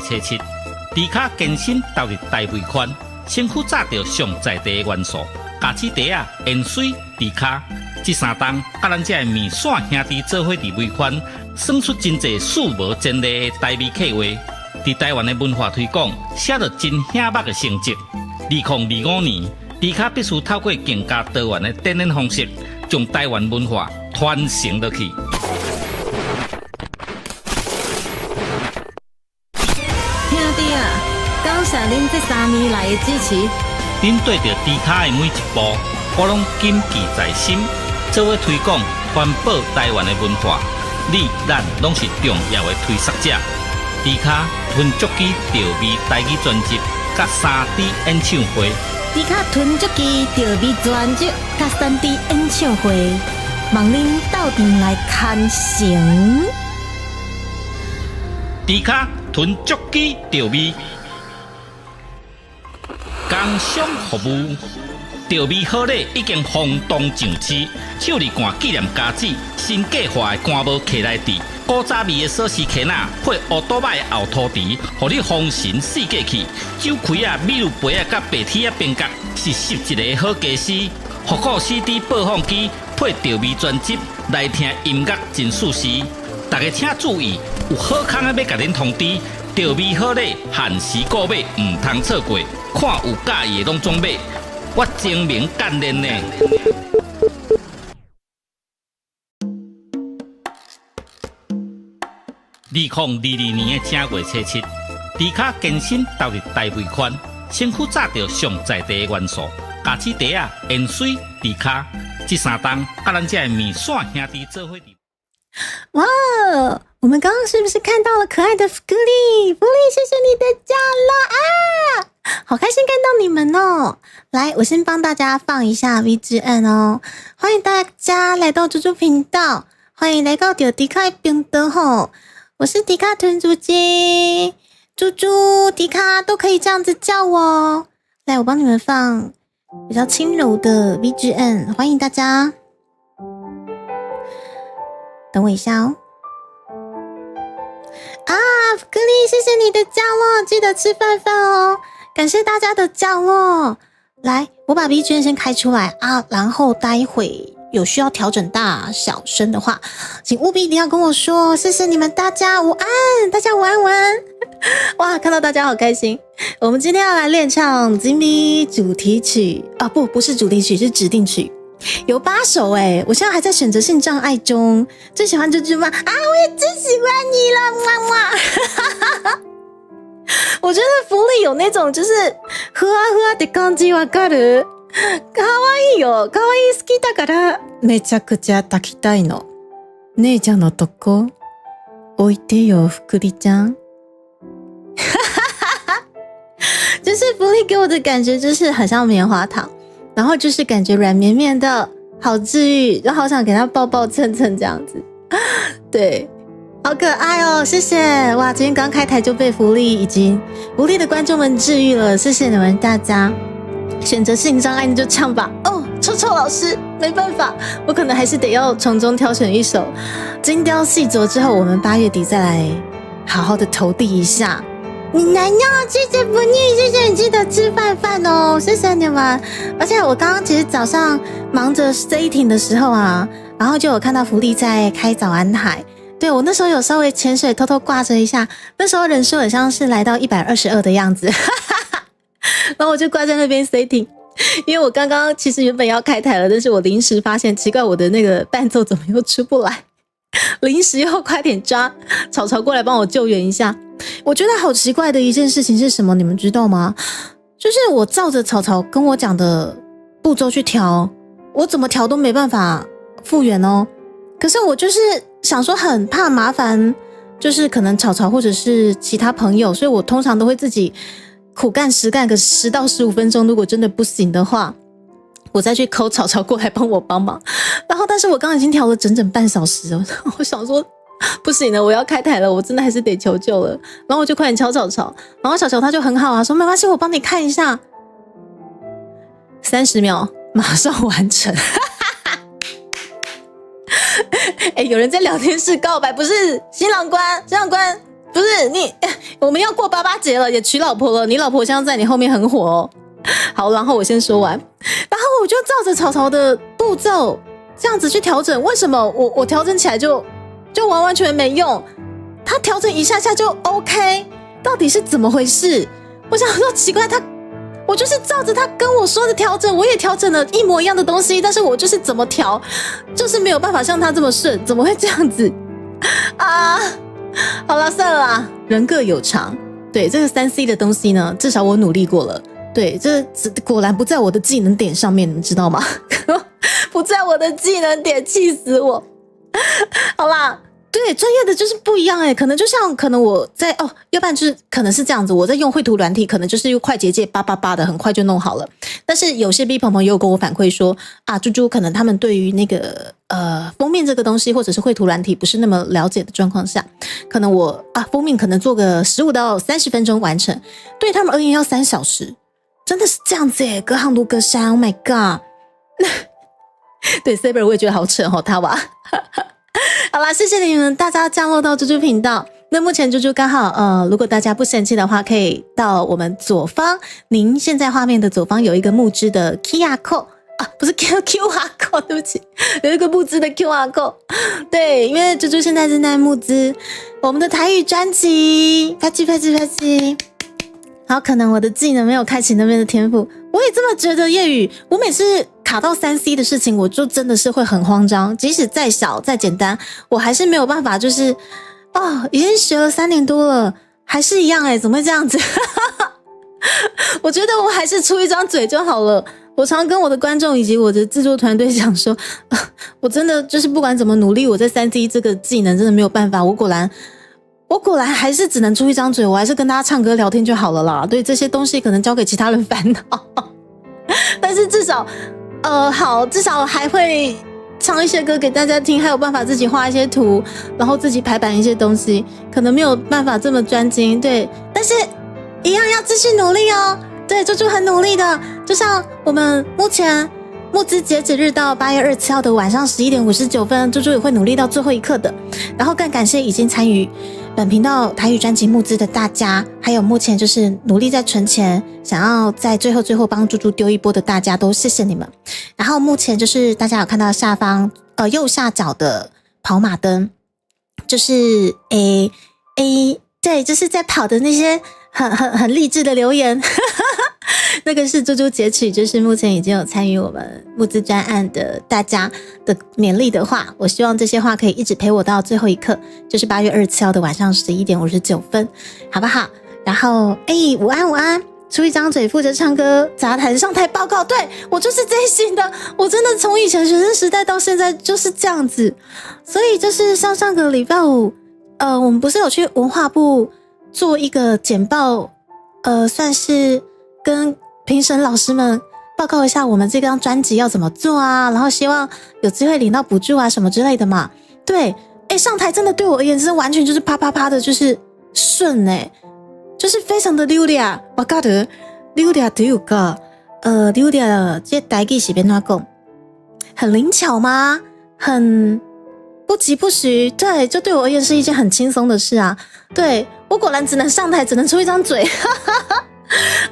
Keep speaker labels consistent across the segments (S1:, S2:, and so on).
S1: 初七，猪脚健身投入大胃圈，身躯炸着上在地的元素，咖子茶啊、盐水、猪脚，这三档甲咱这面线兄弟做伙伫胃圈，算出真侪数无前例的台味客话。伫台湾的文化推广，写着真显目的成绩。2025年，猪脚必须透过更加多元的展演方式，将台湾文化传承落去。
S2: 兄弟啊，感谢恁这3年来的支持。
S1: 恁对着猪脚的每一步，我拢谨记在心。做伙推广环保台湾的文化，你咱拢是重要的推广者。猪脚吞足机调味台语专辑，甲3D 演唱会。
S2: 猪脚吞足机调味专辑，甲3D 演唱会，望恁斗阵来看成。
S1: 猪脚吞足机调味，工商服务。调味好礼已经轰动上市，手里罐纪念家子，新计划的干帽徛内底，古早味的锁匙徛仔配乌多摆的后涂池，互你丰神四季气。酒开啊、米露杯啊、甲白铁啊边角是11个好家私。复古 CD 播放机配调味专辑来听音乐真舒适。大家请注意，有好康的要甲恁通知，调味好礼限时购买，唔通错过。看有介意的拢总买。我精明干练呢。2022年的正月初七，猪脚健身投入大胃圈，身躯炸着上在地的元素，咖子茶啊、盐水、猪脚，这三档甲咱这面线兄弟做伙。
S2: 哇，我们刚刚是不是看到了可爱的福利？福利，谢谢你的加了啊！好开心看到你们哦！来，我先帮大家放一下 VGN 哦，欢迎大家来到猪猪频道，欢迎来到迪卡频道吼，我是迪卡豚猪鸡，猪猪、迪卡都可以这样子叫我哦。来，我帮你们放比较轻柔的 VGN， 欢迎大家。等我一下哦。啊，福利，谢谢你的降落，记得吃饭饭哦。感谢大家的降落。来，我把 B 卷先开出来啊，然后待会有需要调整大小声的话，请务必一定要跟我说。谢谢你们大家午安，大家午安午安。哇，看到大家好开心。我们今天要来练唱金币主题曲啊，不是主题曲，是指定曲。有8首欸，我现在还在选择性障碍中。最喜欢这句吗？啊，我也最喜欢你了，么么。我觉得福利有那种就是ふわふわって感じわかる？可愛いよ。可愛い好きだからめちゃくちゃ抱きたいの。姉ちゃんのとこ置いてよ、福利ちゃん。就是福利给我的感觉就是很像棉花糖。然后就是感觉软绵绵的，好治愈，就好想给他抱抱蹭蹭这样子。对，好可爱哦，谢谢！哇，今天刚开台就被福利以及福利的观众们治愈了，谢谢你们大家。选择性障碍那就唱吧。哦，臭老师，没办法，我可能还是得要从中挑选一首，精雕细琢之后，我们8月底再来好好的投递一下。你难要，谢谢福利，谢谢你记得吃饭饭哦，谢谢你们。而且我刚刚其实早上忙着 setting 的时候啊，然后就有看到福利在开早安海。对，我那时候有稍微潜水偷偷挂着一下，那时候人数很像是来到122的样子，然后我就挂在那边 setting。因为我刚刚其实原本要开台了，但是我临时发现奇怪，我的那个伴奏怎么又出不来，临时又快点抓草草过来帮我救援一下。我觉得好奇怪的一件事情是什么，你们知道吗？就是我照着草草跟我讲的步骤去调，我怎么调都没办法复原哦。可是我就是想说很怕麻烦，就是可能草草或者是其他朋友，所以我通常都会自己苦干实干个10到15分钟，如果真的不行的话，我再去call草草过来帮我帮忙。然后但是我刚刚已经调了整整半小时了，我想说不行了，我要开台了，我真的还是得求救了。然后我就快点敲草草，然后小乔他就很好啊，说没关系，我帮你看一下，30秒马上完成。有人在聊天室告白，不是新郎官不是你，我们要过88节了，也娶老婆了，你老婆现在在你后面很火哦。好，然后我先说完，然后我就照着草草的步骤这样子去调整。为什么我调整起来就完完全没用？他调整一下下就 OK， 到底是怎么回事？我想说奇怪，我就是照着他跟我说的调整，我也调整了一模一样的东西，但是我就是怎么调，就是没有办法像他这么顺，怎么会这样子啊？好了，算了啦，人各有长。对这个3C 的东西呢，至少我努力过了。对，这果然不在我的技能点上面，你们知道吗？不在我的技能点，气死我！好啦，对，专业的就是不一样可能就像可能我在要不然就是可能是这样子，我在用绘图软体，可能就是用快捷键888的，很快就弄好了。但是有些 B 朋友也有跟我反馈说啊，猪猪可能他们对于那个封面这个东西或者是绘图软体不是那么了解的状况下，可能我封面可能做个15到30分钟完成，对他们而言要3小时。真的是这样子隔行如隔山 ，Oh my god！ 对 Saber 我也觉得好扯他吧。好啦，谢谢你们大家降落到猪猪频道。那目前猪猪刚好如果大家不生气的话，可以到我们左方，您现在画面的左方有一个木质的 QR code 不是 QR code， 对不起，有一个木质的 QR code。对，因为猪猪现在正在募资我们的台语专辑，拍机拍机拍机。好，可能我的技能没有开启那边的天赋，我也这么觉得。叶宇，我每次卡到3C 的事情，我就真的是会很慌张，即使再小再简单，我还是没有办法，就是已经学了3年多了，还是一样怎么会这样子？我觉得我还是出一张嘴就好了。我常跟我的观众以及我的制作团队讲说，我真的就是不管怎么努力，我在3C 这个技能真的没有办法，我果然还是只能出一张嘴，我还是跟大家唱歌聊天就好了啦。对，这些东西可能交给其他人烦恼，但是至少好，至少还会唱一些歌给大家听，还有办法自己画一些图，然后自己排版一些东西，可能没有办法这么专精。对，但是一样要继续努力哦。对，猪猪很努力的，就像我们目前募资截止日到8月27号的晚上11点59分，猪猪也会努力到最后一刻的。然后更感谢已经参与本频道台语专辑募资的大家，还有目前就是努力在存钱，想要在最后帮猪猪丢一波的大家，都谢谢你们。然后目前就是大家有看到下方右下角的跑马灯，就是对，就是在跑的那些很励志的留言。那个是猪猪截取，就是目前已经有参与我们募资专案的大家的勉励的话，我希望这些话可以一直陪我到最后一刻，就是8月27号的晚上11点59分，好不好？然后午安午安，出一张嘴负责唱歌杂谈上台报告，对，我就是这一型的，我真的从以前学生时代到现在就是这样子。所以就是上个礼拜五我们不是有去文化部做一个简报，算是跟评审老师们报告一下我们这张专辑要怎么做啊，然后希望有机会领到补助啊什么之类的嘛。对，上台真的对我而言是完全就是啪啪啪的，就是顺就是非常的流利啊。我觉得流利都有个流利的这台语是变怎讲，很灵巧吗？很不疾不徐，对，就对我而言是一件很轻松的事啊。对，我果然只能上台，只能出一张嘴。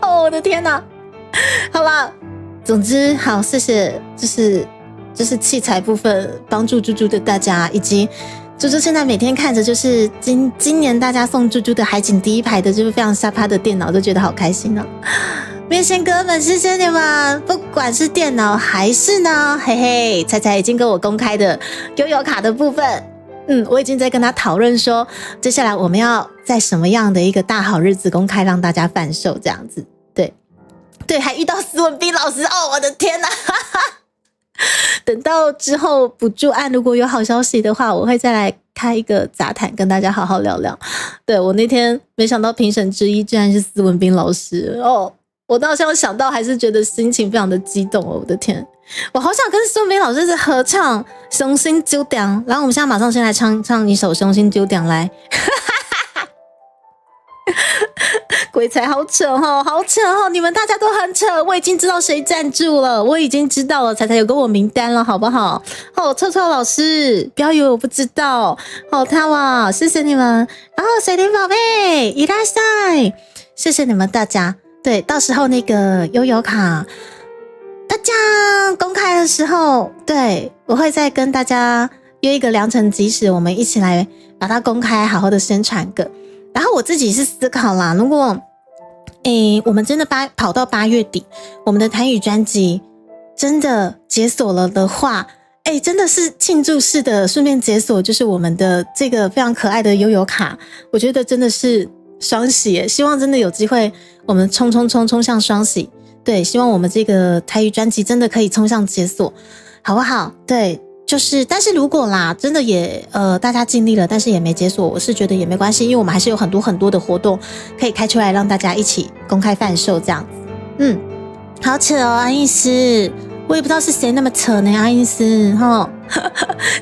S2: 我的天哪！好啦，总之好，谢谢，就是器材部分帮助猪猪的大家，以及猪猪现在每天看着就是今年大家送猪猪的海景第一排的就是非常下趴的电脑，都觉得好开心哦。面线哥们，谢谢你们，不管是电脑还是呢，嘿嘿，彩已经跟我公开的悠游卡的部分，我已经在跟他讨论说，接下来我们要在什么样的一个大好日子公开让大家贩售这样子。对，还遇到斯文斌老师，我的天哪！等到之后补助案如果有好消息的话，我会再来开一个杂谈跟大家好好聊聊。对，我那天没想到评审之一居然是斯文斌老师我到现在想到还是觉得心情非常的激动我的天，我好想跟斯文斌老师合唱《雄心九点》，然后我们现在马上先来唱一首《雄心九点》来。鬼才好扯哦，好扯哦！你们大家都很扯，我已经知道谁赞助了，我已经知道了，彩彩有跟我名单了，好不好？哦，臭臭老师，不要以为我不知道。哦，他哇，谢谢你们。然后水灵宝贝，伊拉塞，谢谢你们大家。对，到时候那个悠游卡，大家公开的时候，对我会再跟大家约一个良辰吉时，我们一起来把它公开，好好的宣传个。然后我自己是思考啦，如果我们真的跑到8月底，我们的台语专辑真的解锁了的话，真的是庆祝式的，顺便解锁就是我们的这个非常可爱的悠游卡，我觉得真的是双喜耶，希望真的有机会我们冲向双喜。对，希望我们这个台语专辑真的可以冲向解锁，好不好？对。就是，但是如果啦，真的也大家尽力了，但是也没解锁，我是觉得也没关系，因为我们还是有很多的活动可以开出来，让大家一起公开贩售这样子。好扯哦，阿英师，我也不知道是谁那么扯呢，阿英师哈，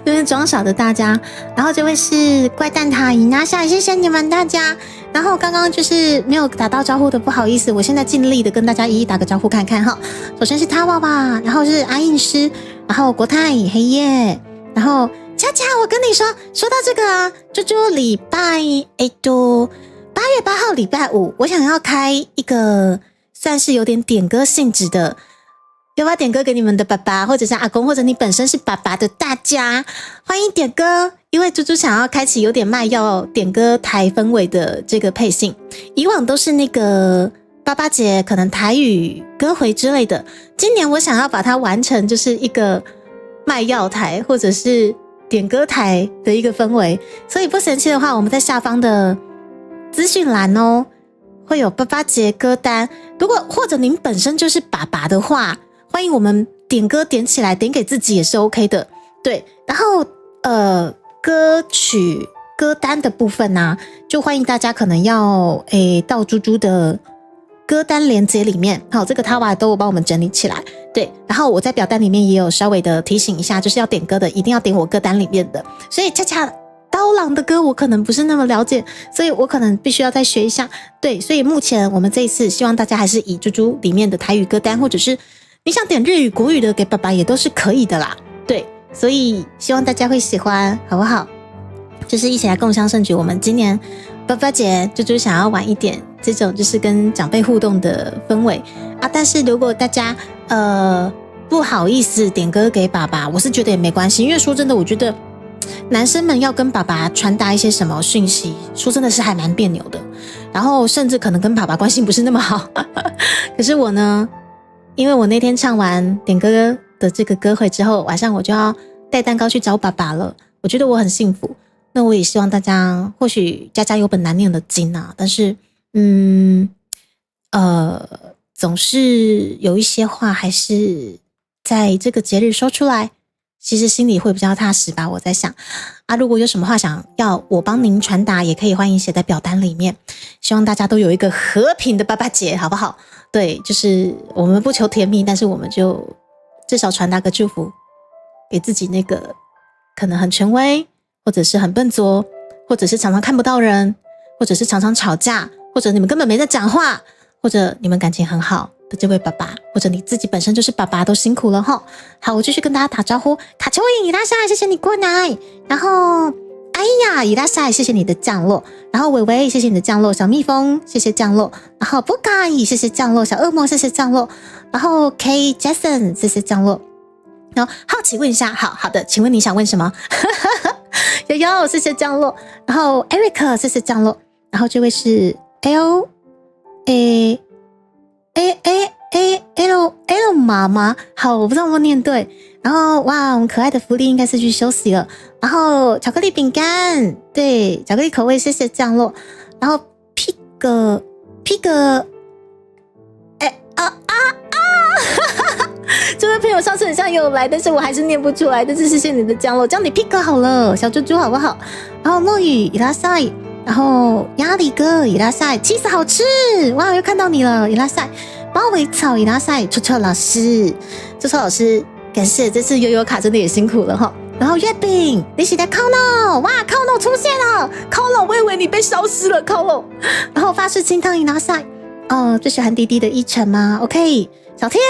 S2: 那边装傻的大家。然后这位是怪蛋挞伊娜夏，谢谢你们大家。然后刚刚就是没有打到招呼的，不好意思，我现在尽力的跟大家一一打个招呼看看哈。首先是他娃娃，然后是阿印师，然后国泰黑夜，然后恰恰，我跟你说到这个啊，就礼拜8月8号礼拜5，我想要开一个算是有点点歌性质的，要不要点歌给你们的爸爸，或者是阿公，或者你本身是爸爸的大家，欢迎点歌。因为猪猪想要开启有点卖要点歌台氛围的这个配信，以往都是那个爸爸节可能台语歌回之类的，今年我想要把它完成就是一个卖药台或者是点歌台的一个氛围，所以不嫌弃的话，我们在下方的资讯栏哦会有爸爸节歌单，如果或者您本身就是爸爸的话，欢迎我们点歌点起来，点给自己也是 OK 的。对，然后歌曲歌单的部分啊，就欢迎大家可能要到猪猪的歌单连结里面，好，这个他娃都有帮我们整理起来。对，然后我在表单里面也有稍微的提醒一下，就是要点歌的一定要点我歌单里面的。所以恰恰刀郎的歌我可能不是那么了解，所以我可能必须要再学一下。对，所以目前我们这一次希望大家还是以猪猪里面的台语歌单，或者是你想点日语国语的给爸爸也都是可以的啦。对，所以希望大家会喜欢，好不好？就是一起来共襄盛举。我们今年爸爸节就是想要玩一点这种就是跟长辈互动的氛围啊。但是如果大家不好意思点歌给爸爸，我是觉得也没关系，因为说真的，我觉得男生们要跟爸爸传达一些什么讯息，说真的是还蛮别扭的。然后甚至可能跟爸爸关系不是那么好。可是我呢，因为我那天唱完点歌的这个歌会之后，晚上我就要带蛋糕去找爸爸了。我觉得我很幸福。那我也希望大家，或许家家有本难念的经啊，但是总是有一些话还是在这个节日说出来，其实心里会比较踏实吧。我在想啊，如果有什么话想要我帮您传达，也可以欢迎写在表单里面。希望大家都有一个和平的爸爸节，好不好？对，就是我们不求甜蜜，但是我们就至少传达个祝福给自己，那个可能很权威，或者是很笨拙，或者是常常看不到人，或者是常常吵架，或者你们根本没在讲话，或者你们感情很好的这位爸爸，或者你自己本身就是爸爸，都辛苦了齁。好，我继续跟大家打招呼。卡丘影伊拉夏，谢谢你过来。然后哎呀伊拉夏，谢谢你的降落。然后伟伟，谢谢你的降落。小蜜蜂，谢谢降落。然后布卡伊，谢谢降落。小恶魔，谢谢降落。然后 K Jason， 谢谢降落。然后好奇问一下，好的，请问你想问什么？悠悠，谢谢降落。然后 Eric， 谢谢降落。然后这位是 L妈妈，好，我不知道有没有念对。然后哇，我们可爱的福利应该是去休息了。然后巧克力饼干，对，巧克力口味，谢谢降落。然后 Pig， 这位朋友上次很像也有来，但是我还是念不出来，但是谢谢你的降落，叫你 Pig 好了，小猪猪好不好？然后落雨伊拉塞，然后鸭梨哥伊拉塞，cheese好吃，哇，又看到你了伊拉塞，猫尾草伊拉塞，臭臭老师，感谢这次悠悠卡真的也辛苦了哈。然后月饼，你是在烤肉，哇，烤肉出现了，烤肉，我以为你被消失了，烤肉。然后法式清汤饮拿赛，最喜欢滴滴的依晨吗 ？OK， 小天，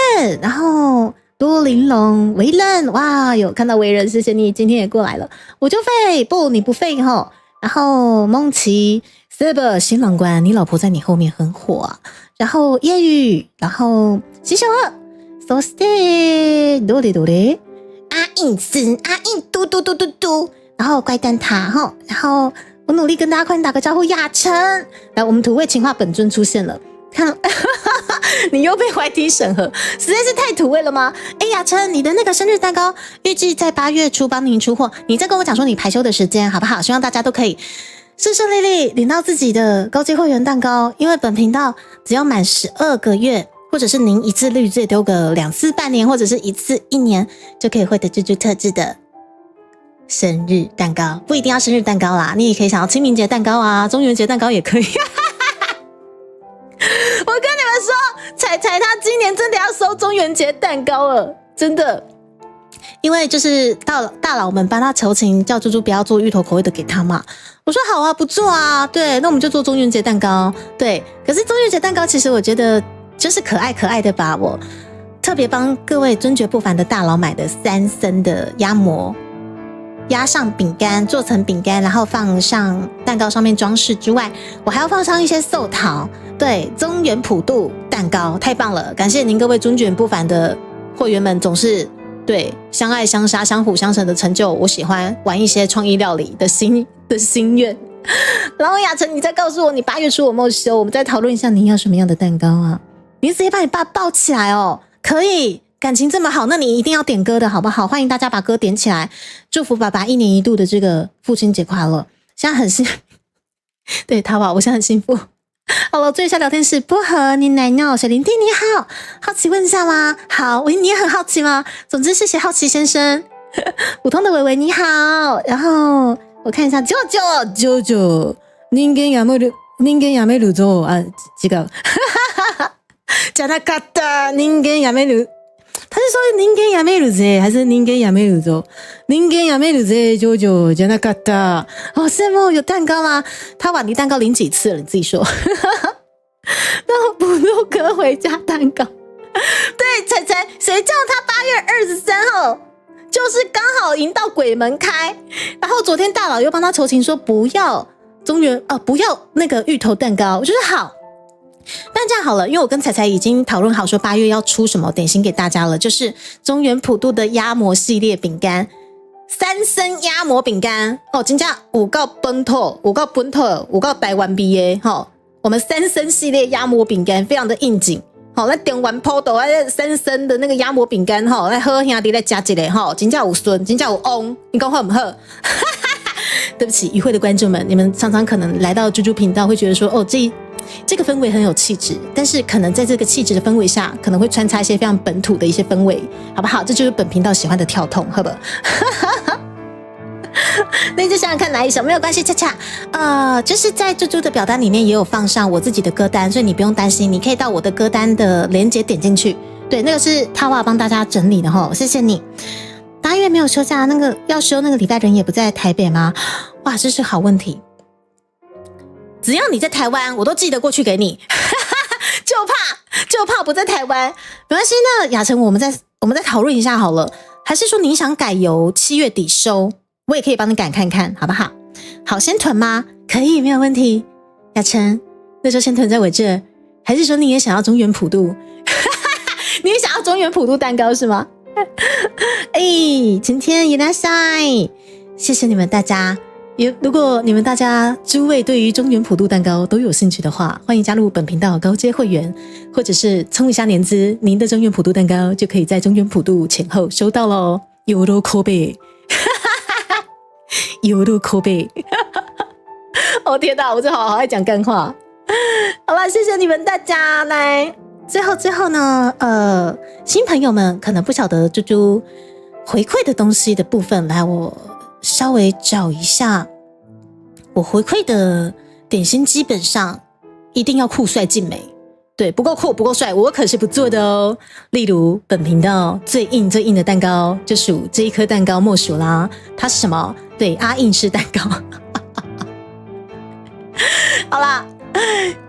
S2: 然后多玲珑、维人，哇，有看到维人，谢谢你今天也过来了，我就废，不，你不废哈。然后梦琪 ，Saber 新郎官，你老婆在你后面很火啊。然后夜雨，然后喜小二 ，So stay， 多嘞多嘞。阿印森，阿印嘟嘟嘟嘟嘟，然后怪蛋挞哈，然后我努力跟大家快点打个招呼，雅晨，来我们土味情话本尊出现了，看，你又被YT审核，实在是太土味了吗？哎，雅晨，你的那个生日蛋糕预计在8月初帮您出货，你再跟我讲说你排休的时间好不好？希望大家都可以顺顺利利领到自己的高阶会员蛋糕，因为本频道只要满12个月。或者是您一次绿罪丢个2次半年，或者是1次1年，就可以获得猪猪特制的生日蛋糕，不一定要生日蛋糕啦，你也可以想要清明节蛋糕啊，中元节蛋糕也可以。我跟你们说，彩彩她今年真的要收中元节蛋糕了，真的，因为就是大佬们帮他求情，叫猪猪不要做芋头口味的给他嘛。我说好啊，不做啊，对，那我们就做中元节蛋糕，对。可是中元节蛋糕其实我觉得。就是可爱可爱的吧，我特别帮各位尊爵不凡的大佬买的3升的压模，压上饼干，做成饼干，然后放上蛋糕上面装饰之外，我还要放上一些寿桃，对，中元普渡蛋糕，太棒了！感谢您各位尊爵不凡的会员们，总是对相爱相杀、相辅相成的成就，我喜欢玩一些创意料理的心愿。然后雅晨，你再告诉我你8月初有没有休，我们再讨论一下你要什么样的蛋糕啊？你直接把你爸抱起来哦，可以，感情这么好，那你一定要点歌的好不好？欢迎大家把歌点起来，祝福爸爸1年1度的这个父亲节快乐。现在很幸，对他吧，我现在很幸福。好了，最下聊天室薄荷，你奶酪，小林弟你好，好奇问一下吗？好，你也很好奇吗？总之谢谢好奇先生。普通的伟伟你好，然后我看一下舅舅，人間やめるぞ啊，这个。じゃなかった人間やめる，他是说人間やめるぜ还是人間やめるぞ？人間やめるぜ，舅舅じゃなかった。好羡慕有蛋糕吗？他碗离蛋糕领几次了？你自己说。然后补录哥回家蛋糕，对，彩彩，谁叫他8月23号就是刚好迎到鬼门开，然后昨天大佬又帮他求情说不要中元不要那个芋头蛋糕，我觉得好。但这样好了，因为我跟彩彩已经讨论好说8月要出什么点心给大家了，就是中元普渡的压模系列饼干，3升压模饼干哦，真的有够本土，有够台湾味的哈。我们3升系列压模饼干非常的应景，好，来点完泡豆，3升的那个压模饼干哈，来喝兄弟来加一个哈，真的有顺，真的有翁，你讲好不好？对不起，与会的观众们，你们常常可能来到猪猪频道会觉得说，哦，这个氛围很有气质，但是可能在这个气质的氛围下，可能会穿插一些非常本土的一些氛围，好不好？这就是本频道喜欢的跳痛，好不好？那你就想想看哪一首，没有关系，恰恰，就是在猪猪的表单里面也有放上我自己的歌单，所以你不用担心，你可以到我的歌单的连结点进去。对，那个是他娃帮大家整理的哈，谢谢你。8月没有休假，那个要休那个礼拜人也不在台北吗？哇，这是好问题。只要你在台湾，我都寄得过去给你。就怕不在台湾，没关系。那雅晨，我们再讨论一下好了，还是说你想改由7月底收，我也可以帮你改看看，好不好？好，先囤吗？可以，没有问题。雅晨，那就先囤在我这，还是说你也想要中元普渡？你也想要中元普渡蛋糕是吗？今天いらっしゃい，谢谢你们大家。如果你们大家诸位对于中元普渡蛋糕都有兴趣的话，欢迎加入本频道高阶会员，或者是充一下年资，您的中元普渡蛋糕就可以在中元普渡前后收到咯。喜び喜び哦天哪，我真好爱讲干话。好了，谢谢你们大家。来，最后呢，新朋友们可能不晓得猪猪回馈的东西的部分，来我稍微找一下，我回馈的点心基本上一定要酷帅静美，对，不够酷不够帅，我可是不做的哦。例如本频道最硬的蛋糕，就属这一颗蛋糕莫属啦。它是什么？对，阿印式蛋糕。好啦，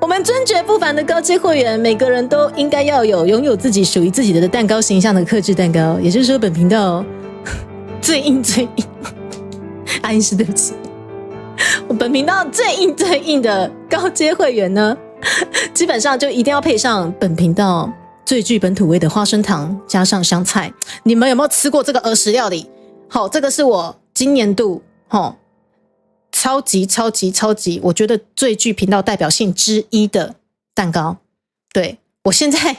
S2: 我们尊爵不凡的高阶会员，每个人都应该要拥有自己属于自己的蛋糕形象的客制蛋糕。也就是说，本频道最硬，阿印式，对不起，我本频道最硬的高阶会员呢，基本上就一定要配上本频道最具本土味的花生糖加上香菜。你们有没有吃过这个儿时料理？好，这个是我今年度超级我觉得最具频道代表性之一的蛋糕。对，我现在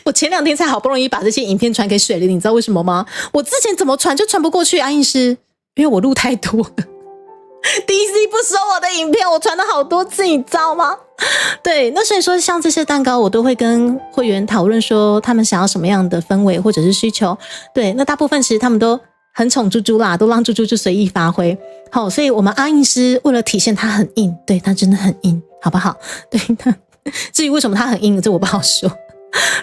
S2: 我前2天才好不容易把这些影片传给水灵，你知道为什么吗？我之前怎么传就传不过去，阿印师，因为我录太多了。DC 不收我的影片，我传了好多次，你知道吗？对，那所以说像这些蛋糕，我都会跟会员讨论说他们想要什么样的氛围或者是需求。对，那大部分其实他们都很宠猪猪啦，都让猪猪就随意发挥。好，所以我们阿印师为了体现它很硬，对，它真的很硬，好不好？对，至于为什么它很硬，这我不好说。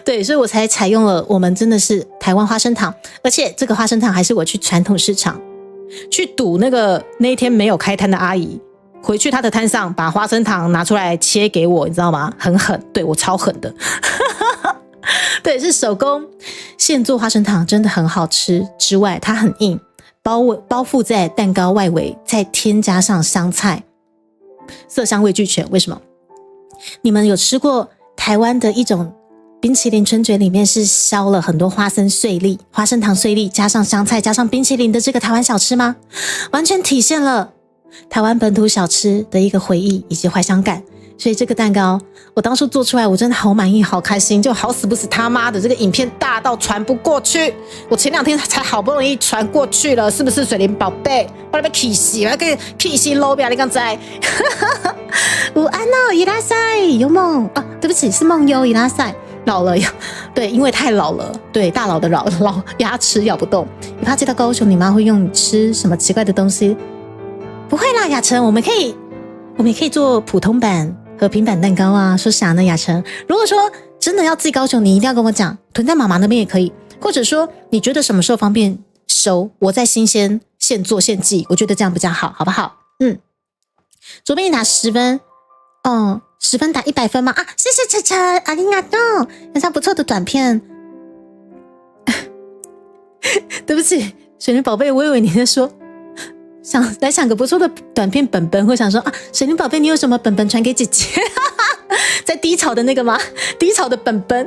S2: 对，所以我才采用了我们真的是台湾花生糖，而且这个花生糖还是我去传统市场去赌那一天没有开摊的阿姨，回去她的摊上把花生糖拿出来切给我，你知道吗？很狠，对，我超狠的。对，是手工现做花生糖，真的很好吃之外，它很硬，包覆在蛋糕外围，再添加上香菜，色香味俱全。为什么？你们有吃过台湾的一种冰淇淋春卷，里面是削了很多花生糖碎粒，加上香菜，加上冰淇淋的这个台湾小吃吗？完全体现了台湾本土小吃的一个回忆以及怀乡感。所以这个蛋糕我当初做出来，我真的好满意好开心，就好死不死他妈的这个影片大到传不过去，我前2天才好不容易传过去了，是不是水灵宝贝？我被气死，我给气死low表，你刚才午安哦，伊拉塞有梦啊，对不起，是梦优伊拉塞。老了呀，对，因为太老了，对，大佬的老牙齿咬不动。你怕接到高雄，你妈会用你吃什么奇怪的东西？不会啦，雅晨，我们也可以做普通版和平版蛋糕啊。说啥呢，雅晨？如果说真的要寄高雄，你一定要跟我讲，囤在妈妈那边也可以，或者说你觉得什么时候方便收，我再新鲜现做现寄，我觉得这样比较好，好不好？左边你打10分，10分打100分吗？啊，谢谢晨晨，阿里亚多，很像不错的短片。对不起，水灵宝贝，我以为你在说想个不错的短片本本，或想说啊，水灵宝贝，你有什么本本传给姐姐？在低潮的那个吗？低潮的本本。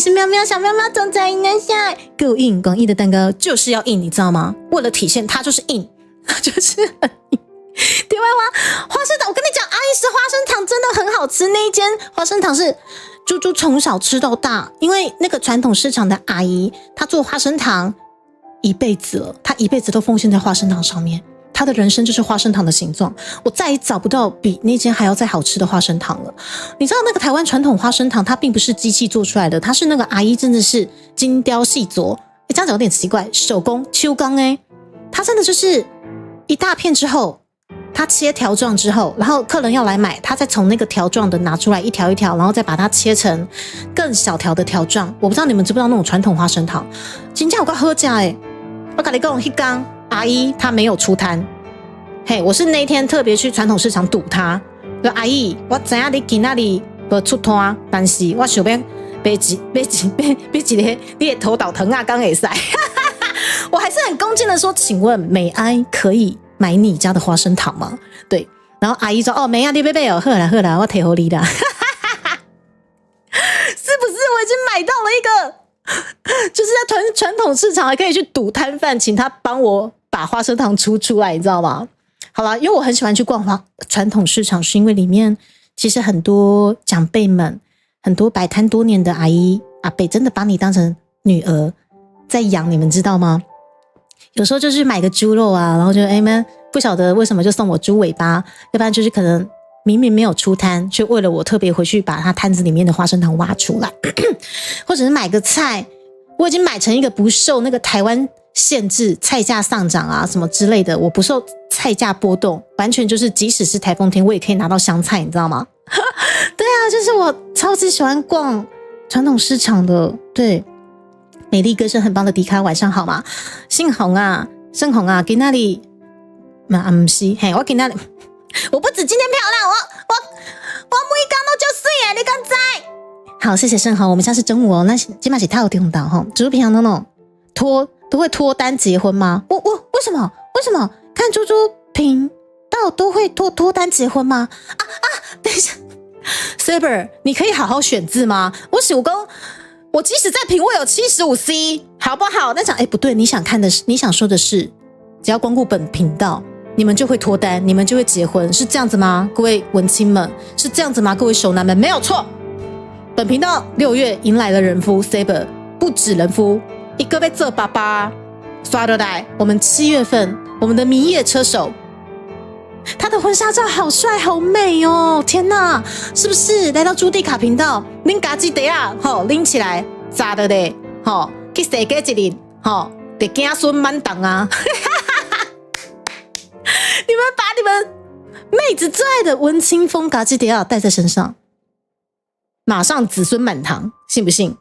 S2: 是喵喵小喵喵总裁应该下够硬，广义的蛋糕就是要硬，你知道吗？为了体现它就是硬，它就是很硬。题外话，花生糖，我跟你讲，阿姨是花生糖真的很好吃。那一间花生糖是猪猪从小吃到大，因为那个传统市场的阿姨，她做花生糖一辈子了，她一辈子都奉献在花生糖上面，她的人生就是花生糖的形状。我再也找不到比那间还要再好吃的花生糖了。你知道那个台湾传统花生糖，它并不是机器做出来的，它是那个阿姨真的是精雕细琢。这样讲有点奇怪，手工秋钢它真的就是一大片之后。他切条状之后，然后客人要来买，他再从那个条状的拿出来一条一条，然后再把它切成更小条的条状。我不知道你们知不知道那种传统花生糖，真的有够好吃的。我跟你讲，那天阿姨她没有出摊，我是那天特别去传统市场堵她，说阿姨，我知道你今天没出摊，但是我想要买一个你的头倒疼啊，刚会使。我还是很恭敬的说，请问美哀可以买你家的花生糖吗？对，然后阿姨说：“哦，没啊，你贝哦，喝啦，我提给你啦。”是不是我已经买到了一个，就是在传统市场还可以去赌摊贩，请他帮我把花生糖出来，你知道吗？好啦，因为我很喜欢去逛传统市场，是因为里面其实很多长辈们，很多摆摊多年的阿姨阿伯，真的把你当成女儿在养，你们知道吗？有时候就是买个猪肉啊，然后就们不晓得为什么就送我猪尾巴，要不然就是可能明明没有出摊，却为了我特别回去把他摊子里面的花生糖挖出来，或者是买个菜，我已经买成一个不受那个台湾限制菜价上涨啊什么之类的，我不受菜价波动，完全就是即使是台风天我也可以拿到香菜，你知道吗？对啊，就是我超级喜欢逛传统市场的。对，美丽歌声很棒的迪卡，晚上好吗？姓洪啊，姓洪啊，今天里不是，嘿，我今天我不止今天漂亮，我每天都就水耶，你敢知？好，谢谢盛豪，我们现在是中午哦，那今晚是太有听到哈，猪猪平常那种都会脱单结婚吗？我为什么看猪猪频道都会脱单结婚吗？等一下 ，Saber， 你可以好好选字吗？我即使在品味有75C， 好不好？那讲不对，你想说的是，只要光顾本频道，你们就会脱单，你们就会结婚，是这样子吗？各位文青们，是这样子吗？各位熟男们，没有错。本频道6月迎来了人夫 Saber， 不止人夫，一个被这爸爸刷得来。我们7月份，我们的明夜车手，他的婚纱照好帅好美哦！天哪，是不是来到朱蒂卡频道，拎嘎记得啊，好拎起来，咋的嘞？好，去洗个一日，好，得子孙满档啊！你们把你们妹子最爱的文青风嘎记得啊带在身上。马上子孙满堂，信不信？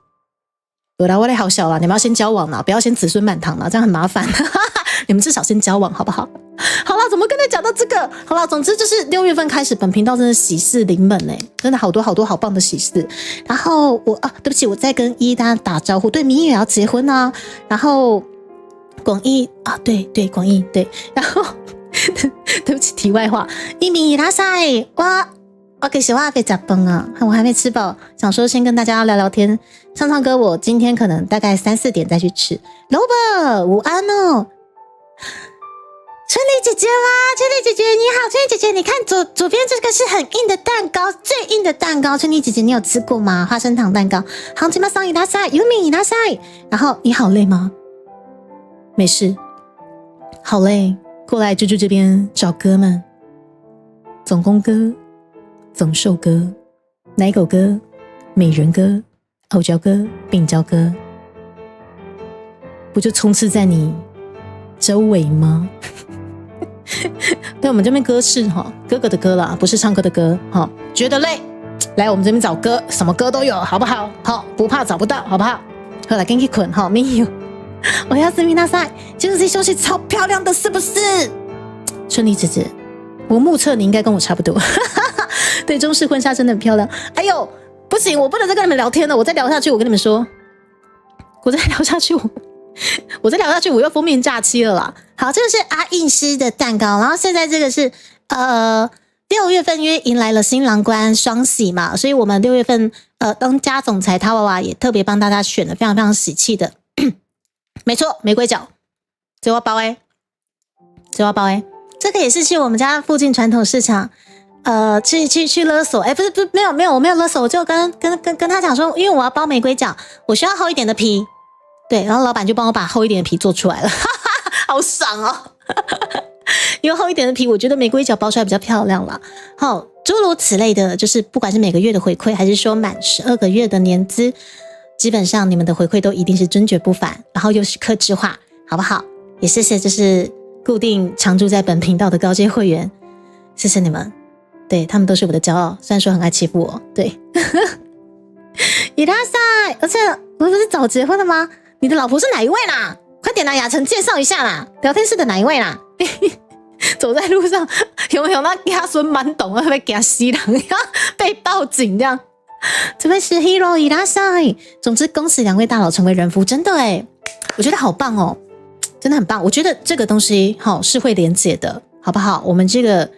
S2: 我来好小啦，你们要先交往啦，不要先子孙满堂啦，这样很麻烦。你们至少先交往好不好？好啦，怎么跟你讲到这个？好啦，总之就是6月份开始，本频道真的喜事临门真的好多好棒的喜事。然后对不起，我在跟大家打招呼。对，明也要结婚啊。然后广义对广义对。然后对不起，题外话，一鸣拉塞我给小花被砸崩啊！我还没吃饱，想说先跟大家聊聊天，唱唱歌。我今天可能大概3、4点再去吃。Robert， 午安哦，春丽姐姐啦，春丽姐姐你好，春丽姐姐，你看左边这个是很硬的蛋糕，最硬的蛋糕。春丽姐姐，你有吃过吗？花生糖蛋糕。好，今马上伊拉塞，优米伊拉塞。然后你好累吗？没事，好累，过来猪猪这边找哥们，总工哥。总寿哥、奶狗哥、美人哥、傲娇哥、病娇哥，不就充斥在你周围吗？对，我们这边歌是哥哥的歌啦，不是唱歌的歌。觉得累，来我们这边找歌，什么歌都有，好不好？好，不怕找不到，好不好？好了，赶紧捆好，没有。我要斯密大赛，就是这休息超漂亮的，是不是？春丽姐姐，我目测你应该跟我差不多。对，中式婚纱真的很漂亮。哎呦，不行，我不能再跟你们聊天了。我再聊下去，我跟你们说，我再聊下去，我又封面假期了啦。好，这个是阿印师的蛋糕，然后现在这个是6月份，因为迎来了新郎官双喜嘛，所以我们6月份当家总裁他娃娃也特别帮大家选了非常非常喜气的，没错，玫瑰角，这我包这个也是去我们家附近传统市场。去勒索，不是没有，我没有勒索，我就跟他讲说，因为我要包玫瑰角，我需要厚一点的皮，对，然后老板就帮我把厚一点的皮做出来了，好爽哦！因为厚一点的皮，我觉得玫瑰角包出来比较漂亮啦。好，诸如此类的，就是不管是每个月的回馈，还是说满12个月的年资，基本上你们的回馈都一定是尊爵不凡，然后又是客制化，好不好？也谢谢就是固定常驻在本频道的高阶会员，谢谢你们。对，他们都是我的骄傲，虽然说很爱欺负我。对，伊拉塞，而且我不是早结婚了吗？你的老婆是哪一位啦？快点啦，雅晨介绍一下啦。聊天室的哪一位啦？走在路上有没有那家孙蛮懂会不会给他吸狼要被报警这样？这位是 Hero 伊拉塞。总之，恭喜2位大佬成为人夫，真的我觉得好棒哦，真的很棒。我觉得这个东西是会连结的，好不好？我们这个。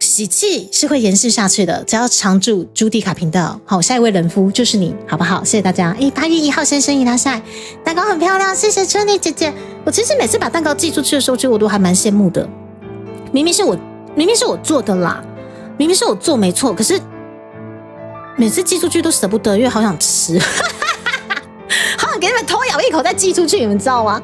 S2: 喜气是会延续下去的，只要常驻朱蒂卡频道。好，下一位人夫就是你，好不好？谢谢大家。8月1号先生伊拉塞，蛋糕很漂亮，谢谢春丽姐姐。我其实每次把蛋糕寄出去的时候，其实我都还蛮羡慕的。明明是我做的啦，明明是我做没错，可是每次寄出去都舍不得，因为好想吃，好想给你们偷咬一口再寄出去，你们知道吗？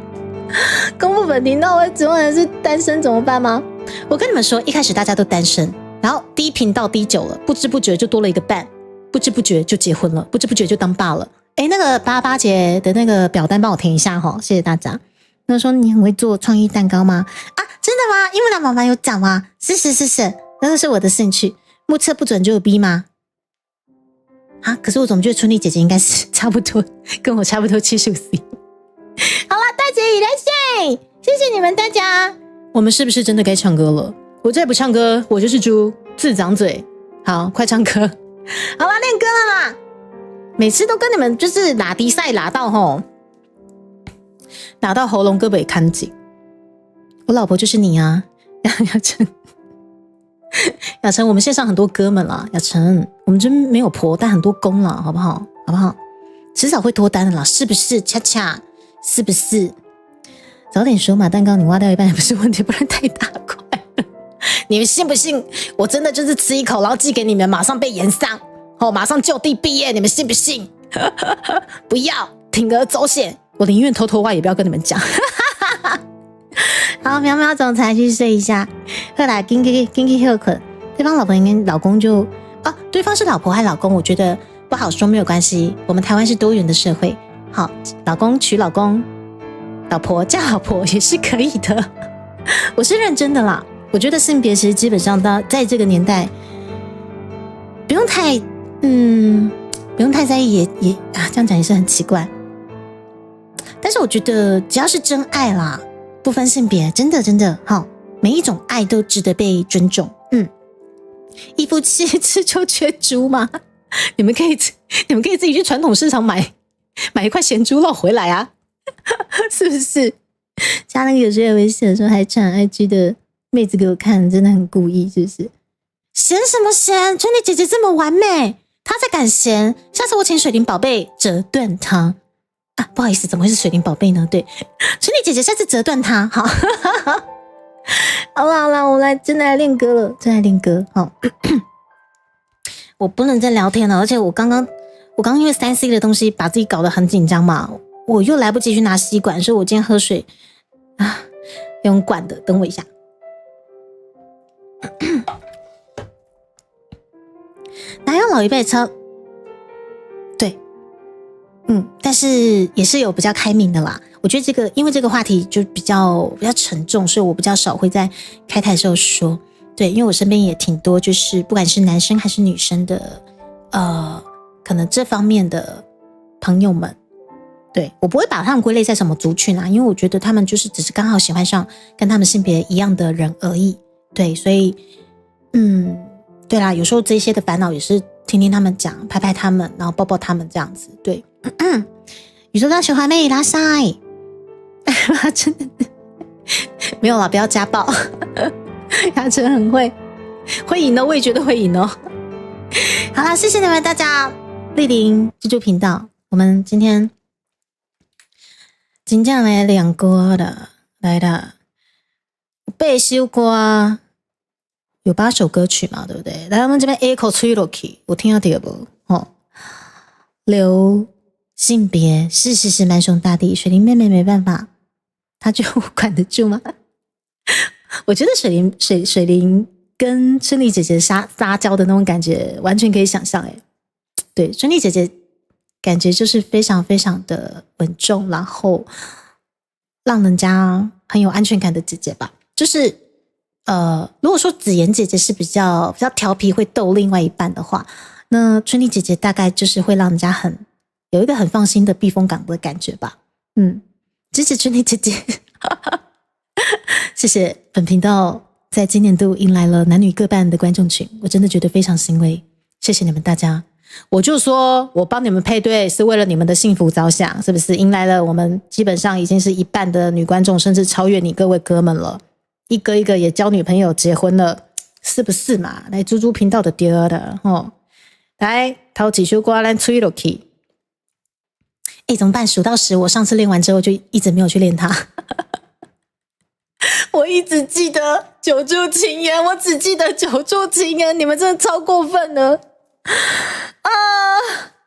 S2: 公布本频道会指问的是单身怎么办吗？我跟你们说，一开始大家都单身，然后低频道低久了，不知不觉就多了一个伴，不知不觉就结婚了，不知不觉就当爸了。那个88姐的那个表单帮我填一下哈，谢谢大家。那说你很会做创意蛋糕吗？真的吗？因为妈妈有讲吗？是，那个是我的兴趣。目测不准就有 B 吗？啊，可是我总觉得春丽姐姐应该是差不多，跟我差不多75岁。好了，大姐いらっしゃい，谢谢你们大家。我们是不是真的该唱歌了？我再不唱歌，我就是猪，自长嘴。好，快唱歌。好了，练歌了啦。每次都跟你们就是拉低赛拉到喉咙胳膊也看紧。我老婆就是你啊，雅晨。雅晨，我们线上很多哥们啦，雅晨，我们真没有婆，但很多公啦，好不好？好不好？迟早会脱单的啦，是不是？恰恰，是不是？早点说嘛，蛋糕你挖掉一半也不是问题，不然太大块了。你们信不信？我真的就是吃一口，然后寄给你们，马上被延上，马上就地毕业，你们信不信？不要，铤而走险，我宁愿偷偷挖，也不要跟你们讲。好，苗苗总裁去睡一下。后来金基后困，对方老婆应该老公就对方是老婆还老公，我觉得不好说，没有关系。我们台湾是多元的社会，好，老公娶老公，老婆嫁老婆也是可以的。我是认真的啦，我觉得性别其实基本上到在这个年代，不用太在意也这样讲也是很奇怪。但是我觉得只要是真爱啦。不分性别，真的好，每一种爱都值得被尊重。一夫七妻就缺猪吗？你们可以自己去传统市场买一块咸猪肉回来啊，是不是？加那个有些微信的时候还传 IG 的妹子给我看，真的很故意，是不是？嫌什么嫌？春丽姐姐这么完美，她才敢嫌。下次我请水灵宝贝折断她。不好意思，怎么会是水灵宝贝呢？对，春丽姐姐下次折断它。好，好啦，我们真的来练歌了，真的来练歌。好，我不能再聊天了，而且我刚刚因为3C 的东西把自己搞得很紧张嘛，我又来不及去拿吸管，所以我今天喝水用管的，等我一下。哪有老一辈超？对。但是也是有比较开明的啦。我觉得因为这个话题就比较沉重，所以我比较少会在开台的时候说。对，因为我身边也挺多，就是不管是男生还是女生的，可能这方面的朋友们，对，我不会把他们归类在什么族群啊，因为我觉得他们就是只是刚好喜欢上跟他们性别一样的人而已。对，所以，对啦，有时候这些的烦恼也是听听他们讲，拍拍他们，然后抱抱他们这样子，对。宇宙大学华妹拉塞，真的没有啦，不要家暴。雅晨很会赢哦，我也觉得会赢哦。好啦，谢谢你们大家，莅临猪猪频道。我们今天真正来两歌了，来啦，8首歌，有8首歌曲嘛，对不对？来，我们这边 echo 吹落去，我听到第二部留性别是蛮凶大地，水灵妹妹没办法，她就管得住吗？我觉得水灵跟春丽姐姐撒娇的那种感觉，完全可以想象。对，春丽姐姐感觉就是非常非常的稳重，然后让人家很有安全感的姐姐吧。就是如果说紫妍姐姐是比较调皮，会逗另外一半的话，那春丽姐姐大概就是会让人家有一个很放心的避风港的感觉吧。支持春丽姐姐。谢谢本频道在今年度迎来了男女各半的观众群，我真的觉得非常欣慰，谢谢你们大家。我就说我帮你们配对是为了你们的幸福着想，是不是？迎来了我们基本上已经是一半的女观众，甚至超越你各位哥们了，一个一个也交女朋友结婚了，是不是嘛？来猪猪频道的第二的来掏几首歌来吹落去。怎么办？数到10，我上次练完之后就一直没有去练它。我一直记得久住情缘，我只记得久住情缘，你们真的超过分了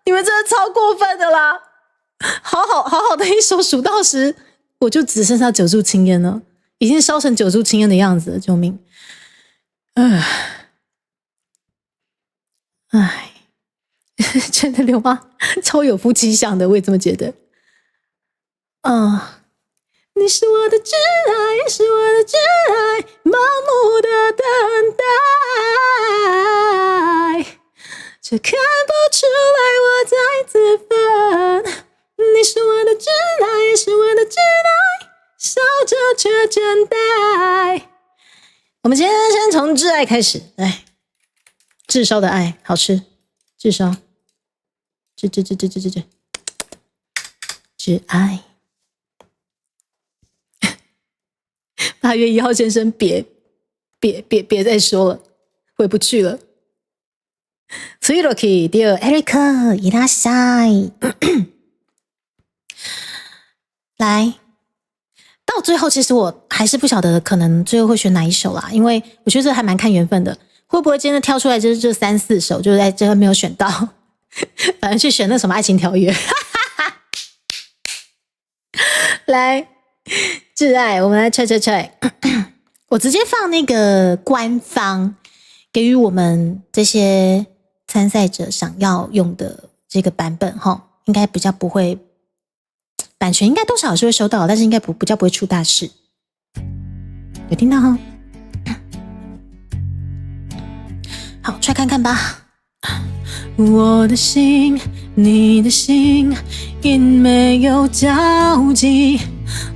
S2: 你们真的超过分的啦！好好的一首数到10，我就只剩下久住情缘了，已经烧成久住情缘的样子了，救命！真的刘妈超有夫妻相的，我也这么觉得。你是我的挚爱，也是我的挚爱，盲目的等待，却看不出来我在自焚。你是我的挚爱，也是我的挚爱，笑着却倦怠。我们今天先从挚爱开始，来，炙烧的爱好吃，炙烧，挚爱。8月1号先生，别再说了，回不去了。次の日でエリカいらっしゃい。来，到最后其实我还是不晓得，可能最后会选哪一首啦，因为我觉得这还蛮看缘分的，会不会今天跳出来就是这3、4首，就是在这没有选到，反正去选那什么爱情条约。来，挚爱，我们来吹。我直接放那个官方给予我们这些参赛者想要用的这个版本齁，应该比较不会，版权应该多少是会收到，但是应该比较不会出大事。有听到齁？好，try看看吧。我的心，你的心，因没有交集。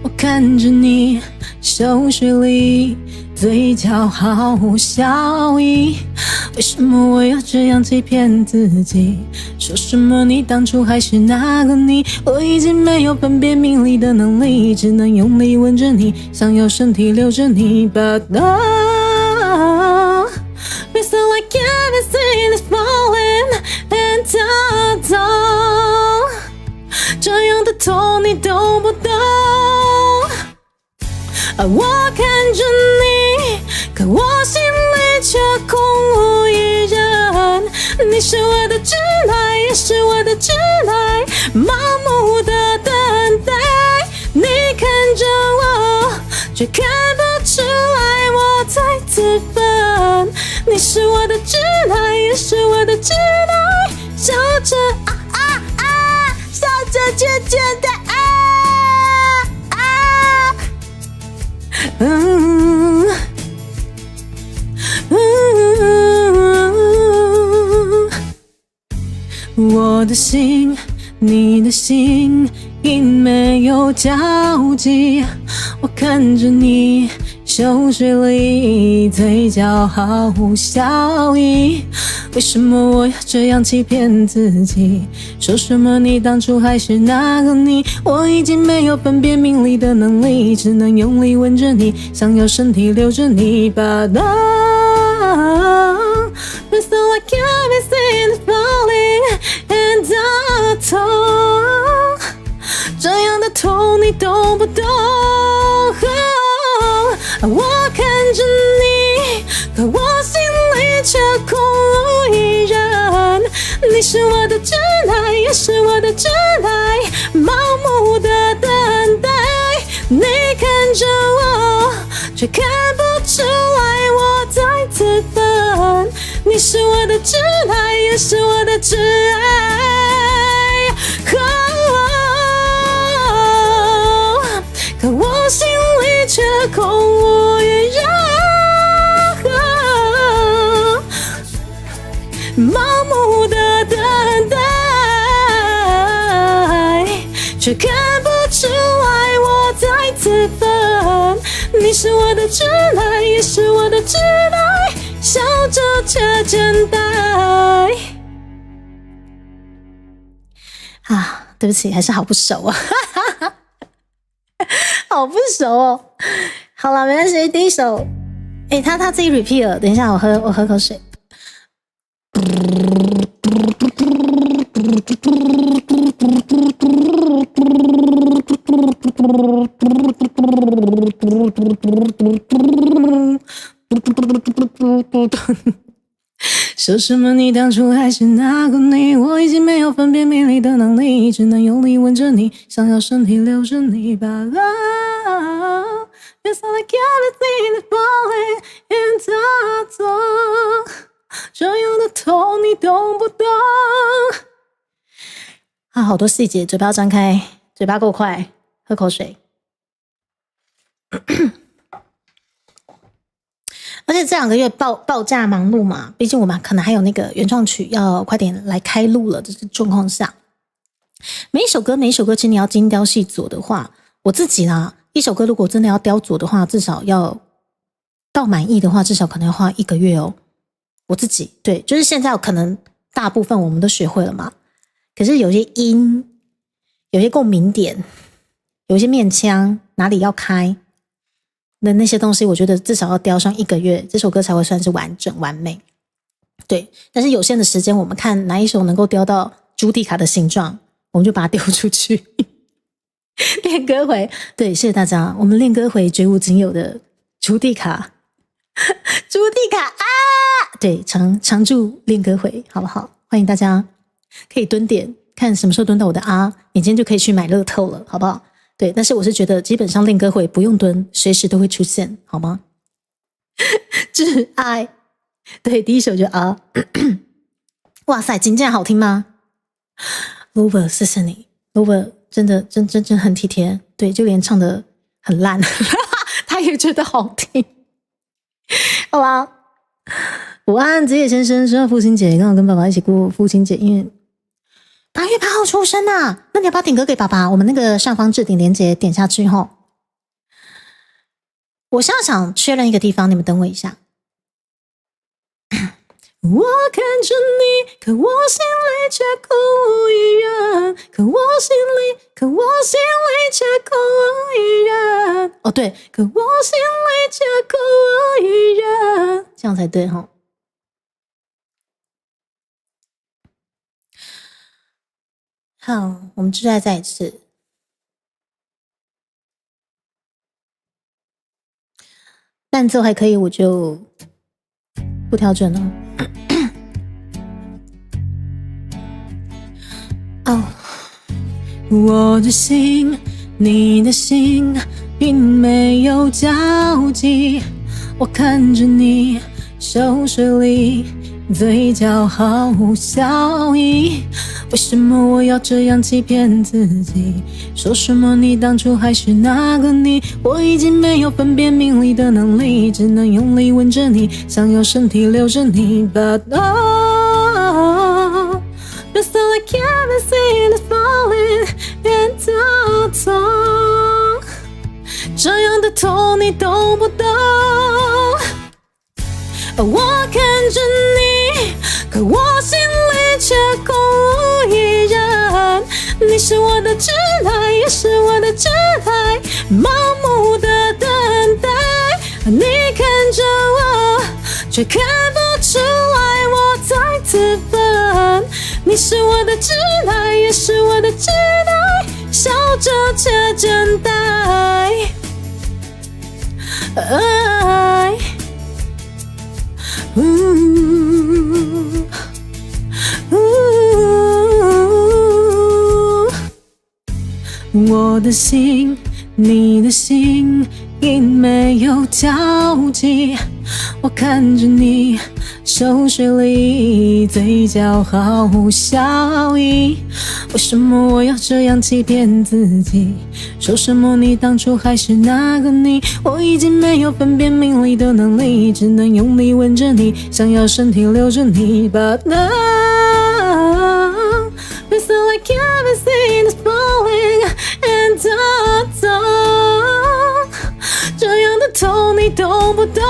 S2: 我看着你秀水里，嘴角毫无笑意。为什么我要这样欺骗自己？说什么你当初还是那个你？我已经没有分辨名利的能力，只能用力吻着你，想要身体留着你。But it's so like everything is falling and down， 这样的痛你懂不懂？我看着你，可我心里却空无一人。你是我的挚爱，也是我的挚爱，盲目的等待。你看着我，却看不出来我在自焚。你是我的挚爱，也是我的挚爱，笑着笑着却觉得我的心，你的心，因没有交集。我看着你秀水里，嘴角毫无笑意。为什么我要这样欺骗自己？说什么你当初还是那个你？我已经没有分辨名利的能力，只能用力吻着你，想要身体留着你。But it's so like everything is falling and down， 这样的痛你懂不懂？我看着你，可我心里却空无一人。你是我的挚爱，也是我的挚爱，盲目的等待。你看着我，却看不出来我在自焚。你是我的挚爱，也是我的挚爱，可我心里却空无一人。盲目的等待，却看不出来我在自焚。你是我的挚爱，也是我的挚爱，笑着却倦怠。对不起，还是好不熟啊，好不熟哦。好了，没关系，第一首，他自己 repeat 了，等一下我喝口水。说什么你当初还是那个你？我已经没有分辨名利的能力，只能用力吻着你，想要身体留着你。But it's like everything is falling into the， 这样的痛你懂不懂？好多细节，嘴巴要张开，嘴巴够快，喝口水。而且这2个月报价忙碌嘛，毕竟我们可能还有那个原创曲要快点来开录了，这个状况下，每一首歌其实你要精雕细琢的话，我自己啦，一首歌如果真的要雕琢的话，至少要到满意的话，至少可能要花1个月哦。我自己对，就是现在可能大部分我们都学会了嘛，可是有些音，有些共鸣点，有些面腔哪里要开的那些东西，我觉得至少要雕上1个月，这首歌才会算是完整完美。对，但是有限的时间，我们看哪一首能够雕到朱蒂卡的形状，我们就把它丢出去。练歌回，对，谢谢大家，我们练歌回绝无仅有的朱蒂卡，朱蒂卡啊！对，常驻练歌回，好不好？欢迎大家可以蹲点，看什么时候蹲到我的啊，你今天就可以去买乐透了，好不好？对，但是我是觉得基本上练歌会不用蹲，随时都会出现，好吗？挚爱，对，第一首就啊，哇塞，真这样好听吗 ？Lover， 谢谢你 ，Lover 真的很体贴，对，就连唱的很烂，他也觉得好听。好啦，午安，子野先生，说到父亲节，刚好跟爸爸一起过父亲节，因为8月8号出生啊，那你要不要点歌给爸爸？我们那个上方置顶连结点下去后，我现在想确认一个地方，你们等我一下。我看着你，可我心里却空无一人，可我心里却空无一人。哦，对，可我心里却空无一人，这样才对齁。好，我们再一次。伴奏还可以，我就不调整了。哦，我的心，你的心，并没有交集。我看着你，手水里，嘴角毫无笑意。为什么我要这样欺骗自己？说什么你当初还是那个你？我已经没有分辨名利的能力，只能用力吻着你，想要身体留着你。But oh, just like can't see it falling and痛，这样的痛你懂不懂？我看着你，可我心里却空无一人。你是我的挚爱，也是我的挚爱，盲目的等待。你看着我，却看不出来我在自焚。你是我的挚爱，也是我的挚爱，笑着却真呆。爱我的心，你的心，并没有交集。我看着你，手水里，嘴角毫无笑意。为什么我要这样欺骗自己？说什么你当初还是那个你？我已经没有分辨名利的能力，只能用力吻着你，想要身体留着你。But now it's like everything is falling and痛，这样的痛你懂不懂？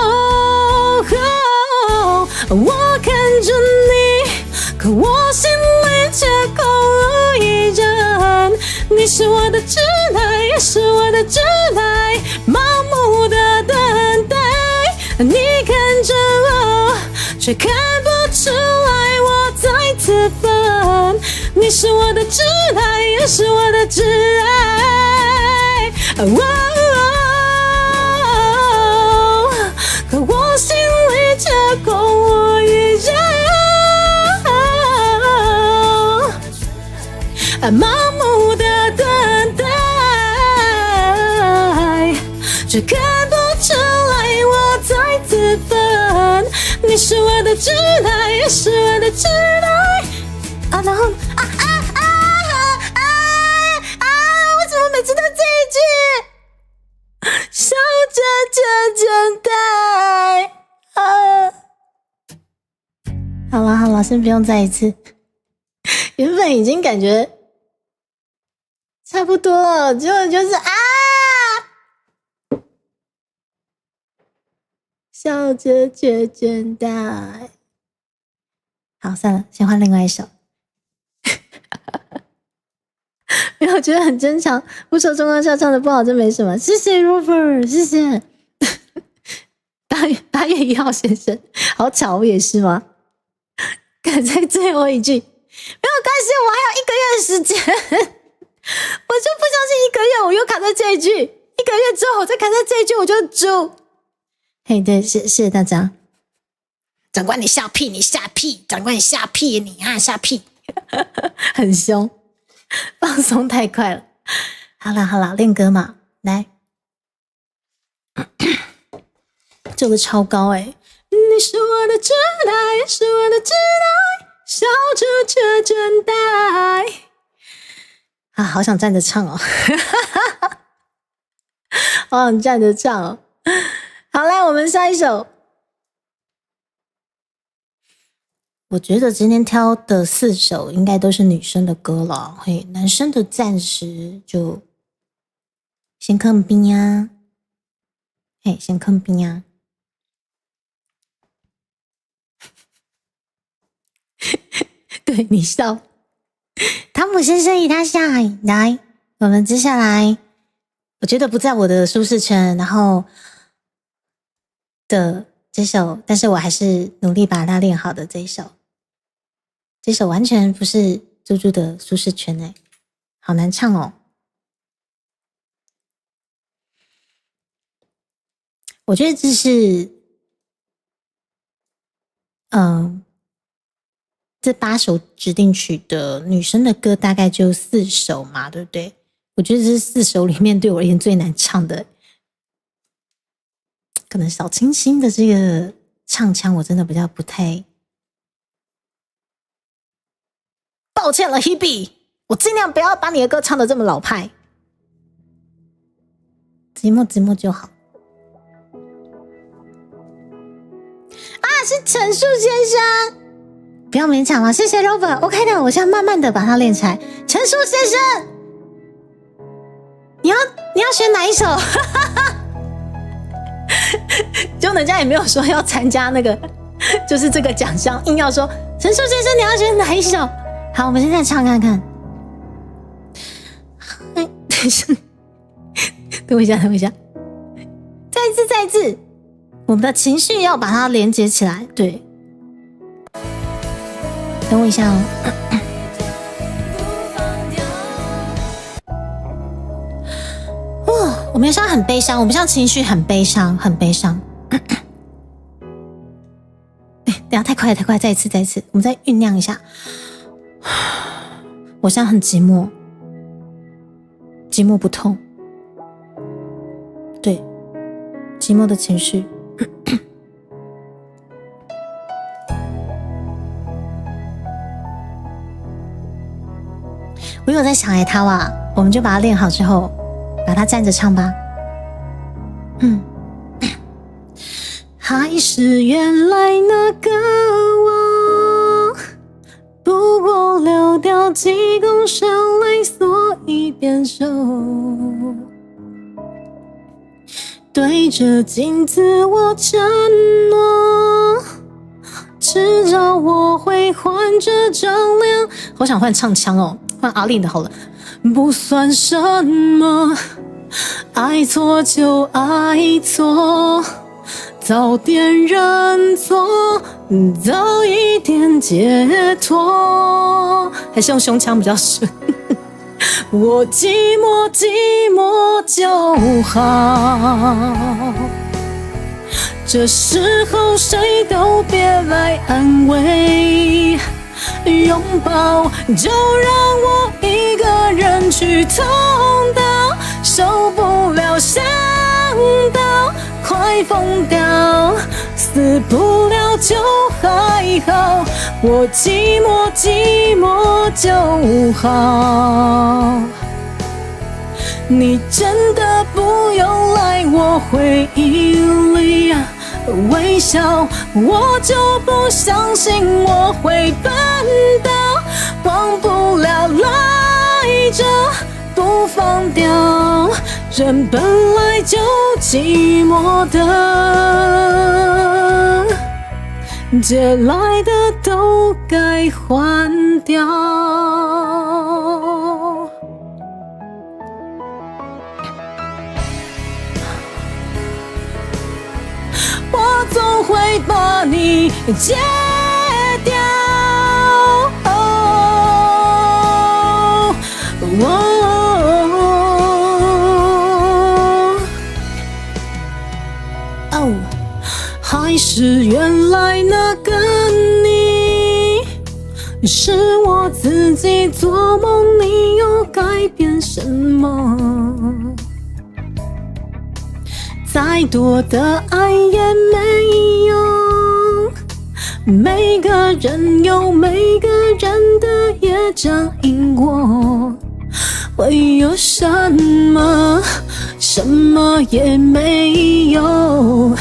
S2: 我看着你，可我心里却空无一人。你是我的挚爱，也是我的挚爱，盲目的等待。你看着我，却看不出来我在自焚。你是我的挚爱，也是我的挚爱。可我心里却空无一人，盲目的等待，却看不出来我在自焚。你是我的挚爱，也是我的挚爱。然后为什么每次都这一句？笑着就真呆。先不用再一次。原本已经感觉差不多了，结果就是啊，笑着却倦怠。好，算了，先换另外一首。没有，我觉得很正常。不说中高校唱的不好，这没什么。谢谢 Robert， 谢谢。8月1号先生，好巧，我也是吗？赶在最后一句，没有关系，我还有1个月的时间，我就不相信1个月我又卡在这一句，1个月之后我再卡在这一句我就猪。嘿，对，谢谢大家。长官你下屁，你下屁，长官你下屁，你啊下屁，很凶，放松太快了。好啦，练歌嘛，来。这个超高欸，你是我的真爱，是我的真爱，笑着却倦怠。啊，好想站着唱哦，好想站着唱哦。好，来，我们下一首。我觉得今天挑的4首应该都是女生的歌了，嘿，男生的暂时就先看冰呀，嘿，先看冰呀。对，你笑。汤姆先生与他下来，我们接下来，我觉得不在我的舒适圈，然后的这首，但是我还是努力把它练好的这一首。这首完全不是猪猪的舒适圈欸，好难唱哦。我觉得这是，这8首指定曲的女生的歌大概就4首嘛，对不对？我觉得这是4首里面对我而言最难唱的，可能小清新的这个唱腔我真的比较不太，抱歉了 Hebe， 我尽量不要把你的歌唱得这么老派，寂寞就好。啊，是陈树先生，不要勉强了，谢谢 Robert。OK 的，我现在慢慢的把它练起来。陈树先生，你要选哪一首？就人家也没有说要参加那个，就是这个奖项，硬要说陈树先生你要选哪一首？好，我们现在唱看看。等我一下，再一次，我们的情绪要把它连接起来，对。等我一下哦。哇，我们现在很悲伤，我们现在情绪很悲伤。等一下太快，再一次，我们再酝酿一下。我现在很寂寞，寂寞不痛，对，寂寞的情绪。我有在想他哇，我们就把它练好之后，把它站着唱吧。还是原来那个我，不过流掉几公升泪，所以变瘦。对着镜子我承诺，迟早我会换这张脸。好想换唱腔哦，换阿令的好了。不算什么，爱错就爱错，早点认错，早一点解脱。还是用胸腔比较顺。我寂寞就好，这时候谁都别来安慰，拥抱就让我一个人去痛到受不了，想到快疯掉，死不了就还好，我寂寞就好。你真的不用来我回忆里微笑，我就不相信我会笨到忘不了赖着不放掉，人本来就寂寞的，借来的都该还掉。我总会把你戒掉。还是原来那个你，是我自己做梦，你又改变什么？再多的爱也没用，每个人有每个人的业障因果，会有什么？什么也没有，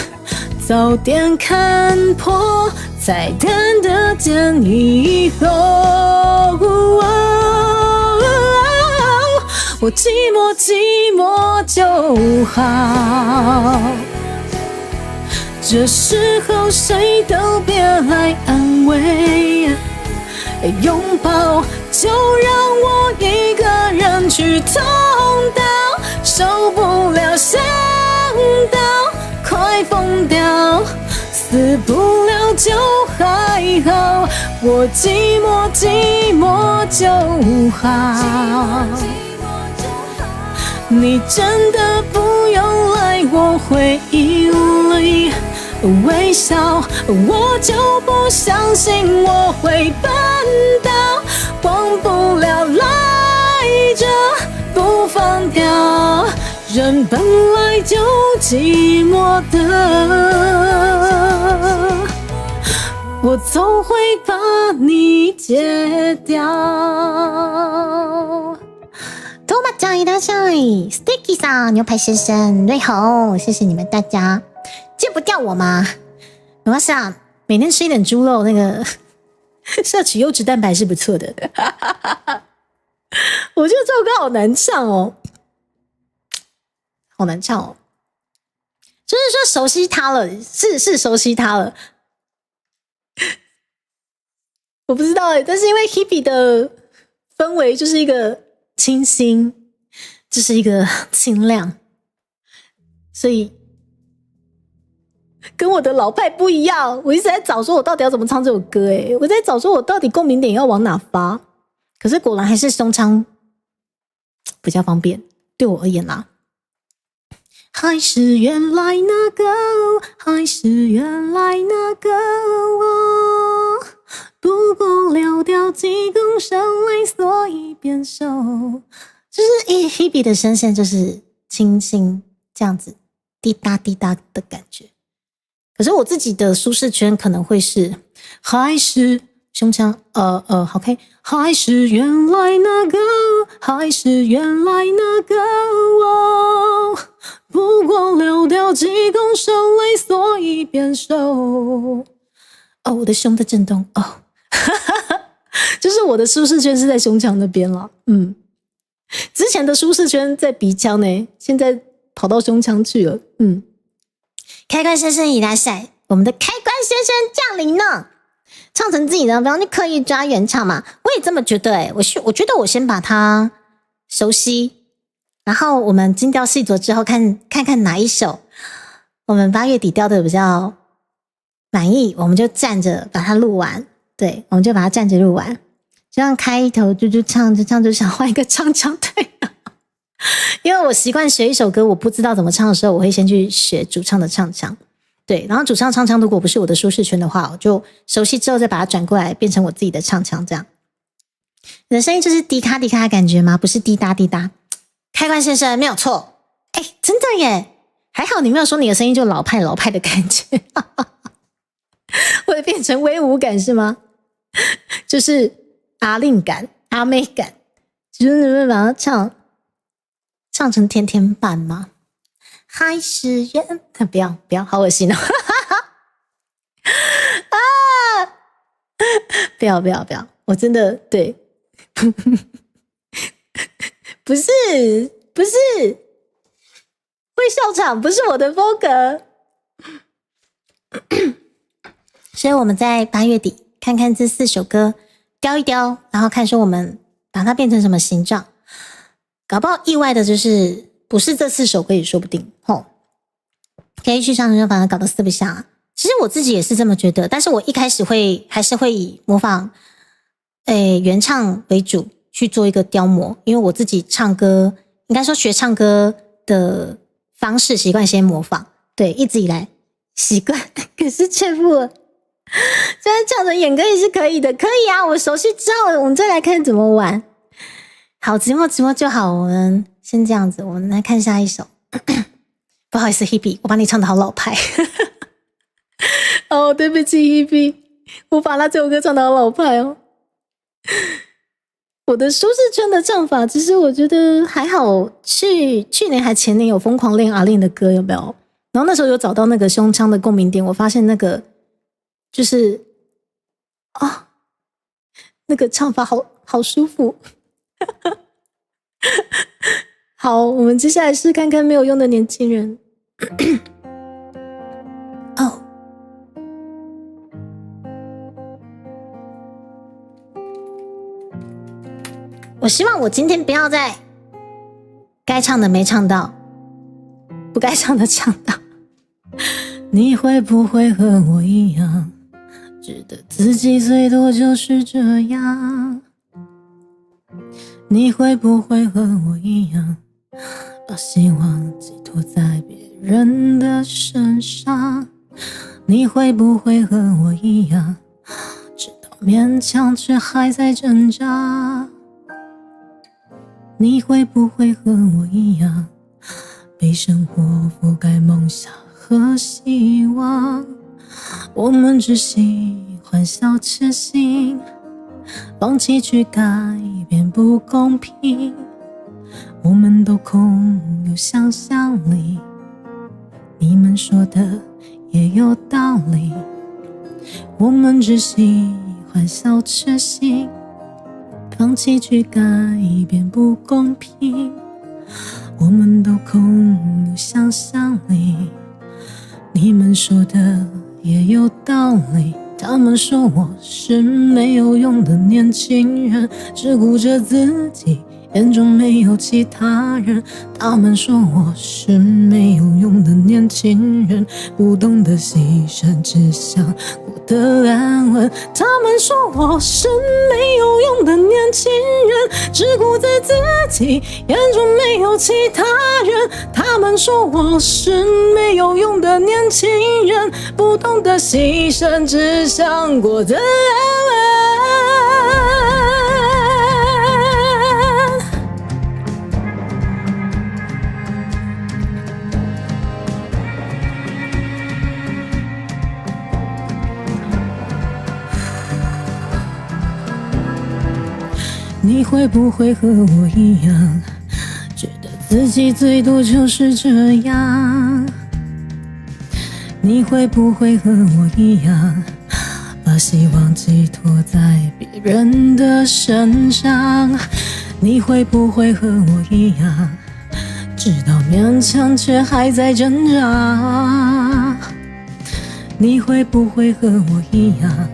S2: 早点看破，才看得见以后。我寂寞寂寞就好，这时候谁都别来安慰，拥抱就让我一个人去痛到受不了，想到快疯掉，死不了就还好，我寂寞寂寞就好。你真的不用来我回忆里微笑，我就不相信我会笨到忘不了赖着不放掉，人本来就寂寞的，我总会把你戒掉。多玛酱一大晒 ，Sticky 桑牛排先生，瑞红，谢谢你们大家，戒不掉我吗？没关系啊，每天吃一点猪肉，那个摄取优质蛋白是不错的。我觉得这首歌好难唱哦，好难唱哦。就是说熟悉它了，是熟悉它了。我不知道但是因为 Hebe 的氛围就是一个清新，就是一个清亮，所以跟我的老派不一样。我一直在找说我到底要怎么唱这首歌我在找说我到底共鸣点要往哪发，可是果然还是胸腔比较方便，对我而言啦。还是原来那个我，还是原来那个我，不过流掉几公升泪，所以变瘦。就是Hebe 的声线就是清新这样子，滴答滴答的感觉。可是我自己的舒适圈可能会是，还是胸腔OK， 还是原来那个，还是原来那个我，不过流掉几公升泪，所以变瘦。我的胸在震动就是我的舒适圈是在胸腔那边了。之前的舒适圈在鼻腔呢，现在跑到胸腔去了。开关先生已来晒，我们的开关先生降临呢，唱成自己的，不要去刻意抓原唱嘛。我也这么觉得我觉得我先把它熟悉，然后我们精雕细琢之后看看哪一首我们8月底调的比较满意，我们就站着把它录完。对，我们就把它站着录完，就像开头就唱着唱着想换一个唱腔。对因为我习惯学一首歌我不知道怎么唱的时候，我会先去学主唱的唱腔。对，然后主唱唱腔如果不是我的舒适圈的话，我就熟悉之后再把它转过来变成我自己的唱腔。这样你的声音就是滴咔滴咔的感觉吗？不是滴答滴答。开关先生没有错，真的耶，还好你没有说你的声音就老派老派的感觉会变成威武感是吗？就是阿令感阿妹感，就是你们把它唱成甜甜版吗？还是不要好恶心不要，我真的对，不是会笑场，不是我的风格。所以我们在8月底看看这4首歌雕一雕，然后看说我们把它变成什么形状，搞不好意外的就是不是这4首歌也说不定吼。可以去唱反而搞得四不像。其实我自己也是这么觉得，但是我一开始还是会以模仿原唱为主去做一个雕模，因为我自己唱歌应该说学唱歌的方式习惯先模仿，对，一直以来习惯，可是却步了。虽然唱着演歌也是可以的，可以啊，我熟悉之后我们再来看怎么玩。好，直播就好，我们先这样子，我们来看下一首。不好意思 Hebe， 我把你唱得好老派。哦，对不起 Hebe， 我把他这首歌唱得好老派哦。我的舒适圈的唱法，其实我觉得还好。去年还前年有疯狂练阿令的歌，有没有？然后那时候有找到那个胸腔的共鸣点，我发现那个就是那个唱法好舒服。好，我们接下来试看看没有用的年轻人。哦，我希望我今天不要再该唱的没唱到，不该唱的唱到。你会不会和我一样，觉得自己最多就是这样？你会不会和我一样，把希望寄托在别人的身上？你会不会和我一样，知道勉强却还在挣扎？你会不会和我一样，被生活覆盖梦想和希望？我们只喜欢小确幸，放弃去改变不公平。我们都空有想象力，你们说的也有道理。我们只喜欢小确幸，放弃去改变不公平。我们都空有想象力，你们说的也有道理。他们说我是没有用的年轻人，只顾着自己，眼中没有其他人。他们说我是没有用的年轻人，不懂得牺牲，只想过得安稳。他们说我是没有用的年轻人，只顾着自己，眼中没有其他人。他们说我是没有用的年轻人，不懂得牺牲，只想过得安稳。你会不会和我一样，觉得自己最多就是这样？你会不会和我一样，把希望寄托在别人的身上？你会不会和我一样，知道勉强却还在挣扎？你会不会和我一样，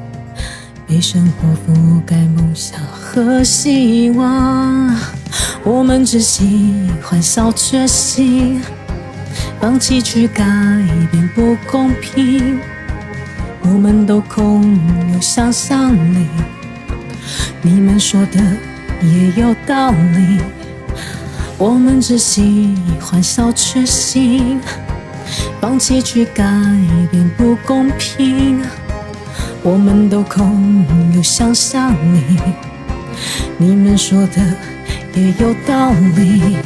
S2: 被生活覆盖梦想和希望？我们只喜欢小确幸，放弃去改变不公平。我们都空有想象力，你们说的也有道理。我们只喜欢小确幸，放弃去改变不公平。我们都空有想象力，你们说的也有道理。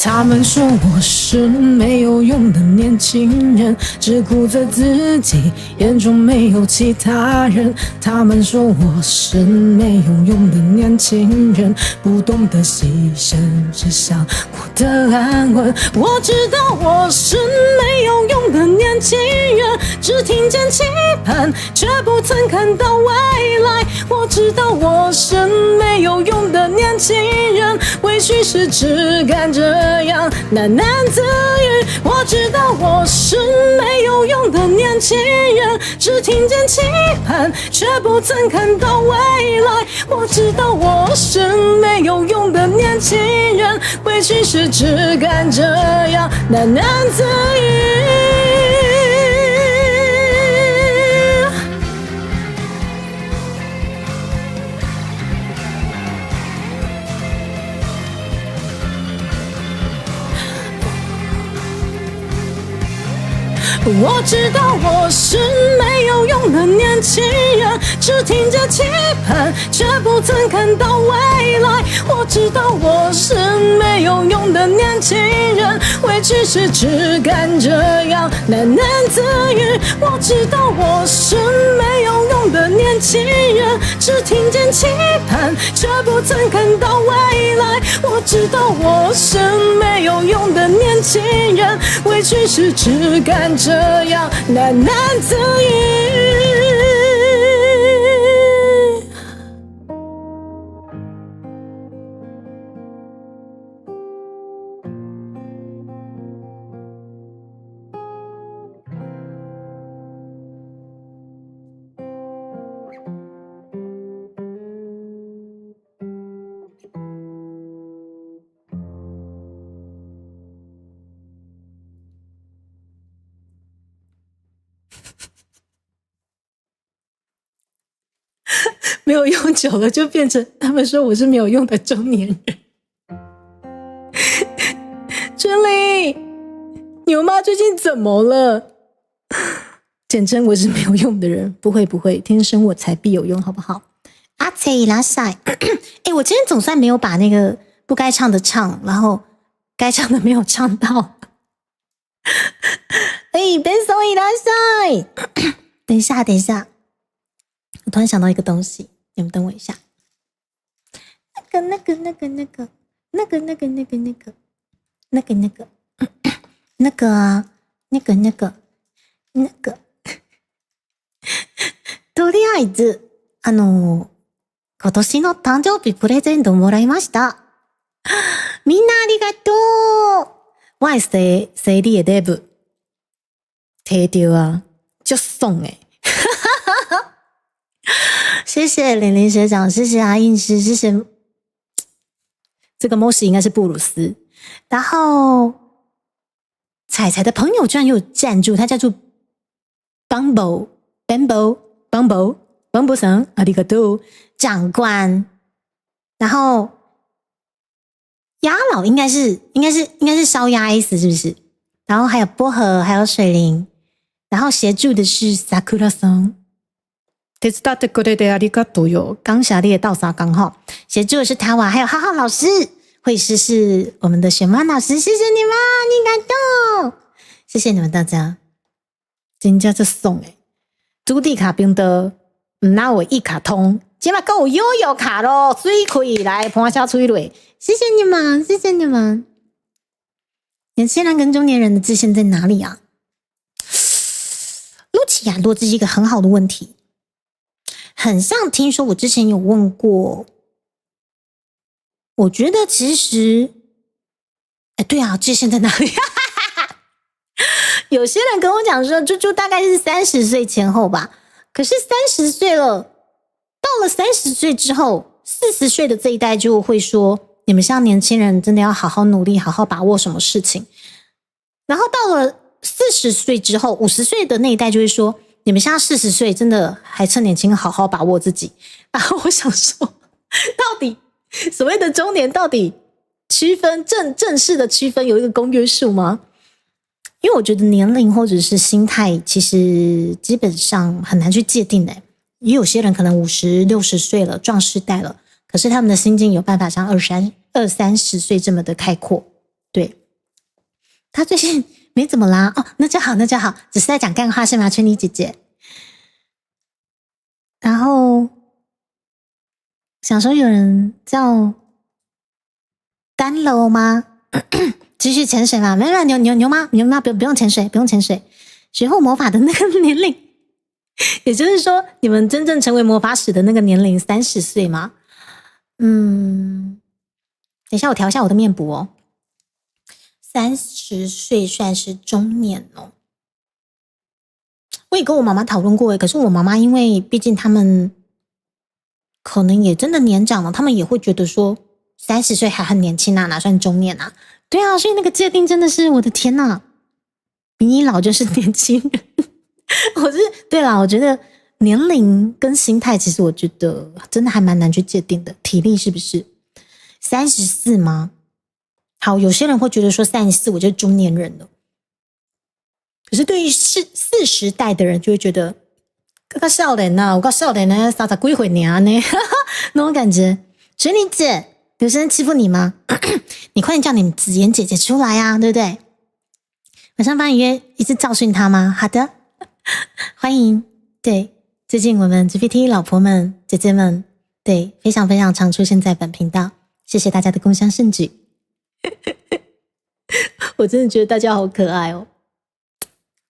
S2: 他们说我是没有用的年轻人，只顾着自己，眼中没有其他人。他们说我是没有用的年轻人，不懂得牺牲，只想过得安稳。我知道我是没有用的年轻人，只听见期盼，却不曾看到未来。我知道我是没有用的年轻人，委屈时只敢这样喃喃自语。我知道我是没有用的年轻人，只听见期盼，却不曾看到未来。我知道我是没有用的年轻人，委屈时只敢这样喃喃自语。我知道我是没有用的年轻人，只听着期盼，却不曾看到未来。我知道我是没有用的年轻人，委屈时只敢这样喃喃自语。我知道我是没有用的年轻人，只听见期盼，却不曾看到未来。我知道我是没有用的年轻人，委屈时只敢这样喃喃自语。没有用久了，就变成他们说我是没有用的中年人。春丽，牛妈最近怎么了？简称我是没有用的人，不会，天生我材必有用，好不好？阿切伊拉塞，我今天总算没有把那个不该唱的唱，然后该唱的没有唱到。benson伊拉塞，等一下。我突然想到一个东西，你们等我一下。那个。とりあえず、今年の誕生日プレゼントもらいました。みんなありがとう。我的生日的礼物，摕到啊，就送诶。谢谢玲玲学长，谢谢阿印师，谢谢这个 Moshi 应该是布鲁斯。然后彩彩的朋友居然有赞助，他叫做 Bumble さんありがとう长官。然后鸭老应该是烧鸭 S 是不是？然后还有薄荷，还有水灵，然后协助的是 Sakura さん。手伝ってくれてありがとうよ。刚下列到啥刚好，协助的是塔瓦，还有浩浩老师，会师是我们的雪妈老师，谢谢你们，你感动，谢谢你们大家。真正这送朱棣卡兵的拿我一卡通，今晚跟我悠悠卡咯，水可以来盘下催泪，谢谢你们，谢谢你们。年轻人跟中年人的界限在哪里啊？露琪亚多，这是一个很好的问题。很像听说我之前有问过，我觉得其实对啊，界限在哪里？有些人跟我讲说猪猪大概是30岁前后吧，可是30岁了，到了30岁之后，40岁的这一代就会说，你们像年轻人真的要好好努力，好好把握什么事情。然后到了40岁之后，50岁的那一代就会说，你们现在40岁，真的还趁年轻，好好把握自己。然后我想说，到底所谓的中年，到底区分正式的区分有一个公约数吗？因为我觉得年龄或者是心态，其实基本上很难去界定的。也有些人可能50、60岁了，壮世代了，可是他们的心境有办法像20、30岁这么的开阔，对，他最近没怎么啦。哦，那就好，那就好，只是在讲干话是吗，春妮姐姐？然后想说有人叫单楼吗？继续潜水吗？没有，牛妈不用潜水，不用潜水。学会魔法的那个年龄，也就是说，你们真正成为魔法使的那个年龄30岁吗？等一下我调一下我的面部哦。30岁算是中年哦。我也跟我妈妈讨论过，可是我妈妈因为毕竟他们可能也真的年长了，他们也会觉得说30岁还很年轻啊，哪算中年啊？对啊，所以那个界定真的是我的天哪，比你老就是年轻人。对啦，我觉得年龄跟心态，其实我觉得真的还蛮难去界定的。体力是不是34吗？好，有些人会觉得说34我就是中年人了，可是对于40代的人就会觉得个少年啊，我个少年呢，30几岁呢，那种感觉。水妮姐，有些人欺负你吗？你快点叫你们子妍姐姐出来啊，对不对？晚上帮你约一次教训他吗？好的，欢迎。对，最近我们 GPT 老婆们、姐姐们，对，非常非常常出现在本频道，谢谢大家的共襄盛举。我真的觉得大家好可爱哦。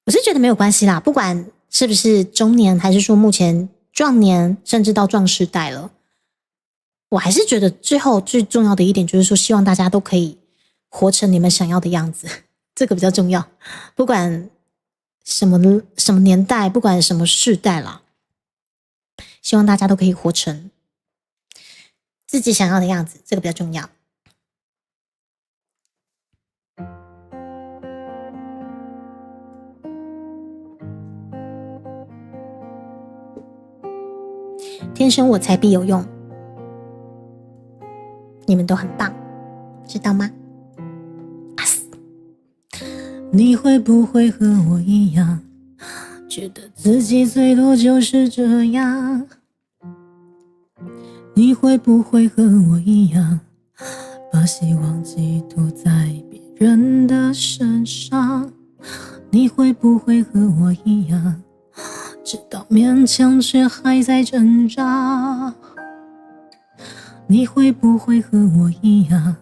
S2: 我是觉得没有关系啦，不管是不是中年，还是说目前壮年，甚至到壮世代了，我还是觉得最后最重要的一点就是说，希望大家都可以活成你们想要的样子，这个比较重要。不管什么年代，不管什么世代啦，希望大家都可以活成自己想要的样子，这个比较重要。天生我材必有用，你们都很棒，知道吗？你会不会和我一样，觉得自己最多就是这样？你会不会和我一样，把希望寄托在别人的身上？你会不会和我一样，知道勉强却还在挣扎？你会不会和我一样，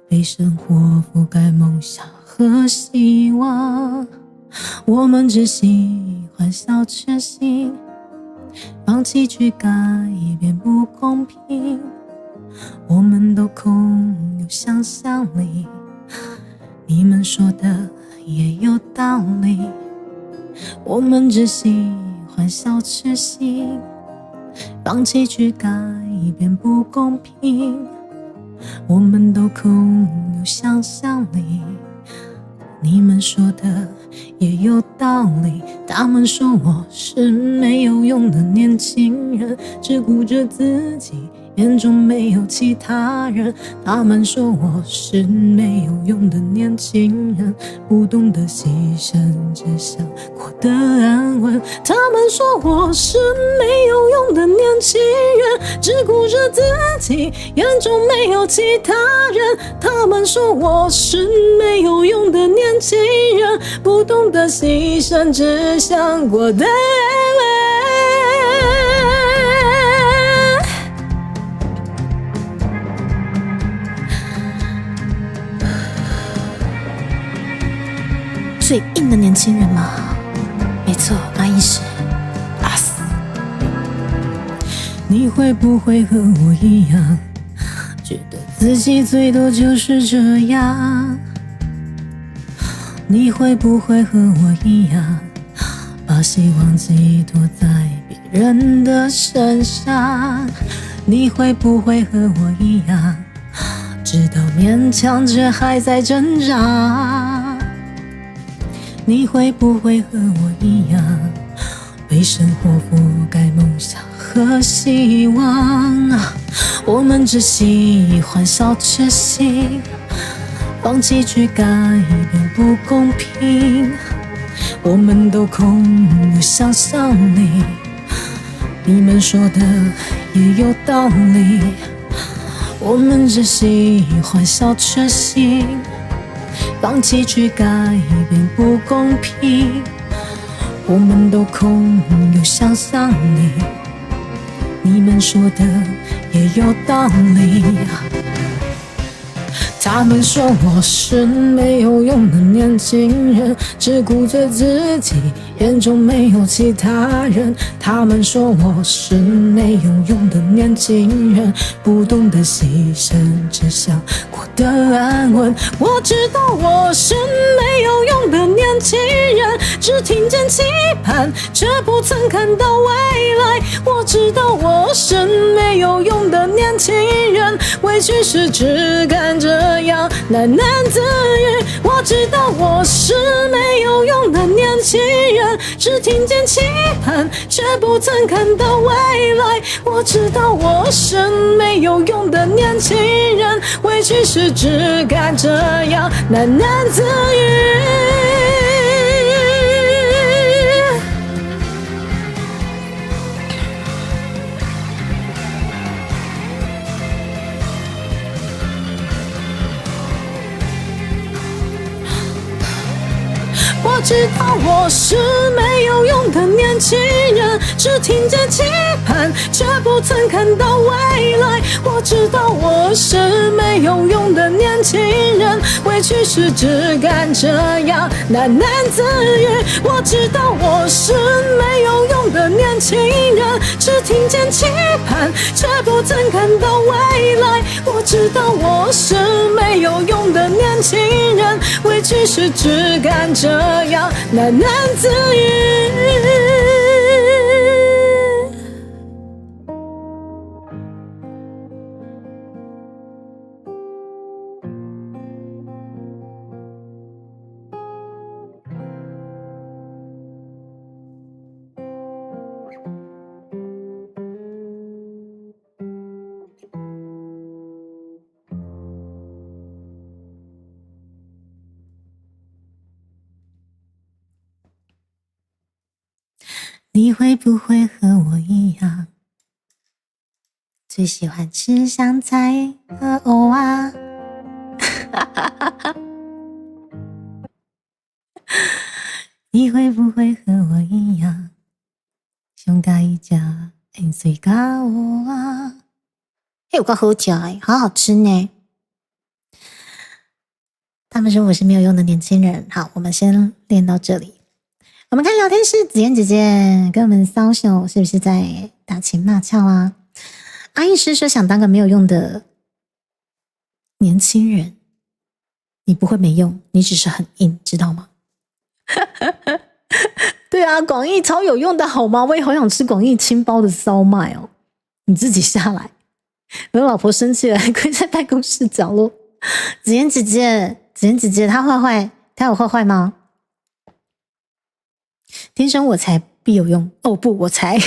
S2: 被生活覆盖梦想和希望？我们只喜欢小确幸，放弃去改变不公平。我们都空有想象力，你们说的也有道理。我们只喜欢小确幸，放弃去改变不公平。我们都空有想象力，你们说的也有道理。他们说我是没有用的年轻人，只顾着自己，眼中没有其他人。他们说我是没有用的年轻人，不懂得牺牲，只想过得安稳。他们说我是没有用的年轻人，只顾着自己，眼中没有其他人。他们说我是没有用的年轻人，不懂得牺牲，只想过得安稳。最硬的年轻人吗？没错，那一是阿斯。你会不会和我一样，觉得自己最多就是这样？你会不会和我一样，把希望寄托在别人的身上？你会不会和我一样，直到勉强却还在挣扎？你会不会和我一样，被生活覆盖梦想和希望？我们只喜欢小确幸，放弃去改变不公平。我们都空有想象力，你们说的也有道理。我们只喜欢小确幸，放弃去改变不公平，我们都空有想象力，你们说的也有道理。他们说我是没有用的年轻人，只顾着自己，眼中没有其他人。他们说我是没有用的年轻人，不懂得牺牲，只想过得安稳。我知道我是没有用的年轻人，只听见期盼，却不曾看到未来。我知道我是没有用的年轻人，委屈时只敢这样喃喃自语。我知道我是没有用的年轻人，只听见期盼，却不曾看到未来。我知道我是没有用的年轻人，委屈时只敢这样喃喃自语。我知道我是没有用的年轻人，只听见期盼，却不曾看到未来。我知道我是没有用的年轻人，委屈时只敢这样喃喃自语。我知道我是没有用的年轻人，只听见期盼，却不曾看到未来。我知道我是没有用的年轻人，委屈时只敢这样喃喃自语。你会不会和我一样，最喜欢吃香菜和藕啊？你会不会和我一样，想加一家盐水咖我啊？有个好吃哎，好好吃呢。他们说我是没有用的年轻人。好，我们先练到这里。我们看聊天室，子妍姐姐跟我们骚秀是不是在打情骂俏啊？阿义师说想当个没有用的年轻人，你不会没用，你只是很硬，知道吗？对啊，广义超有用的好吗？我也好想吃广义清包的烧麦哦。你自己下来，我老婆生气了，还跪在办公室角落。子妍姐姐，她坏坏，她有坏坏吗？天生我材必有用哦，不，我才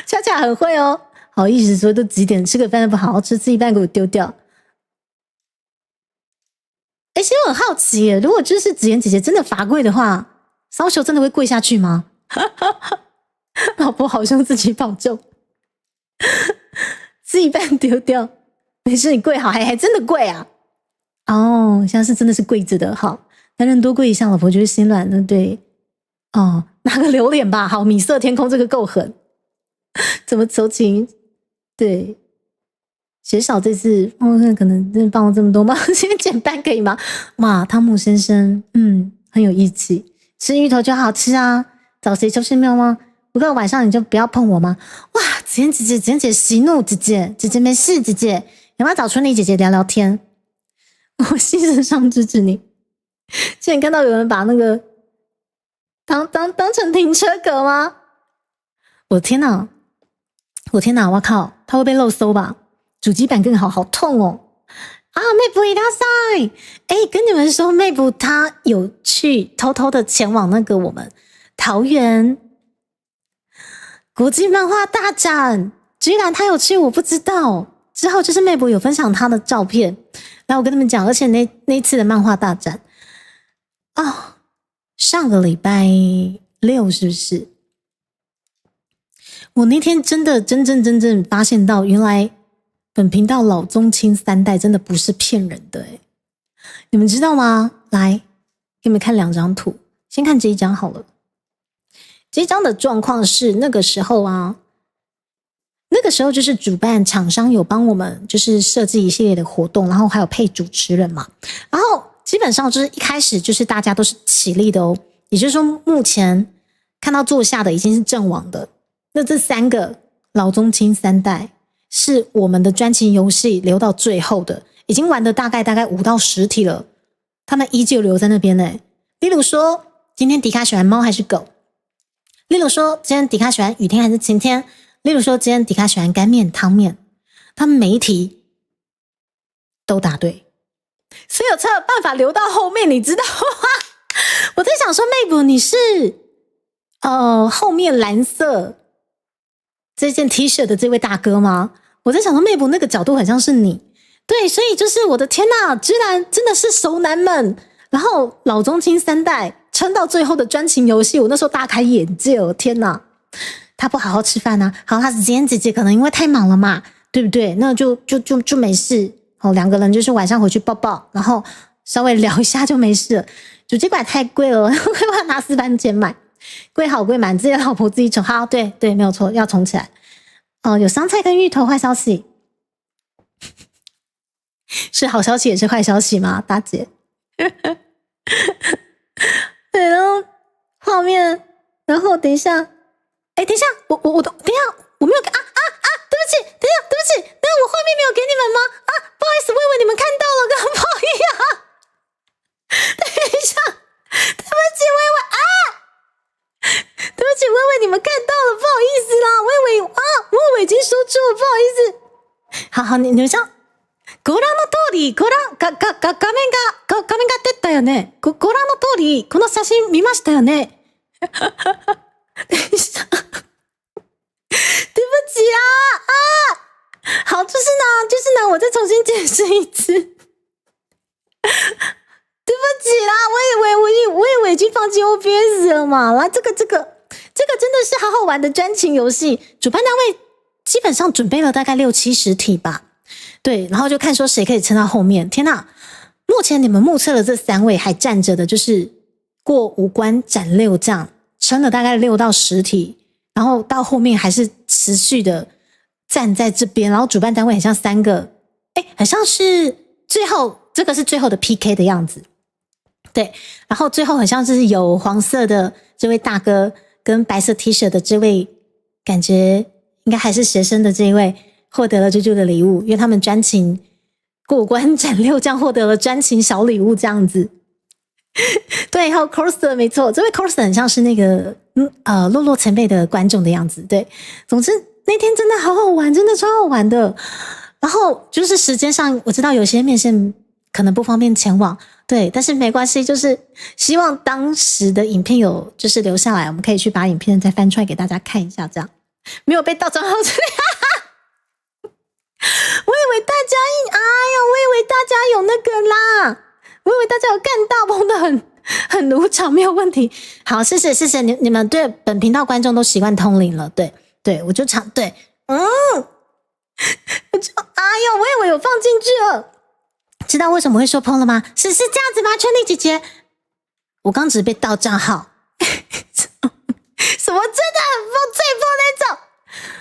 S2: 恰恰很会哦。好意思说都几点吃个饭都不好好吃，吃一半给我丢掉。其实我很好奇耶，如果就是子妍姐姐真的罚跪的话，骚球真的会跪下去吗？老婆好像自己保重，吃一半丢掉，没事，你跪好，还真的跪啊？哦，像是真的是跪着的，好，男人多跪一下，老婆就会心软的，对。哦，拿个榴莲吧，好，米色天空这个够狠，怎么求情？对，学少这次，可能真的帮了这么多忙，先减半可以吗？哇，汤姆先生，很有义气，吃芋头就好吃啊，找谁求神庙吗？不过晚上你就不要碰我吗？哇，子妍姐姐息怒，姐姐没事，姐姐有没有找春丽姐姐聊聊天？我牺牲上支持你。现在看到有人把那个当成停车格吗？我天哪！我靠，他会被漏搜吧？主机板更好，好痛哦！啊，妹夫一大赛，跟你们说，妹夫他有去偷偷的前往那个我们桃园国际漫画大展，居然他有去，我不知道。之后就是妹夫有分享他的照片，然后我跟他们讲，而且那一次的漫画大展，上个礼拜6是不是？我那天真正发现到，原来本频道老宗亲3代真的不是骗人的你们知道吗？来，给你们看2张图，先看这一张好了。这一张的状况是那个时候啊，就是主办厂商有帮我们就是设计一系列的活动，然后还有配主持人嘛，然后基本上就是一开始就是大家都是起立的哦，也就是说目前看到坐下的已经是阵亡的，那这3个老中青3代是我们的专情游戏留到最后的，已经玩的大概5到10题了，他们依旧留在那边呢。例如说今天迪卡喜欢猫还是狗，例如说今天迪卡喜欢雨天还是晴天，例如说今天迪卡喜欢干面汤面，他们每一题都答对，所以我才有办法留到后面，你知道吗？我在想说Mab你是后面蓝色这件 T 恤的这位大哥吗？我在想说Mab那个角度很像是你，对，所以就是我的天哪，居然真的是熟男们，然后老中青3代撑到最后的专情游戏，我那时候大开眼界哦，天哪！他不好好吃饭啊，好，他今天姐姐可能因为太忙了嘛，对不对？那就没事哦，2个人就是晚上回去抱抱，然后稍微聊一下就没事了。主机馆太贵了，会不会拿400钱买？贵好贵满，自己老婆自己宠。好，对，没有错，要宠起来。有香菜跟芋头，坏消息是好消息也是坏消息吗？大姐。对，然后画面，然后等一下，等一下，我等一下，我没有给对不起，等一下，对不起，那我画面没有给你们吗？不好意思，我以为你们看到了，刚不好意思等一下，对不起，我以为对不起，我以为你们看到了，不好意思啦，我以为已经说出了，不好意思。好，你们像ご覧の通り、画面が出たよね。ご覧の通り、この写真見ましたよね。等一下，对不起啊！好，就是呢，我再重新解释一次。对不起啦，我以为已经放弃 OBS 了嘛。啦，这个真的是好好玩的专情游戏，主办单位基本上准备了大概60-70题吧。对，然后就看说谁可以撑到后面。天哪！目前你们目测的这3位还站着的，就是过5关斩6这样，撑了大概6到10题，然后到后面还是持续的站在这边。然后主办单位很像3个，很像是最后这个是最后的 PK 的样子。对，然后最后很像是有黄色的这位大哥跟白色 T 恤的这位，感觉应该还是学生的这一位。获得了啾啾的礼物，因为他们专情过关斩6，这样获得了专情小礼物这样子。对，还有 Coster， 没错，这位 Coster 很像是那个洛洛前辈的观众的样子。对，总之那天真的好好玩，真的超好玩的。然后就是时间上，我知道有些面线可能不方便前往，对，但是没关系，就是希望当时的影片有就是留下来，我们可以去把影片再翻出来给大家看一下，这样没有被盗账号这里。我以为大家有那个啦，我以为大家有干大崩的很如常，没有问题。好，谢谢你们对本频道观众都习惯通灵了，对，我就常对，我以为有放进去了。知道为什么会说碰了吗？是这样子吗？圈丽姐姐，我刚只是被盗账号，什么真的很最疯那种。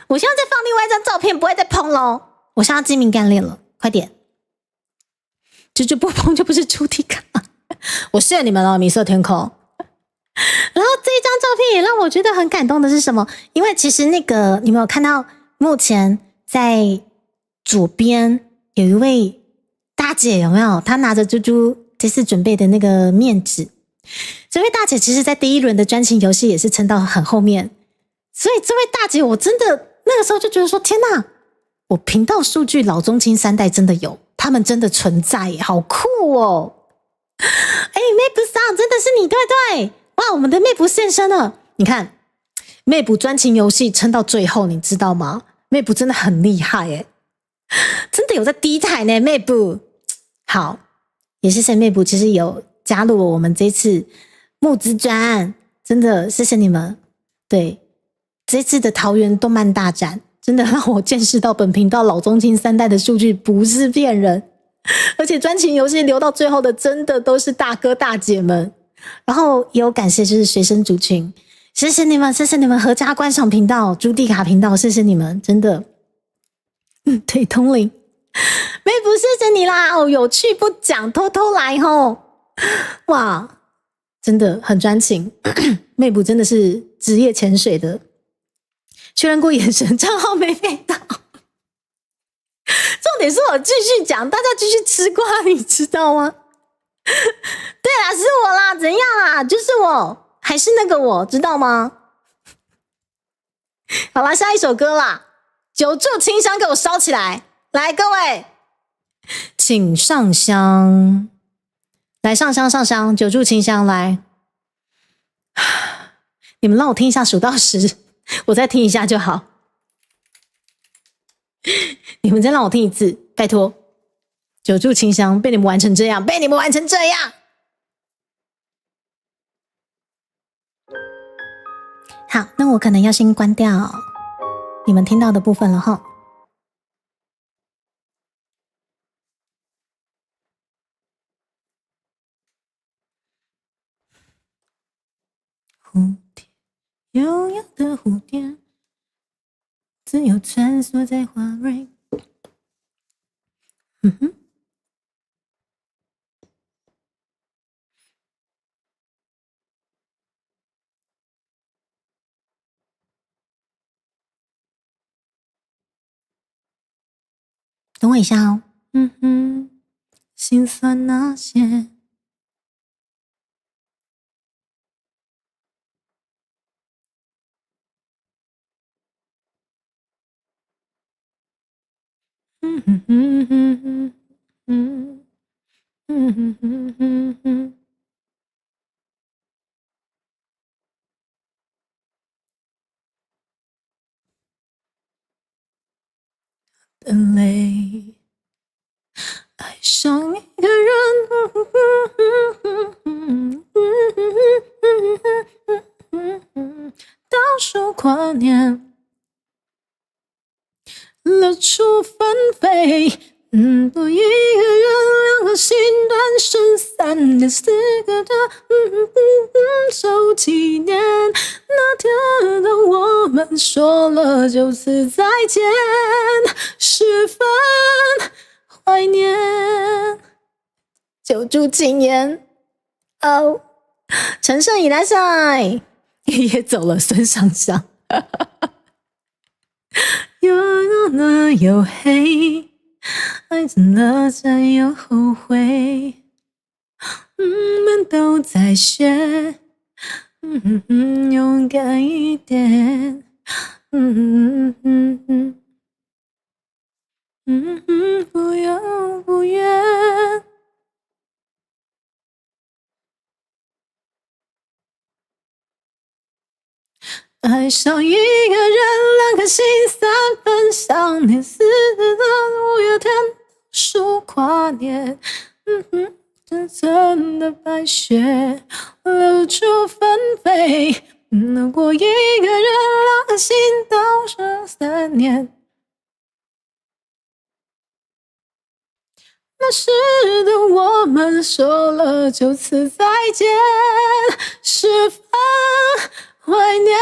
S2: 我现在再放另外一张照片，不会再碰咯。我现在精明干练了，快点！就不碰就不是出题卡，我谢你们了，米色天空。然后这一张照片也让我觉得很感动的是什么？因为其实那个你们有看到，目前在左边有一位大姐，有没有？她拿着猪猪这次准备的那个面纸。这位大姐其实在第1轮的专情游戏也是撑到很后面，所以这位大姐我真的那个时候就觉得说，天哪！我频道数据老中青3代真的有，他们真的存在耶，好酷哦！Mab 上真的是你，对不对？哇，我们的 Mab 现身了！你看 Mab 专情游戏撑到最后，你知道吗 ？Mab 真的很厉害耶，真的有在第1台呢 ，Mab。好，也谢谢 Mab， 其实有加入了我们这次募资专案，真的谢谢你们。对，这次的桃园动漫大展。真的让我见识到本频道老中青3代的数据不是骗人，而且专情游戏留到最后的真的都是大哥大姐们，然后也有感谢就是随身族群，谢谢你们，谢谢你们合家观赏频道、朱迪卡频道，谢谢你们，真的。对，通灵妹不谢谢你啦，哦，有趣不讲，偷偷来吼，哇，真的很专情，妹不真的是职业潜水的，确认过眼神，账号没被盗。重点是我继续讲，大家继续吃瓜，你知道吗？对啦，是我啦，怎样啦？就是我，还是那个我，知道吗？好啦，下一首歌啦，酒柱清香给我烧起来！来，各位，请上香，来上香上香，酒柱清香来。你们让我听一下数到10，我再听一下就好。你们再让我听一次，拜托！酒柱清香被你们玩成这样，被你们玩成这样。好，那我可能要先关掉你们听到的部分了齁。蝴蝶，悠悠的蝴蝶，自由穿梭在花蕊。等我一下哦。心酸那些。的泪，爱上一个人，倒数跨年，留处纷飞。多一个人，2个心断成3年4个的守纪念。那天的我们说了就此再见，十分怀念。久住青年哦，陈胜以来赛也走了，孙尚香。有暖有黑，爱真的再有后悔。们都在学，勇敢一点。不忧不怨。爱上一个人，2颗心3分想念，4的5月天数跨年。真正的白雪留住纷飞。如果一个人2颗心都是3年。那时的我们说了就此再见，十分怀念。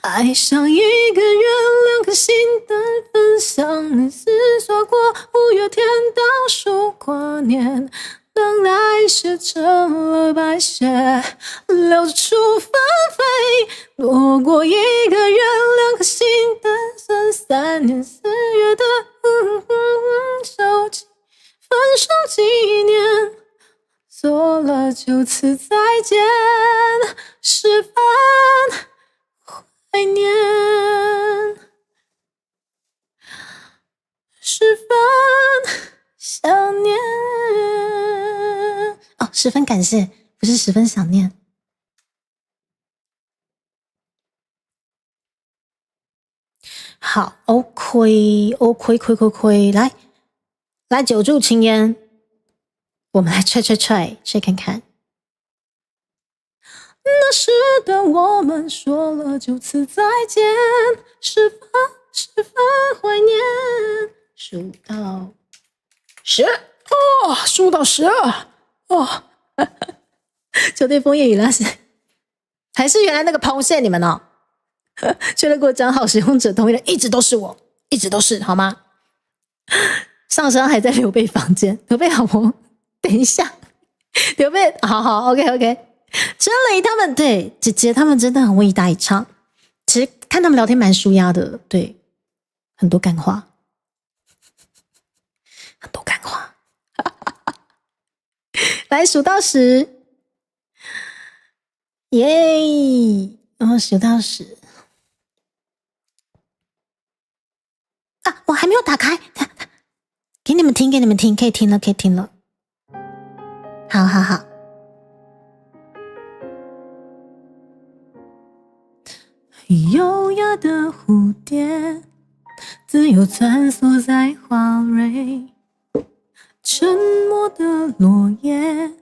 S2: 爱上一个人，2颗心单分享，你思索过5月天倒数跨年。当爱写成了白雪，留住纷飞。躲过一个人，2颗心单分3年4月的分手纪念。做了就此再见，十分怀念，十分想念。哦，十分感谢，不是十分想念。好 ，OK，来久住青烟，我们来踹看看。那时的我们说了就此再见，十分怀念。数到10哦，数到12哦，球队枫叶雨啦是还是原来那个螃蟹你们哦？确认过账号使用者同意的一直都是我，一直都是好吗？上升还在刘备房间，刘备老婆，等一下，刘备好 OK， 陈雷他们对姐姐他们真的很会一搭一唱，其实看他们聊天蛮舒压的，对，很多干话，很多干话。来数到10，耶！然后数到10啊，我还没有打开，给你们听，可以听了。好。优雅的蝴蝶，自由穿梭在花蕊，沉默的落叶，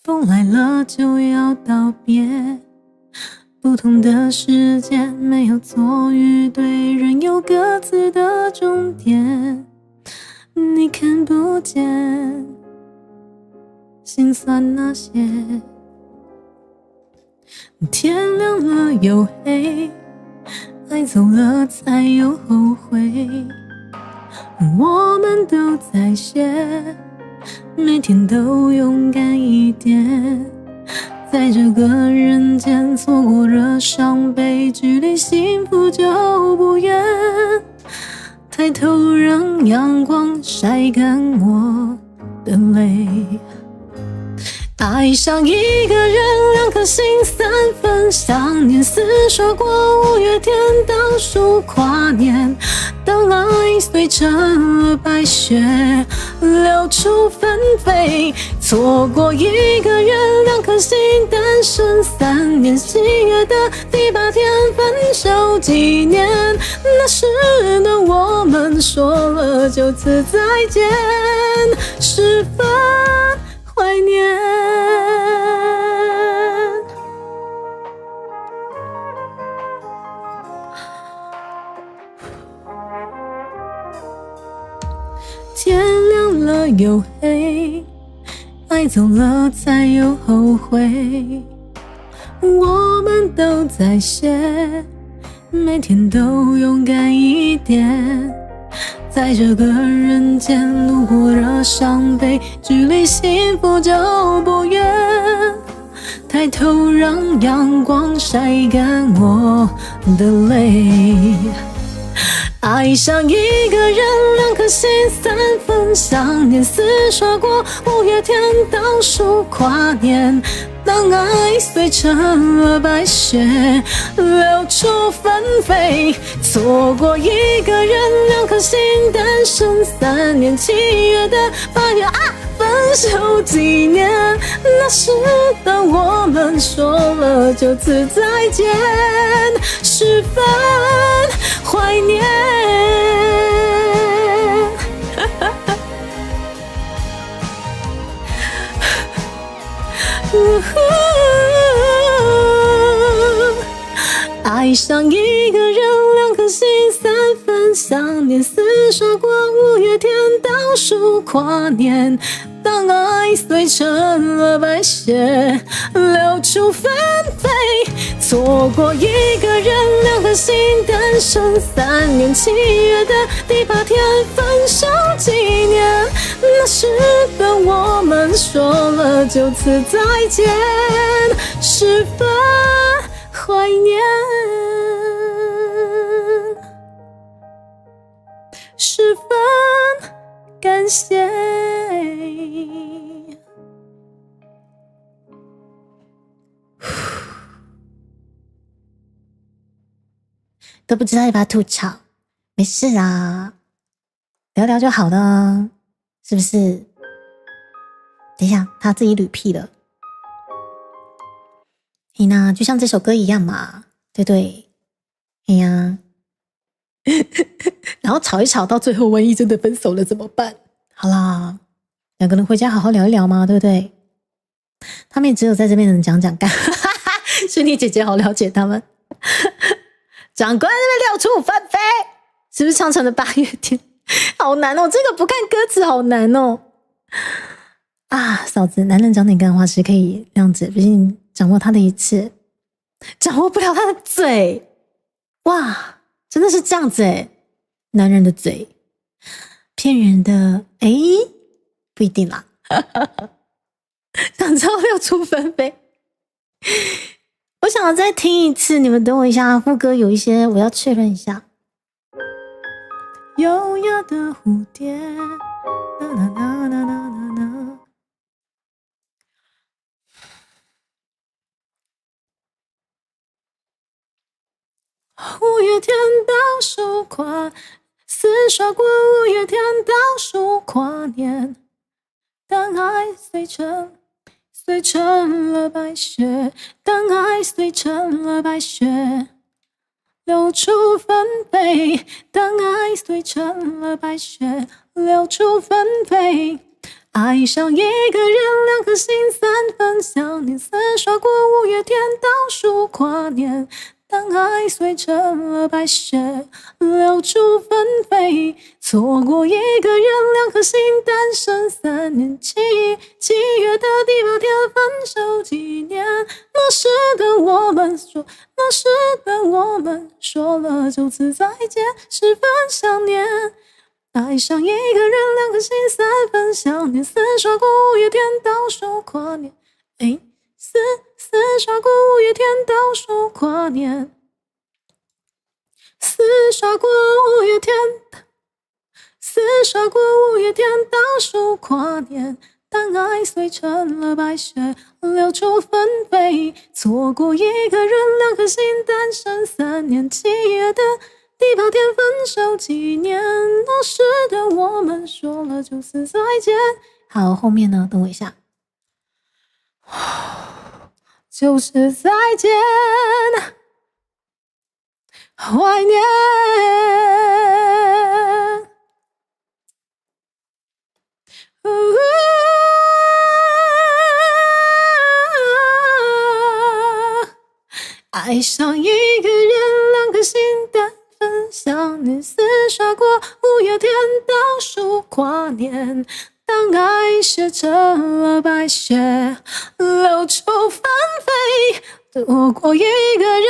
S2: 风来了就要道别。不同的世界，没有错与对，人有各自的终点。你看不见心酸那些，天亮了又黑，爱走了才有后悔。我们都在学，每天都勇敢一点。在这个人间，错过了伤悲，距离幸福就不远。抬头让阳光晒干我的泪。爱上一个人，2颗心3分，想念似刷过5月天倒数跨年。当爱碎成了白雪，流出纷飞。错过一个人，2颗心单身3年，7月的第8天分手纪念。那时的我们说了就此再见，十分怀念。天亮了又黑，爱走了才有后悔。我们都在学，每天都勇敢一点。在这个人间，路过了伤悲，距离幸福就不远。抬头让阳光晒干我的泪。爱上一个人，2颗心3分，想念似刷过5月天倒数跨年。当爱碎成了白雪，流出纷飞。错过一个人，2颗心单身3年，7月的8月分手纪念。那时的我们说了就此再见，十分怀念。爱上一个人，2颗心3分，想念似刷过5月天倒数跨年。当爱碎成了白雪，流出纷飞。错过一个人，2颗心单身3年，7月的第8天分手纪念。那时的我们说了就此再见，十分怀念，十分感谢。都不知道要不要吐槽，没事啊，聊聊就好了，是不是？等一下，他自己捋屁了。你呢，就像这首歌一样嘛，对不对？哎呀，然后吵一吵，到最后万一真的分手了怎么办？好啦，两个人回家好好聊一聊嘛，对不对？他们也只有在这边能讲讲干。是你姐姐好了解他们。长官那边六处纷飞，是不是唱成了8月天？好难哦，这个不看歌词好难哦。啊，嫂子，男人讲点干话是可以谅解，毕竟掌握他的一切，掌握不了他的嘴。哇，真的是这样子诶，男人的嘴骗人的，不一定啦。想知道六处纷飞，我想要再听一次，你们等我一下，副歌有一些我要确认一下。优雅的蝴蝶，啦啦啦啦啦啦啦。五月天倒数跨，厮杀过五月天倒数跨年，当爱碎成了白雪，当爱碎成了白雪，流出纷飞，当爱碎成了白雪，流出纷飞。爱上一个人，2颗心3分想念，厮杀过五月天倒数跨年，当爱碎成了白雪，流出纷飞。错过一个人，2颗心单身3年，7月的第8天分手纪念。那时的我们说了就此再见，十分想念。爱上一个人，2颗心3分想念，厮杀过五月天倒数跨年。厮杀过五月天倒数跨年，厮杀过五月天，厮杀过五月天倒数跨年，当爱碎成了白雪，流出纷飞。错过一个人，2颗心单身3年，7月的第8天分手纪念。那时的我们说了就此再见。好，后面呢？等我一下。就是再见，怀念。爱上一个人，2颗心单分想念，厮杀过五月天倒数跨年，当爱写成了白雪，流出纷飞。躲过一个人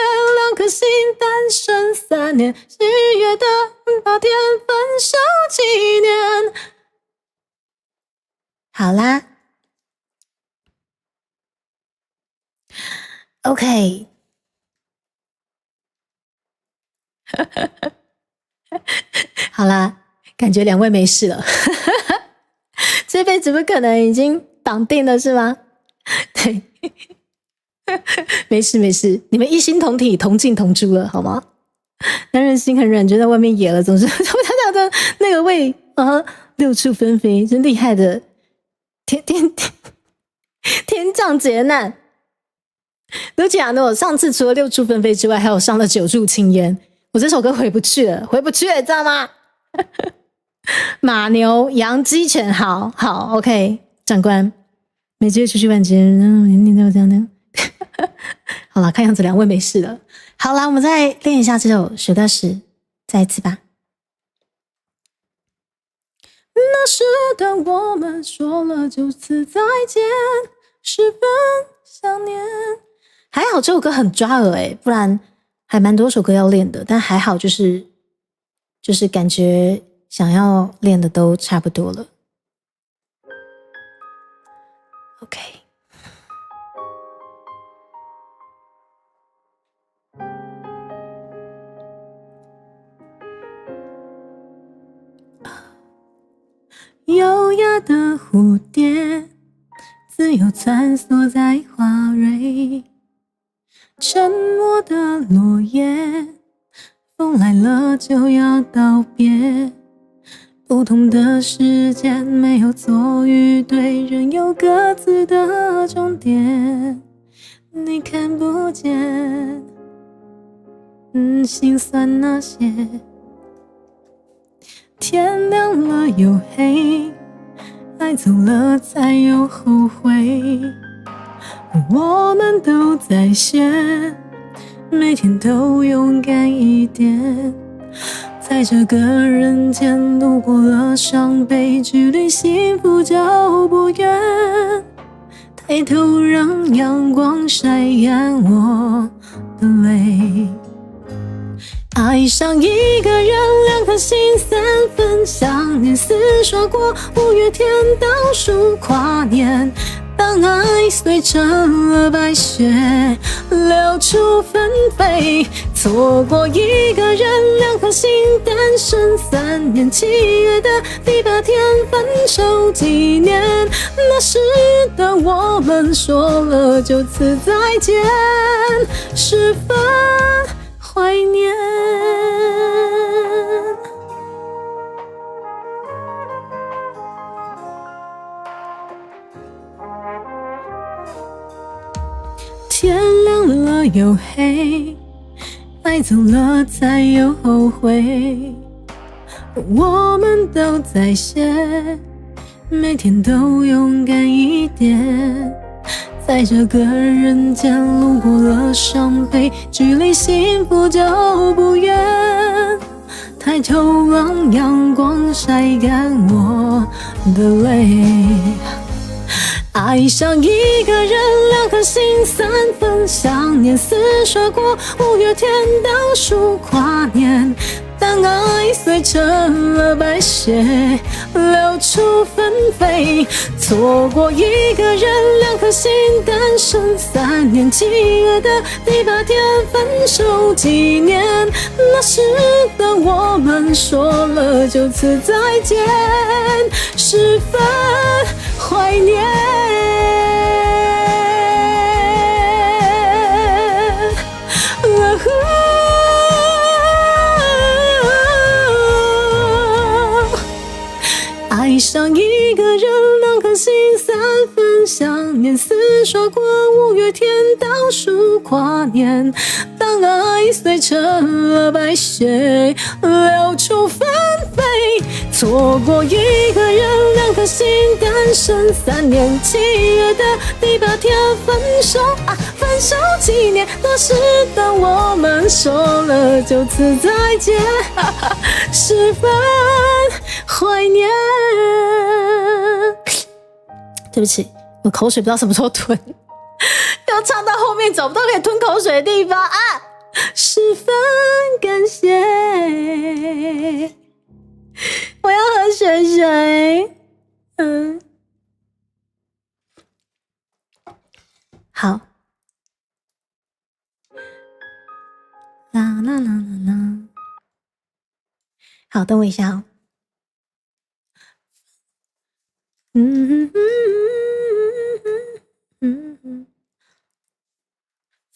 S2: ，2颗心单身3年，7月的8天分手纪念。好啦 ，OK。好啦，感觉2位没事了。这辈子不可能已经绑定了是吗？对，没事没事，你们一心同体，同进同出了，好吗？男人心很软，就在外面野了，总是他讲的那个味六处纷飞，真厉害的，天降劫难。卢吉亚诺上次除了六处纷飞之外，还有上了9柱青烟。我这首歌回不去了，知道吗？马牛羊鸡犬，好 OK， 长官，每个月出去万劫，你都这样的。好了，看样子2位没事了。好啦，我们再练一下这首《雪大石》，再一次吧。那时的我们说了就此再见，十分想念。还好这首歌很抓耳不然还蛮多首歌要练的，但还好就是感觉想要练的都差不多了。OK。优雅的蝴蝶，自由穿梭在花蕊。沉默的落叶，风来了就要道别。不同的时间，没有错与对，仍有各自的终点。你看不见，心酸那些。天亮了又黑，爱走了才有后悔。我们都在写，每天都勇敢一点，在这个人间度过了伤悲，距离幸福就不远。抬头让阳光晒干我的泪，爱上一个人，2颗心3分想念，厮守过5月天倒数跨年。当爱碎成了白雪，流出纷飞，错过一个人，2颗心单身3年，7月的第8天分手纪念。那时的我们说了就此再见，十分怀念。天亮了又黑，爱走了才有后悔，我们都在写，每天都勇敢一点，在这个人间路过了伤悲，距离幸福就不远。抬头让阳光晒干我的泪，爱上一个人，2颗心3分想念，厮守过5月天倒数跨年。当爱碎成了白雪，流出纷飞，错过一个人，2颗心单身3年，7月的第8天分手纪念。那时的我们说了就此再见，十分怀念。爱上一个人，2颗心3分想念，厮守过5月天倒数跨年。当爱碎成了白雪，流出纷飞，错过一个人，2颗心单身3年，7月的第8天分手纪念。那时的我们说了就此再见，十分怀念。对不起，我口水不知道什么时候吞，要唱到后面找不到可以吞口水的地方啊！十分感谢，我要喝水水。好，啦啦啦啦啦，好，等我一下哦。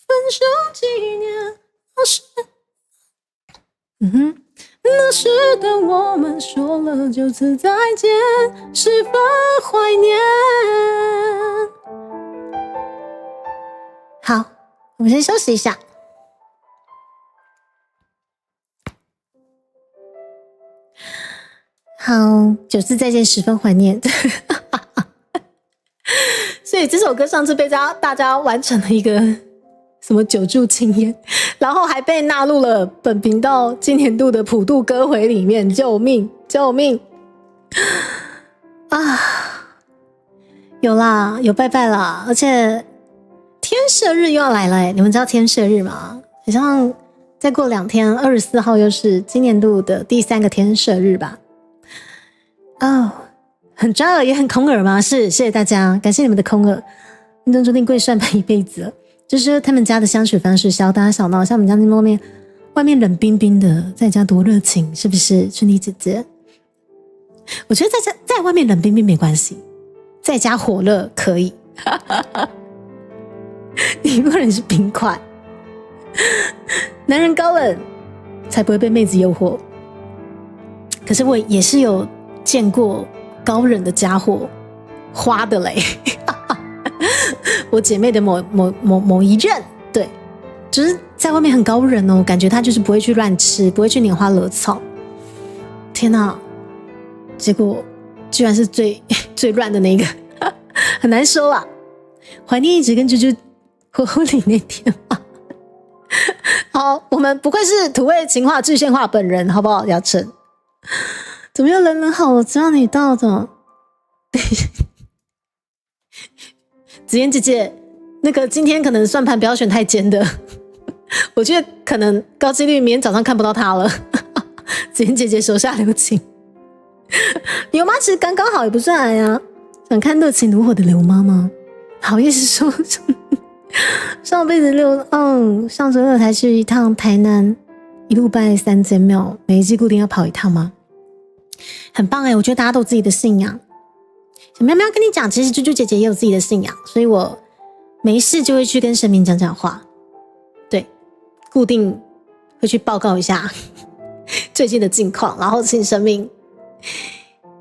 S2: 分手纪念，那时的我们说了就此再见，十分怀念。好，我们先休息一下。好，九次再见，十分怀念。所以这首歌上次被大家完成了一个什么9柱庆烟，然后还被纳入了本频道今年度的普渡歌回里面，救命救命啊！有啦，有拜拜啦，而且天赦日又要来了你们知道天赦日吗？好像再过2天，24号又是今年度的第3个天赦日吧？哦，很抓耳也很空耳吗？是，谢谢大家，感谢你们的空耳。命中注定跪算盘一辈子了。就是他们家的相处方式小打小闹，像我们家那外面冷冰冰的，在家多热情，是不是春妮姐姐？我觉得在外面冷冰冰没关系，在家火热可以。你不能是冰块，男人高冷才不会被妹子诱惑。可是我也是有见过高冷的家伙花的嘞。我姐妹的某一任，对，就是在外面很高冷哦，感觉她就是不会去乱吃，不会去拈花惹草。天哪，结果居然是最乱的那个，很难说啦。怀念一直跟啾啾婚礼那天吗？好，我们不愧是土味情话具现化本人，好不好？姚晨，怎么又人好？我知道你到的。子妍姐姐，那个今天可能算盘不要选太尖的，我觉得可能高几率明天早上看不到他了。子妍姐姐手下留情。刘妈其实刚刚好也不算矮啊，想看热情如火的刘妈吗？好意思说，上辈子上周二才去一趟台南，一路拜3间庙，每一季固定要跑一趟吗？很棒我觉得大家都有自己的信仰。小喵喵跟你讲，其实啾啾姐姐也有自己的信仰，所以我没事就会去跟神明讲讲话，对，固定会去报告一下最近的近况，然后请神明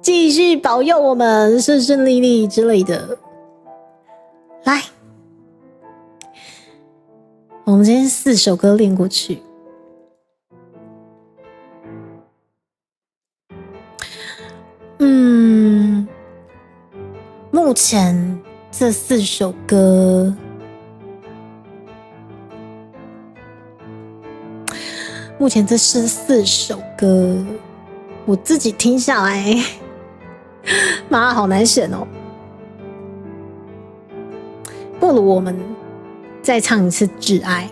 S2: 继续保佑我们顺顺利利之类的。来，我们今天4首歌练过去。目前这4首歌，我自己听下来，妈，好难选哦。不如我们再唱一次《挚爱》，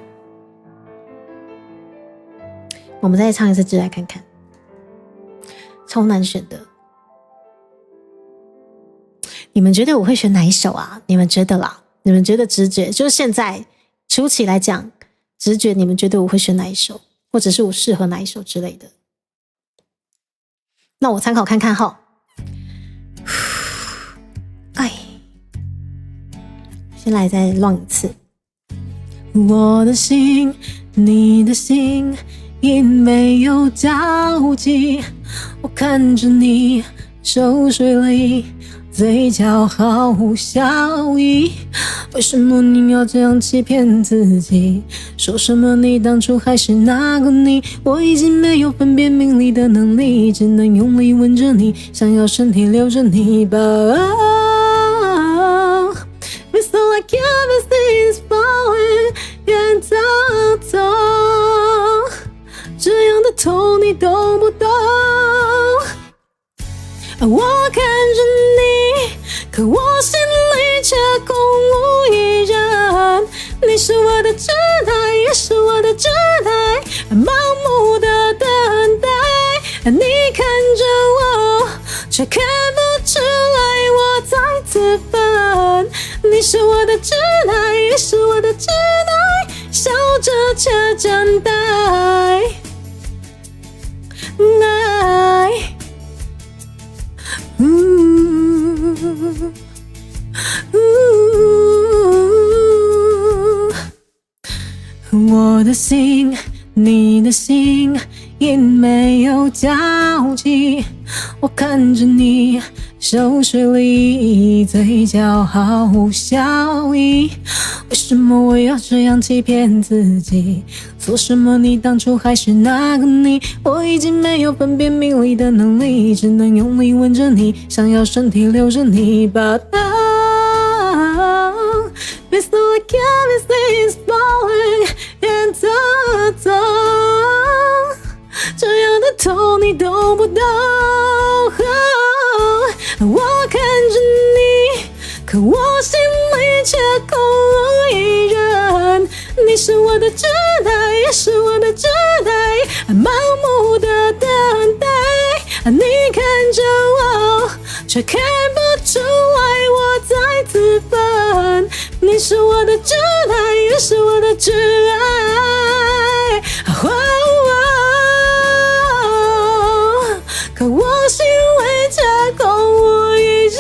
S2: 我们再唱一次《挚爱》看看，超难选的。你们觉得我会选哪一首啊？你们觉得啦？你们觉得直觉，就是现在初期来讲，直觉你们觉得我会选哪一首，或者是我适合哪一首之类的？那我参考看看哈。哎，先来再乱一次。我的心，你的心，因没有交集，我看着你熟睡里。嘴角毫无笑意，为什么你要这样欺骗自己？说什么你当初还是那个你，我已经没有分辨名利的能力，只能用力吻着你，想要身体留着你吧。It's so like everything is falling， 远走走，这样的痛你懂不懂？我看着你，可我心里却空无一人。你是我的挚爱，也是我的挚爱，盲目的等待。你看着我，却看不出来我在自焚。你是我的挚爱，也是我的挚爱，笑着却真呆。我的心，你的心，因没有交集，我看着你熟睡里，嘴角毫无笑意，为什么我要这样欺骗自己？做什么你当初还是那个你，我已经没有分辨名利的能力，只能用力吻着你，想要身体留着你吧。It's like everything is falling， 远走走，这样的痛你懂不懂？我看着你，可我心里却空无一人。你是我的挚爱，也是我的挚爱，盲目的等待。你看着我，却看不出来我在自焚。你是我的挚爱，也是我的挚爱。可我心里却空无一人，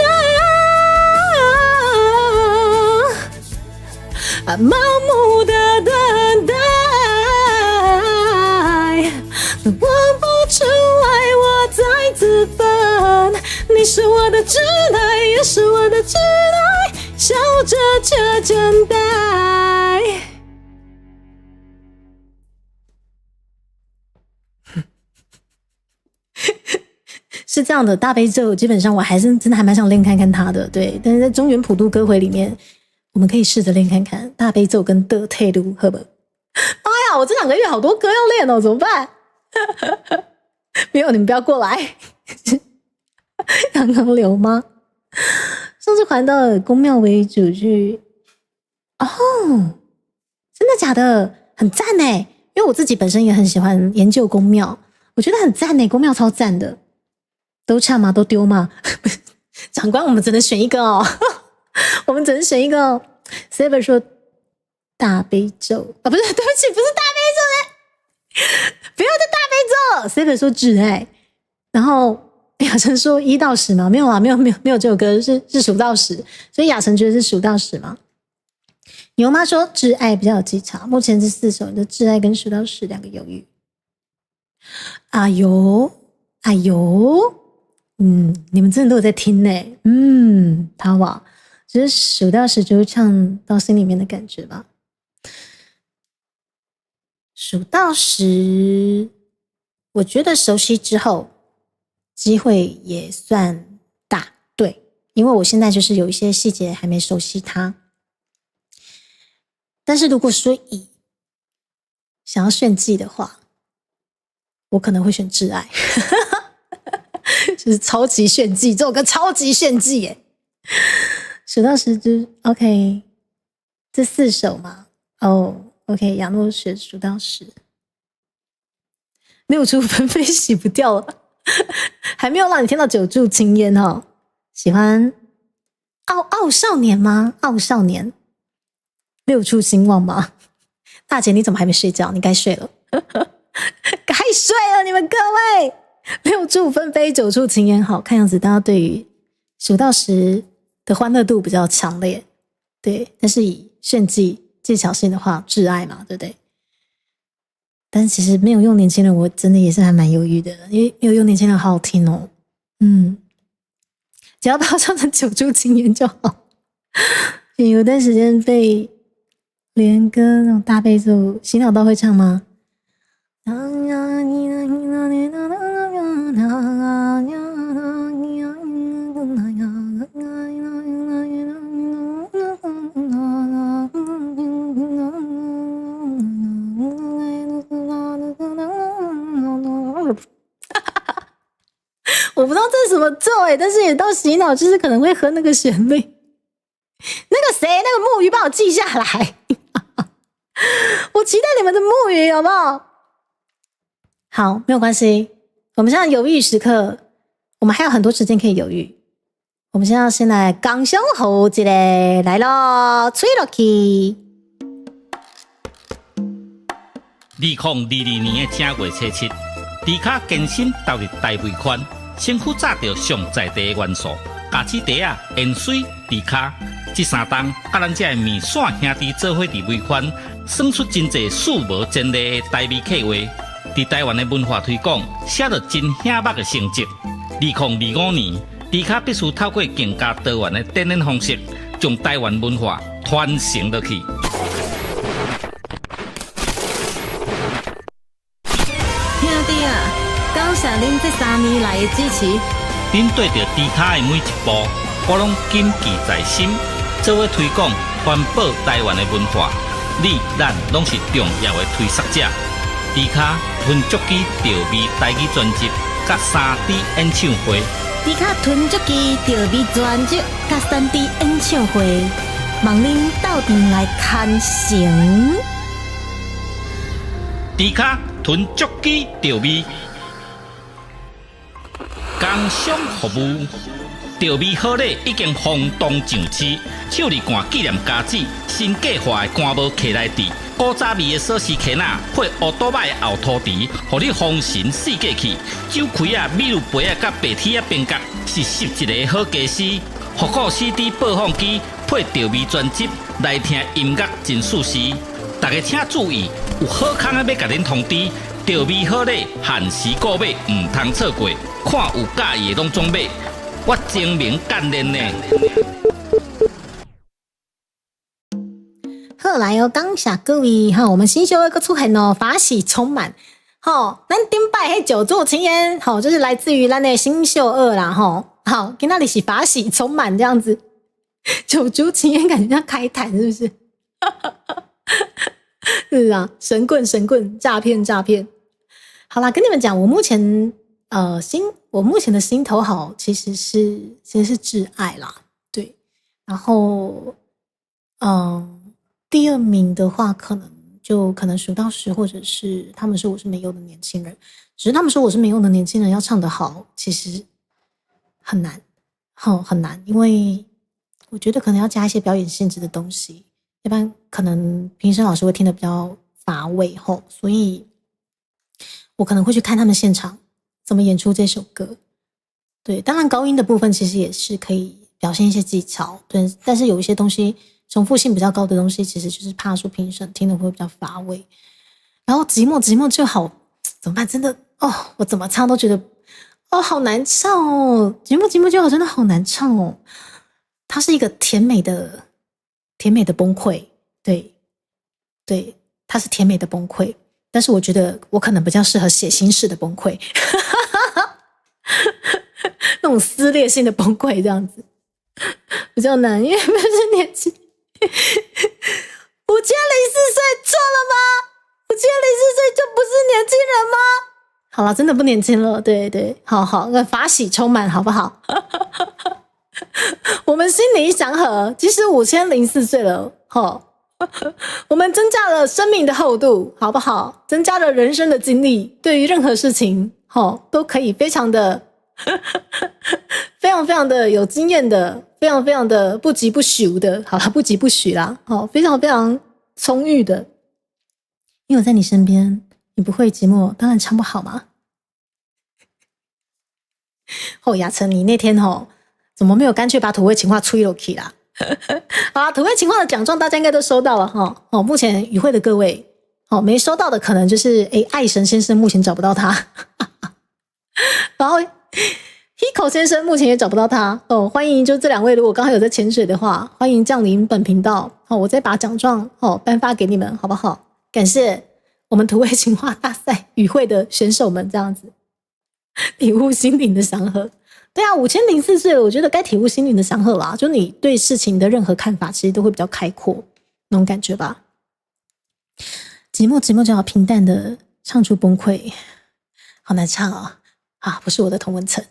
S2: 盲目的等待，望不出来我在自焚。你是我的挚爱，也是我的挚爱，笑着却真呆。是这样的，大悲咒基本上我还是真的还蛮想练看看他的，对。但是在中原普渡歌会里面，我们可以试着练看看大悲咒跟的退路，好不好？妈呀，我这2个月好多歌要练哦，怎么办？没有，你们不要过来。刚刚流吗？上次环岛的宫庙为主去哦，真的假的？很赞耶，因为我自己本身也很喜欢研究宫庙，我觉得很赞耶，宫庙超赞的。都唱吗？都丢吗？长官，我们只能选一个哦。我们只能选一个哦。Saber 说大悲咒啊，不是，对不起，不是大悲咒嘞，不要再大悲咒。Saber 说挚爱，然后雅晨说1到10嘛，没有啊，没有这首歌是数到10，所以雅晨觉得是数到10嘛。牛妈说挚爱比较有技巧，目前这4首的挚爱跟数到102个犹豫。哎呦，哎呦，你们真的都有在听呢，好不好？只是数到10就会唱到心里面的感觉吧。数到10，我觉得熟悉之后机会也算大，对，因为我现在就是有一些细节还没熟悉它。但是如果说想要炫技的话，我可能会选挚爱。就是超级炫技，这首歌超级炫技耶！数到10就 OK， 这4首嘛。OK， 亚诺学数到10，6出纷飞洗不掉了，还没有让你听到9柱青烟哦。喜欢傲少年吗？傲少年，6出兴旺吗？大姐你怎么还没睡觉？你该睡了，该睡了，你们各位。6柱纷飞9处青烟，好，看样子大家对于数到10的欢乐度比较强烈，对，但是以炫技技巧性的话，挚爱嘛，对不对？但是其实没有用年轻人，我真的也是还蛮犹豫的，因为没有用年轻人好好听哦，只要到上成9柱青烟就好。有段时间被连歌那种大悲咒洗脑到会唱吗？我不知道这是什么咒但是也到洗脑，就是可能会哼那个旋律。那个谁，那个木鱼帮我记下来。我期待你们的木鱼，好不好？好，没有关系。我们现在犹豫时刻，我们还有很多时间可以犹豫。我们现在先来刚胸后一个来咯，吹落去。
S1: 2022年的正月初7，迪卡健身投入大尾款，身躯炸着上在地的元素，咖子茶啊、盐水、迪卡，这3档甲咱这的面线兄弟做伙伫尾款，算出真侪数无前例的台味客话。伫台湾的文化推广，写着真显目的成绩。2025年，迪卡必须透过更加多元的展演方式，将台湾文化传承落去。
S3: 兄弟啊，感谢恁这3年来的支持。
S1: 恁对着迪卡的每一步，我拢谨记在心。做伙推广环保台湾的文化，你咱拢是重要的推广者。迪卡吞足机调味台语专辑，甲3D 演唱会。
S3: 迪卡吞足机调味专辑，甲3D 演唱会，望恁斗阵来看成。
S1: 迪卡吞足机调味，工商服务。调味好礼已经轰动上市，手里干纪念家子，新计划的干无客来地，古早味的锁匙壳仔配乌多摆的后涂池，互你风神四过去。酒开啊、米露杯啊、甲白铁啊边角，是11个好家私。复古 CD 播放机配调味专辑，来听音乐真舒适。大家请注意，有好康的要甲恁通知，调味好礼限时购买，唔通错过。看有介意的拢总买。我精明干练呢。
S2: 好来哦，感谢各位哈，我们新秀二个出现哦，法喜充满。好，咱顶摆迄9柱青烟，好，就是来自于咱的新秀二啦，吼。好，今仔日是法喜充满这样子。九族情缘感觉像开坛，是不是？是啊，神棍诈骗。好啦，跟你们讲，我目前的心头好其实是挚爱啦，对。然后第二名的话，可能数到10，或者是他们说我是没用的年轻人。只是他们说我是没用的年轻人，要唱得好，其实很难，很难，因为我觉得可能要加一些表演性质的东西，要不然可能评审老师会听得比较乏味吼，所以我可能会去看他们现场怎么演出这首歌。对，当然高音的部分其实也是可以表现一些技巧，对，但是有一些东西重复性比较高的东西，其实就是怕说评审听得会比较乏味。然后寂寞就好，怎么办？真的我怎么唱都觉得好难唱哦，寂寞就好，真的好难唱哦。它是一个甜美的崩溃，对，它是甜美的崩溃，但是我觉得我可能比较适合写心式的崩溃，那种撕裂性的崩溃这样子比较难，因为不是年纪。5704岁错了吗？5704岁就不是年轻人吗？好了，真的不年轻了，对，好，法喜充满，好不好？我们心理祥和，即使5004岁了，我们增加了生命的厚度，好不好？增加了人生的经历，对于任何事情，都可以非常的有经验的，非常的不疾不徐的，好了，不疾不徐啦，非常充裕的。因为我在你身边，你不会寂寞，当然唱不好嘛。雅晨，你那天怎么没有干脆把土味情话吹了起啦？好啦，土味情话的奖状大家应该都收到了目前与会的各位没收到的可能就是爱神先生目前找不到他，然后 Hiko 先生目前也找不到他欢迎就这2位如果刚好有在潜水的话，欢迎降临本频道我再把奖状颁发给你们，好不好？感谢我们土味情话大赛与会的选手们，这样子体悟心灵的祥和。对啊，5004岁了，我觉得该体悟心灵的祥和啦，就你对事情的任何看法其实都会比较开阔，那种感觉吧。寂寞就好平淡的唱出崩溃，好难唱不是我的同温层。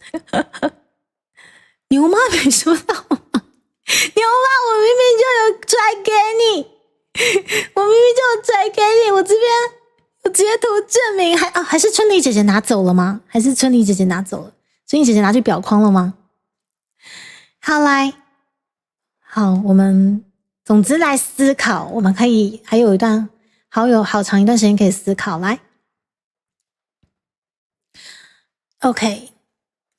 S2: 牛妈没说到吗？牛妈，我明明就有传给你，我这边有截图证明，还是春丽姐姐拿走了吗？春丽姐姐拿去表框了吗？好，我们总之来思考，我们可以还有好长一段时间可以思考，来 OK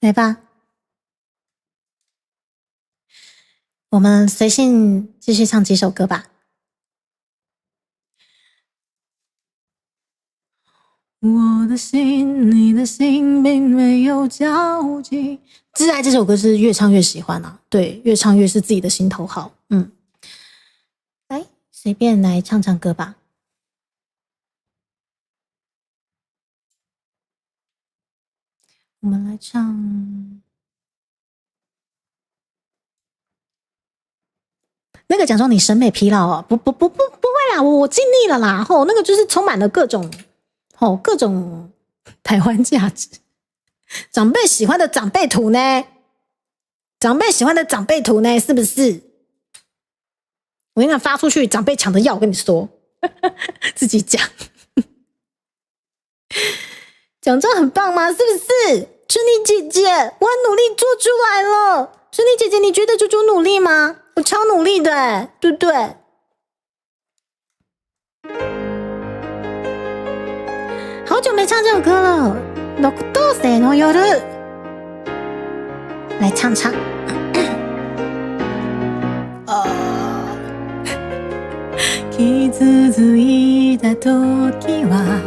S2: 来吧，我们随性继续唱几首歌吧。我的心，你的心并没有交集。挚爱这首歌是越唱越喜欢啊，对，越唱越是自己的心头好。来，随便来唱唱歌吧。我们来唱那个奖状，你审美疲劳啊？不会啦，我尽力了啦。那个就是充满了各种台湾价值，长辈喜欢的长辈图呢？是不是？我跟你发出去，长辈抢着要，我跟你说，自己讲。奖状很棒吗？是不是？春丽姐姐，我很努力做出来了。春丽姐姐，你觉得猪猪努力吗？我超努力的对不对？好久没唱这首歌了，六度生の夜，来唱唱。傷ついた時は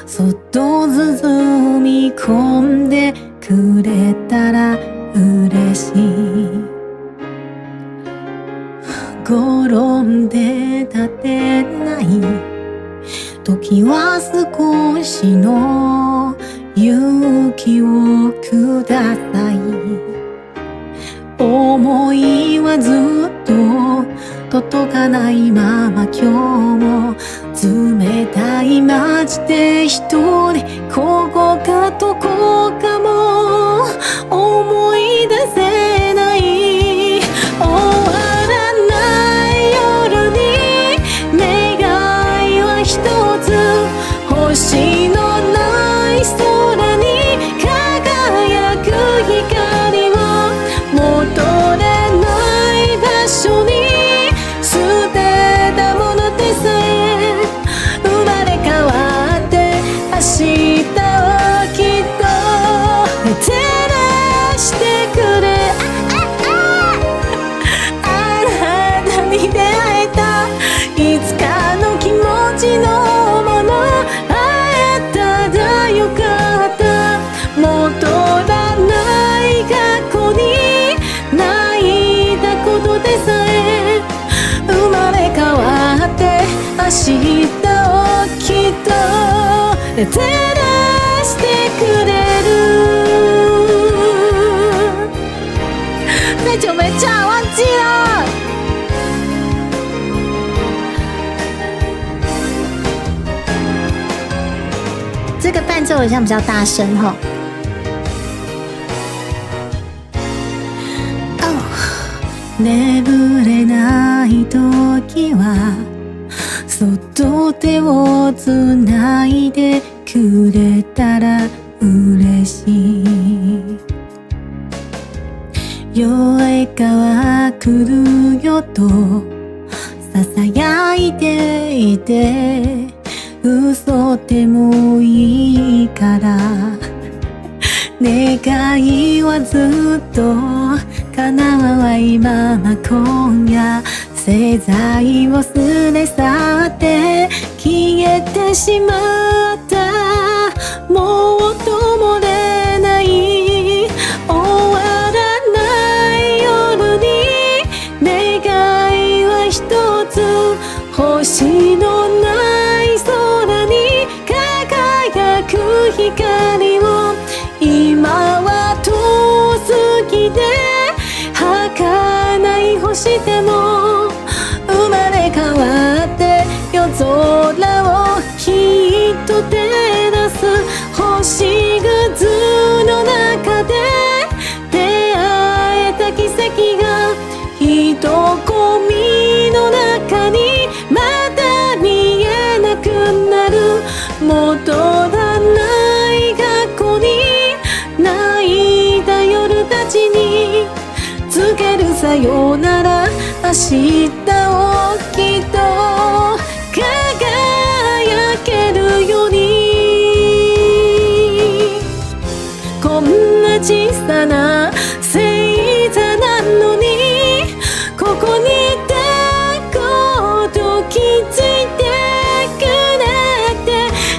S2: そっと包み込んでくれたら嬉しい。転んで立てない時は少しの勇気をください。思いはずっと届かないまま今日も冷たい街で一人ここかどこかも思い出せない終わらない夜に願いは一つ星のない空に輝く光を戻れない場所に捨てたものでさえ生まれ変わって明日をきっと照らしてくれあなたに出会えたいつかの気持ちのもの会えたらよかった戻らない過去に泣いたことでさえ生まれ変わって明日をきっと照らしてくれる太久没唱忘记了这个伴奏好像比较大声齁眠れない時はそっと手をつないでくれたら嬉しい酔いが来るよと囁いていて嘘でもいいから願いはずっと叶わないまま今夜製剤をすれ去って消えてしまったもう止もれない終わらない夜に願いは一つ星のない空に輝く光を今は遠すぎて儚い星でも生まれ変わって夜空をきっと照らす星屑の中で出会えた奇跡が人混みの中にまた見えなくなる戻らない過去に泣いた夜たちに告げるさよなら明日をきっと輝けるようにこんな小さな星座なのにここにいたこと気づいてくれて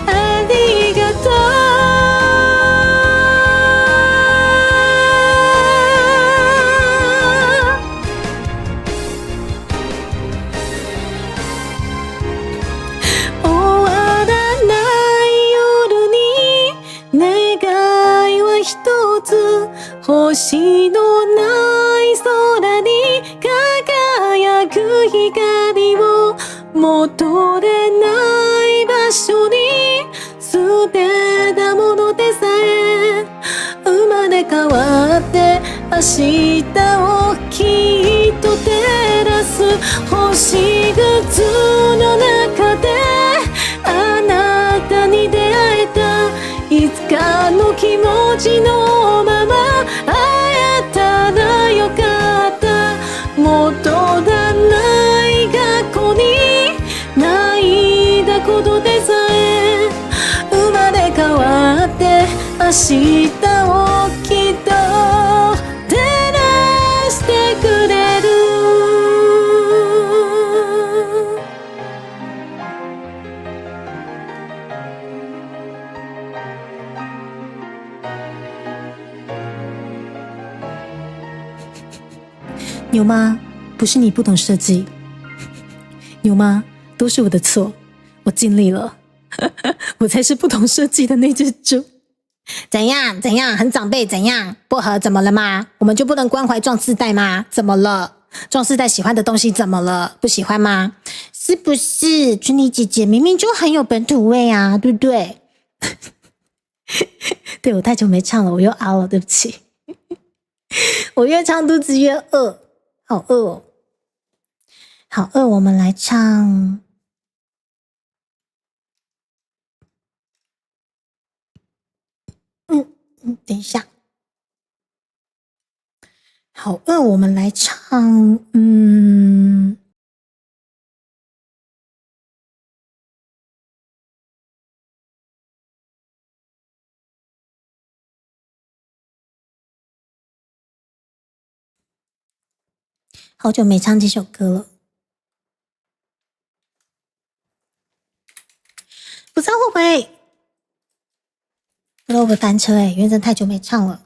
S2: ありがとう終わらない夜に願いは一つ星のない空に輝く光を戻れない場所に捨てたものでさえ生まれ変わって明日をきっと照らす星屑の中であなたに出会えたいつかの気持ちのまま会えたらよかった戻らない過去に泣いたことでさえ生まれ変わって明日をきっと照らしてくれる牛妈，不是你不懂设计，牛妈，都是我的错，我尽力了，我才是不懂设计的那只猪。
S3: 怎样？怎样？很长辈？怎样？不合？怎么了吗？我们就不能关怀壮世代吗？怎么了？壮世代喜欢的东西怎么了？不喜欢吗？是不是？春妮姐姐明明就很有本土味啊，对不对？对，我太久没唱了，我又凹了，对不起。我越唱肚子越饿，好饿哦，好饿。我们来唱。等一下，好饿，我们来唱，好久没唱这首歌了，不知道会不会，不知道会不会翻车因为真的太久没唱了。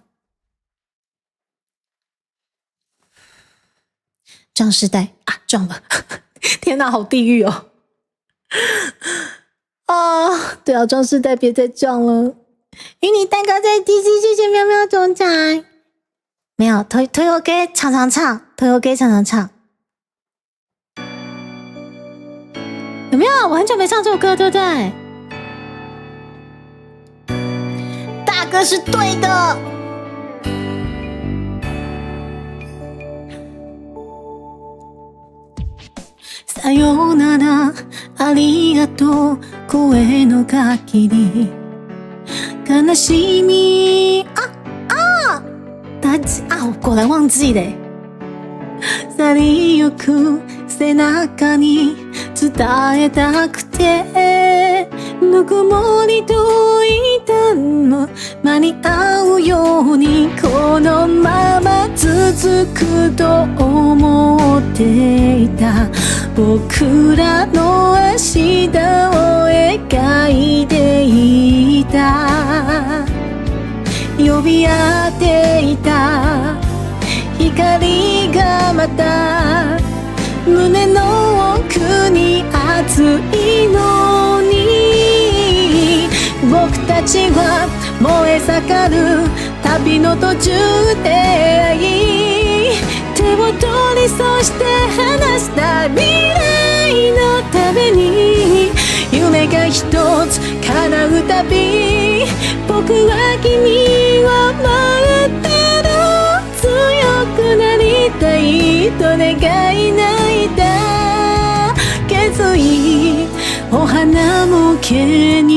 S3: 壮世代啊，撞了！天哪，好地狱哦！啊，对啊，壮世代别再撞了。与你蛋糕在 DC， 谢谢喵喵总裁。没有，推我给唱，推我给唱。有没有？我很久没唱这首歌，对不对？大哥是对的。さよならありがとう声の限り悲しみ我果然忘记了去りゆく背中に伝えたくてぬくもりと痛み間に合うようにこのまま続くと思っていた僕らの明日を描いていた呼び合っていた光がまた胸の奥に熱いのに僕たちは燃え盛る旅の途中で会い手を取りそして話した未来のために夢が一つ叶うたび僕は君を待ってる強くなりたいと願い泣いた決意お花向けに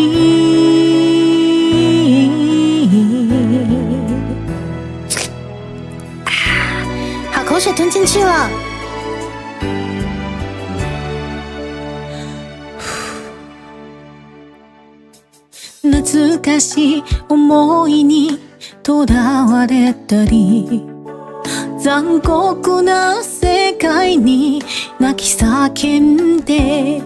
S3: 好，口水吞进去了。懐かしい思いにとらわれたり残酷な世界に泣き叫んで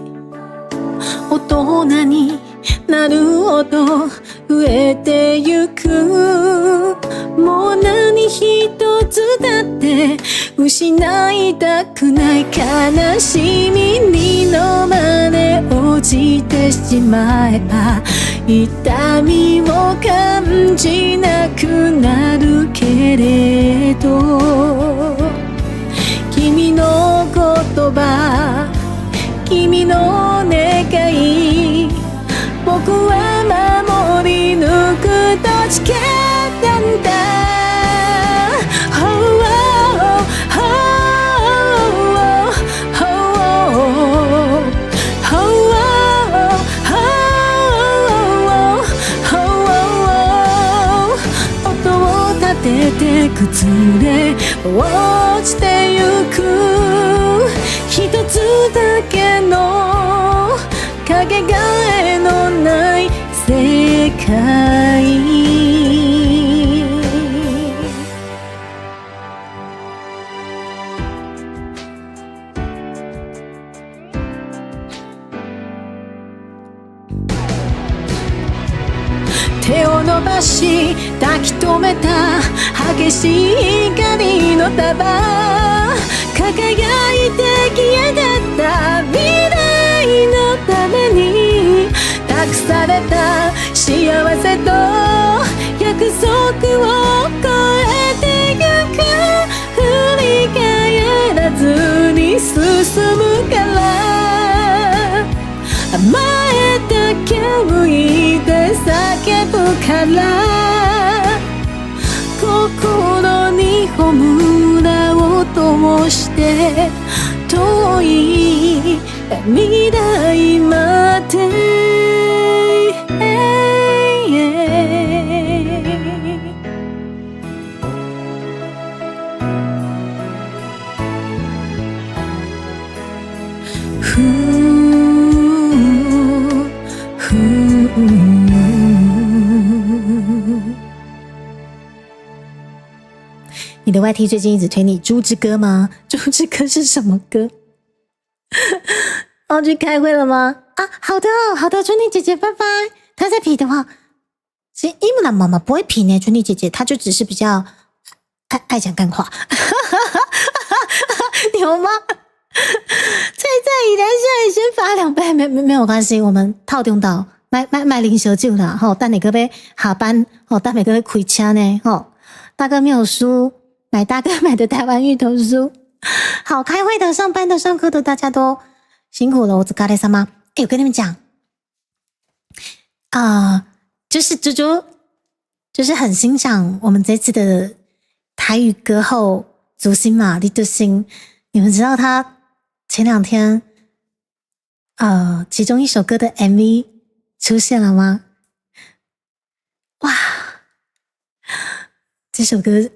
S3: 大人になるほど増えてゆくもう何一つだって失いたくない悲しみに飲まれ落ちてしまえば痛みを感じなくなるけれど君の言葉君の願い僕は守り抜くと誓ったんだ、oh, oh, oh, oh, 音を立てて崩れ落ちてゆく一つだけのかけがえのない世界手を伸ばし抱き留めた激しい光の束輝いて消えてった未来のために託された幸せとを越えてゆく振り返らずに進むから甘えだけ向いて叫ぶから心に炎を灯して遠い未来まで你的 YT 最近一直推你《猪之歌》吗？《猪之歌》是什么歌？要去开会了吗？啊，好的，好的，春妮姐姐，拜拜。她在皮的话，其实伊姆兰妈妈不会皮呢，春妮姐姐，她就只是比较爱讲干话。有吗？菜一来下先发2杯，没有关系，我们套用到卖零小酒啦，吼，等你个杯下班，吼，等每个月开车呢，吼，大哥没有输，买大哥买的台湾芋头酥。好，开会的、上班的、上课的，大家都辛苦了，我咖喱萨妈。我跟你们讲，就是猪猪，就是很欣赏我们这次的台语歌后竹心嘛，李德兴。你们知道他前2天，其中一首歌的 MV 出现了吗？哇，这首歌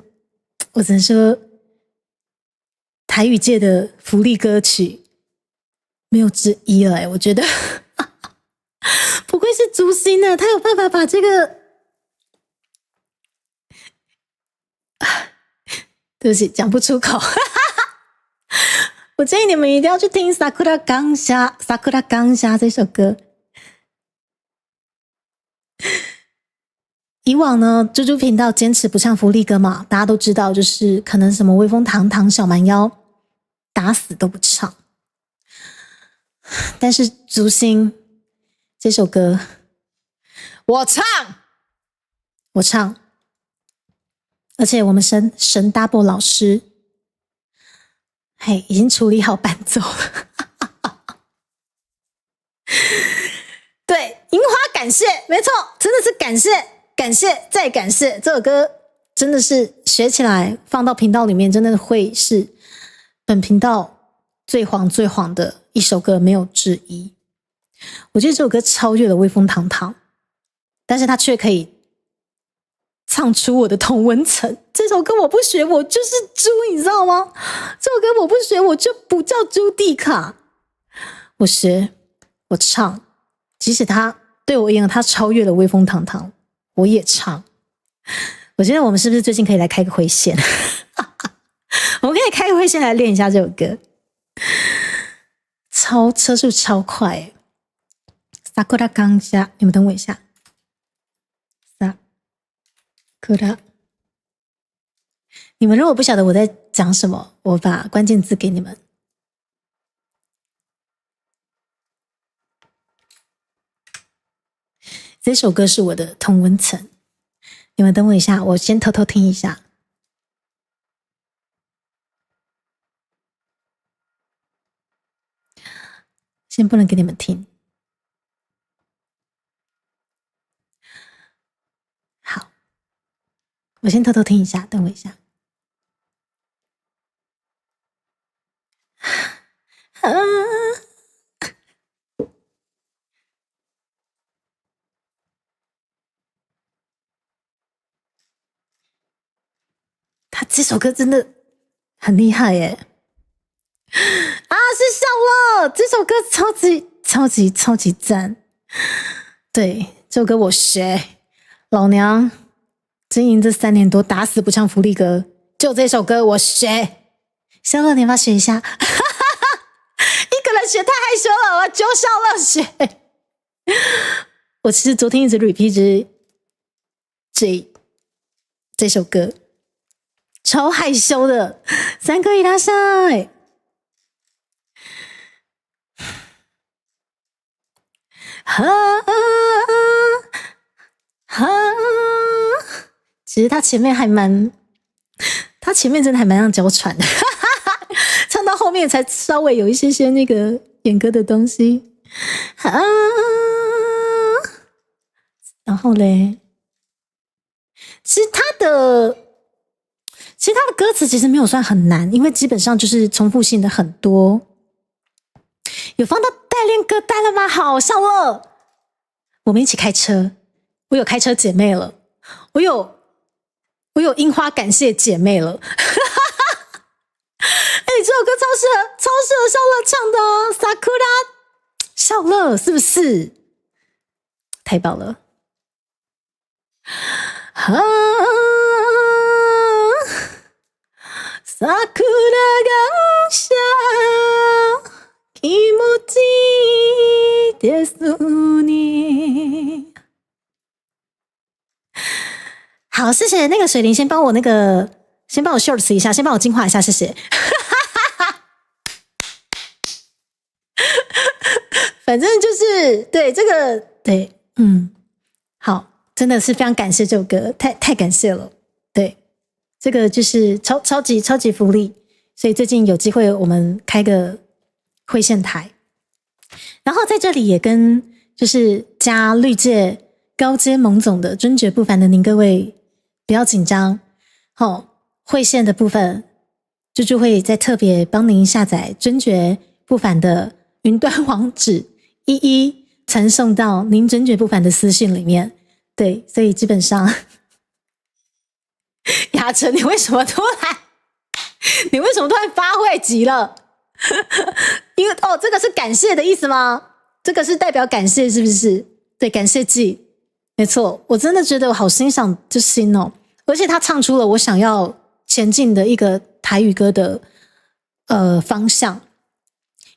S3: 我只能说，台语界的福利歌曲没有之一了我觉得不愧是竹心呢，他有办法把这个对不起，讲不出口我建议你们一定要去听《Sakura 刚虾》这首歌。以往呢，猪猪频道坚持不唱福利歌嘛，大家都知道，就是可能什么威风堂堂、小蛮腰，打死都不唱。但是竹心这首歌，我唱，而且我们神 Double 老师。嘿，已经处理好伴奏了。对，樱花感谢，没错，真的是感谢，感谢再感谢。这首歌真的是学起来放到频道里面，真的会是本频道最黄的一首歌，没有之一。我觉得这首歌超越了威风堂堂，但是它却可以唱出我的同温层。这首歌我不学，我就是猪，你知道吗？这首歌我不学，我就不叫猪蒂卡。我学，我唱，即使他对我而言，他超越了威风堂堂，我也唱。我觉得我们是不是最近可以来开个会线？我们可以开个会线来练一下这首歌。车速超快！Sakura 刚下，你们等我一下。Sakura， 你们如果不晓得我在讲什么，我把关键字给你们。这首歌是我的同温层，你们等我一下，我先偷偷听一下。先不能给你们听。好，我先偷偷听一下，等我一下。他这首歌真的很厉害耶！啊，是笑了，这首歌超级赞。对，这首歌我学，老娘经营这3年多，打死不唱福利歌，就这首歌我学。笑乐，你要不要学一下？一个人学太害羞了，我就笑乐学。我其实昨天一直 repeat 这首歌，超害羞的。3个いらっしゃい。哈，只
S2: 其实他前面真的还蛮让娇喘的，唱到后面才稍微有一些那个演歌的东西啊。然后嘞，其实他的歌词其实没有算很难，因为基本上就是重复性的很多。有放到代练歌单了吗？好，笑了。我们一起开车，我有开车姐妹了，我有樱花感谢姐妹了。这首歌超适合笑乐唱的哦，Sakura 笑乐是不是？太棒了！桜が咲気持ちいいですね。好，谢谢那个水灵，先帮我 shorts 一下，先帮我净化一下，谢谢。反正就是对这个对，好，真的是非常感谢这首歌，太感谢了。对，这个就是超级福利，所以最近有机会我们开个会线台，然后在这里也跟就是加绿界高阶萌总的尊爵不凡的您各位不要紧张，会线的部分猪猪会再特别帮您下载尊爵不凡的云端网址，一一传送到您尊爵不凡的私讯里面。对，所以基本上雅晨，你为什么突然发会急了？因为这个是感谢的意思吗？这个是代表感谢是不是？对，感谢祭，没错，我真的觉得我好欣赏这心哦，而且他唱出了我想要前进的一个台语歌的方向，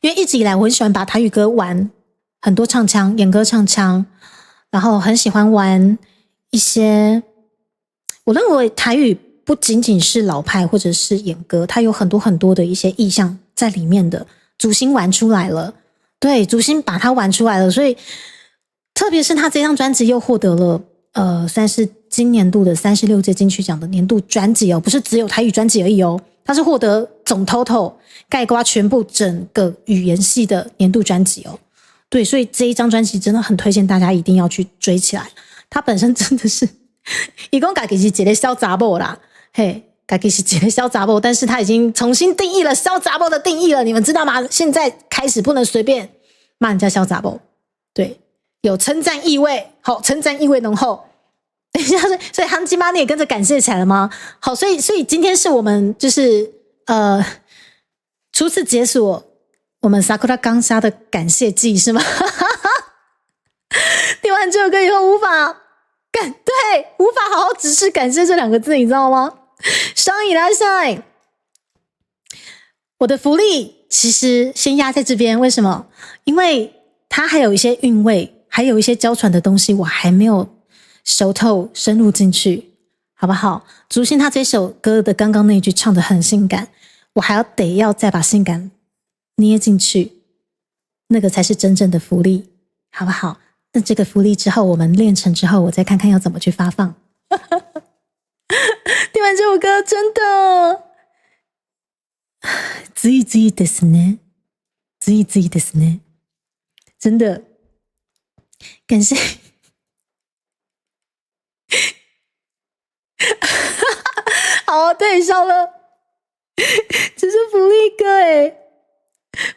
S2: 因为一直以来我很喜欢把台语歌玩很多唱腔，演歌唱腔，然后很喜欢玩一些，我认为台语不仅仅是老派或者是演歌，它有很多的一些意象在里面的。竹心玩出来了，对，竹心把它玩出来了，所以特别是他这张专辑又获得了算是今年度的36届金曲奖的年度专辑哦，不是只有台语专辑而已哦，它是获得总 total 概括全部整个语言系的年度专辑哦。对，所以这一张专辑真的很推荐大家一定要去追起来，它本身真的是一共自己是一个小杂某啦，嘿，自己是一个小杂某，但是他已经重新定义了小杂某的定义了，你们知道吗？现在开始不能随便骂人家小杂某，对，有称赞意味，好，称赞意味浓厚。等一下，所以汉基妈你也跟着感谢起来了吗？好，所以今天是我们就是初次解锁我们 Sakura 刚杀的感谢祭是吗？听完这首歌以后无法好好直视感谢这两个字，你知道吗？上以来上，我的福利其实先压在这边，为什么？因为它还有一些韵味，还有一些娇喘的东西，我还没有熟透深入进去，好不好？竹心他这首歌的刚刚那一句唱得很性感，我还要再把性感捏进去，那个才是真正的福利，好不好？那这个福利之后，我们练成之后，我再看看要怎么去发放。听完这首歌，真的，ずいずいですね，ずいずいですね，真的，感谢。好，对，笑了，这是福利歌诶，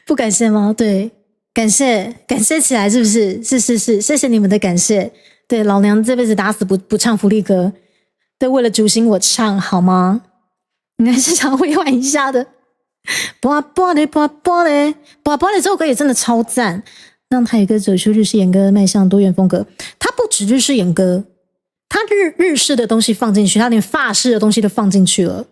S2: 不感谢吗？对，感谢起来，是不是？是，谢谢你们的感谢。对，老娘这辈子打死不唱福利歌，对，为了主心我唱好吗？应该是想委婉一下的。波波嘞，这首歌也真的超赞，让台语歌走出日式演歌迈向多元风格。它不止日式演歌，它日式的东西放进去，它连法式的东西都放进去了，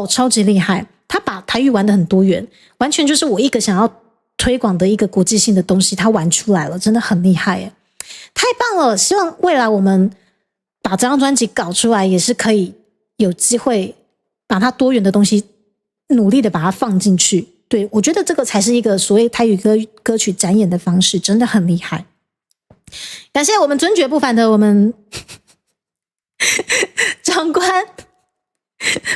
S2: 超级厉害。他把台语玩得很多元，完全就是我一个想要推广的一个国际性的东西，他玩出来了，真的很厉害耶，太棒了！希望未来我们把这张专辑搞出来，也是可以有机会把它多元的东西努力的把它放进去。对，我觉得这个才是一个所谓台语歌曲展演的方式，真的很厉害。感谢我们尊爵不凡的我们
S3: 长官，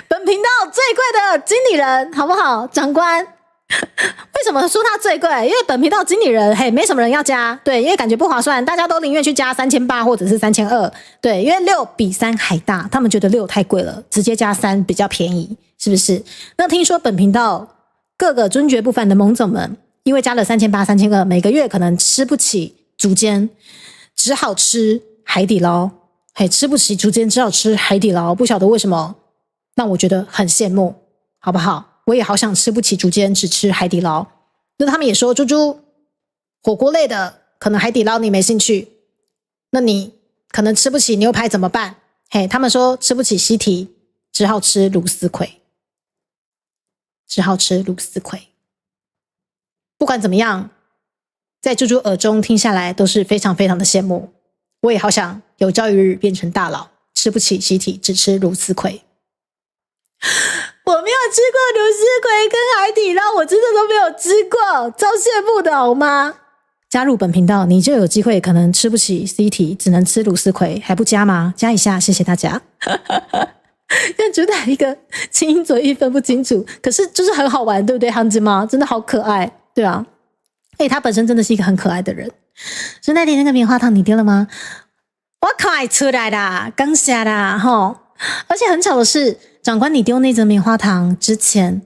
S3: 本频道最贵的经理人，好不好？长官，为什么说他最贵？因为本频道经理人，嘿，没什么人要加，对，因为感觉不划算，大家都宁愿去加3800或者是3200，对，因为6比3还大，他们觉得6太贵了，直接加3比较便宜，是不是？那听说本频道各个尊爵不凡的萌总们，因为加了3800、3200，每个月可能吃不起竹间，只好吃海底捞。嘿，吃不起竹间，只好吃海底捞，不晓得为什么，让我觉得很羡慕，好不好？我也好想吃不起竹间，只吃海底捞。那他们也说，猪猪火锅类的，可能海底捞你没兴趣，那你可能吃不起牛排怎么办？嘿，他们说吃不起西提，只好吃芦丝葵，只好吃芦丝葵。不管怎么样，在猪猪耳中听下来都是非常非常的羡慕。我也好想有朝一日变成大佬，吃不起西提，只吃芦丝葵。我没有吃过芦丝葵跟海底捞，我真的都没有吃过，超羡慕的好吗？加入本频道，你就有机会可能吃不起西提，只能吃芦丝葵，还不加吗？加一下，谢谢大家。但主打一个清音嘴音分不清楚，可是就是很好玩，对不对？汉子妈真的好可爱，对啊。他本身真的是一个很可爱的人。所以那天那个棉花糖你丢了吗？我快出来啦，刚下啦齁！而且很巧的是，长官你丢那则棉花糖之前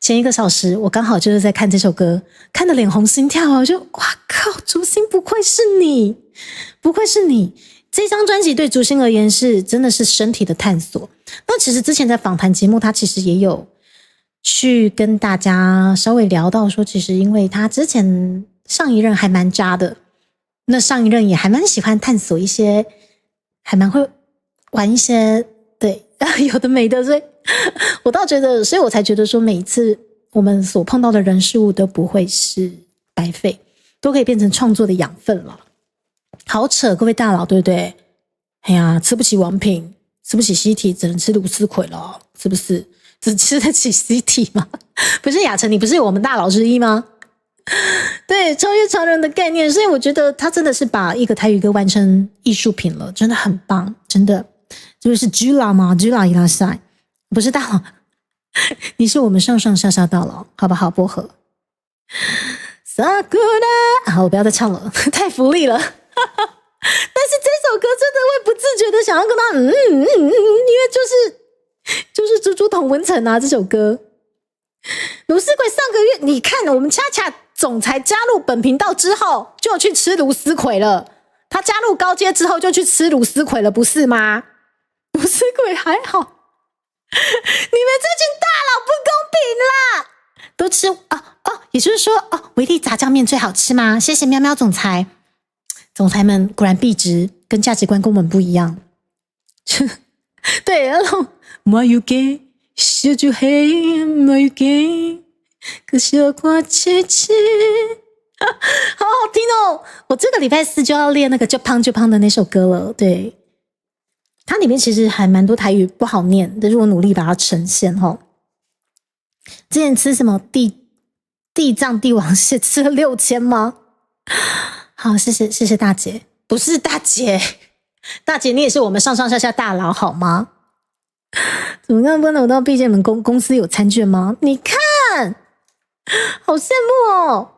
S3: 1个小时，我刚好就是在看这首歌，看得脸红心跳啊！我就哇靠，竹心不愧是你，不愧是你！这张专辑对竹心而言是真的是身体的探索。那其实之前在访谈节目，他其实也有去跟大家稍微聊到说，其实因为他之前上一任还蛮渣的，那上一任也还蛮喜欢探索一些，还蛮会玩一些，对，有的没的，所以我倒觉得，所以我才觉得说，每一次我们所碰到的人事物都不会是白费，都可以变成创作的养分了。好扯，各位大佬，对不对？哎呀，吃不起王品，吃不起西提，只能吃芦丝葵了，是不是？只吃得起西提吗？不是雅晨，你不是我们大佬之一吗？对，超越常人的概念，所以我觉得他真的是把一个台语歌完成艺术品了，真的很棒，真的。就是 Gila 吗 ？Gila 伊拉塞，不是大佬，你是我们上上下下大佬，好不好？薄荷。Sakura， 好，我不要再唱了，太福利了。但是这首歌真的会不自觉的想要跟他，因为就是猪猪同温层啊，这首歌。芦丝葵上个月，你看我们恰恰总裁加入本频道之后，就去吃芦丝葵了。他加入高阶之后，就去吃芦丝葵了，不是吗？芦丝葵还好，你们这群大佬不公平啦！都吃也就是说维力炸酱面最好吃吗？谢谢喵喵总裁，总裁们果然币值跟价值观跟我们不一样。对，然后麻油鸡。小酒黑麻油鸡，可小看切切，好好听哦！我这个礼拜4就要练那个就胖的那首歌了。对，它里面其实还蛮多台语不好念，但是我努力把它呈现齁。之前吃什么地藏帝王蟹吃了6000吗？好，谢谢大姐，不是大姐，大姐你也是我们上上下下大佬好吗？怎么刚刚问到毕竟你们公司有餐券吗？你看，好羡慕哦。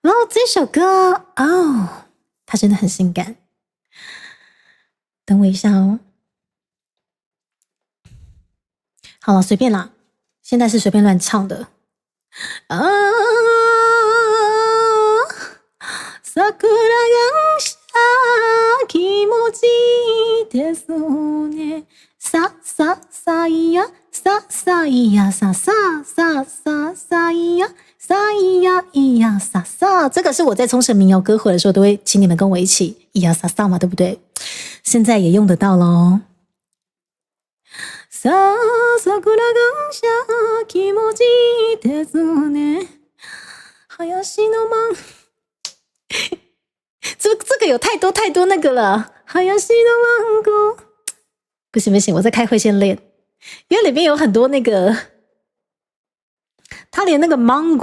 S3: 然后这首歌它真的很性感。等我一下哦。好了，随便啦，现在是随便乱唱的。桜が咲きもちですね。さささいやささいやさささささいやさいやい呀撒撒，这个是我在冲绳民谣歌会的时候都会请你们跟我一起咿呀撒撒嘛，对不对？现在也用得到咯。さ桜が咲きもちですね。林のマン这个有太多那个了。林のマンゴー。不行，我在开会先练，因为里面有很多那个，他连那个芒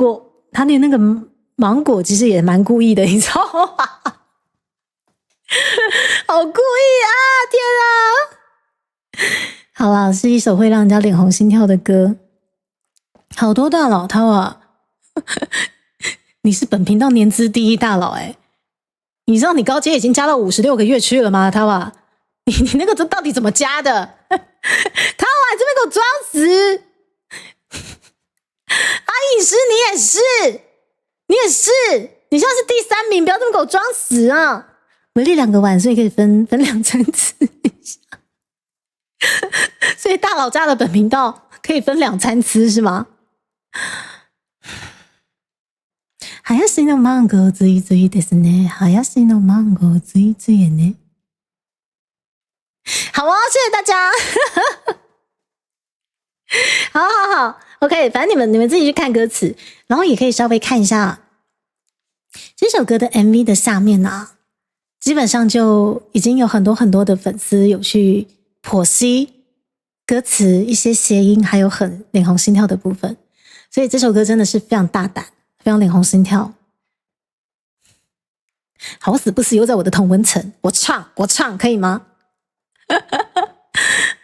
S3: 果其实也蛮故意的，你知道吗？
S2: 好故意啊！天啊！好啦，是一首会让人家脸红心跳的歌。好多大佬涛啊！你是本频道年资第一大佬你知道你高阶已经加到56个月去了吗？涛啊，你那个到底怎么加的？涛啊，这边给我装死！阿影师，你也是，你现在是第3名，不要这么给我装死啊！维力2个碗，所以可以分2餐吃一下。所以大佬家的本频道可以分2餐吃是吗？林のマンゴーずいずいですね。林のマンゴーずいずいね。好哦，谢谢大家。好 ，OK， 反正你们自己去看歌词，然后也可以稍微看一下这首歌的 MV 的下面啊，基本上就已经有很多的粉丝有去剖析歌词一些谐音，还有很脸红心跳的部分，所以这首歌真的是非常大胆，非常脸红心跳。好死不死又在我的同温层，我唱可以吗？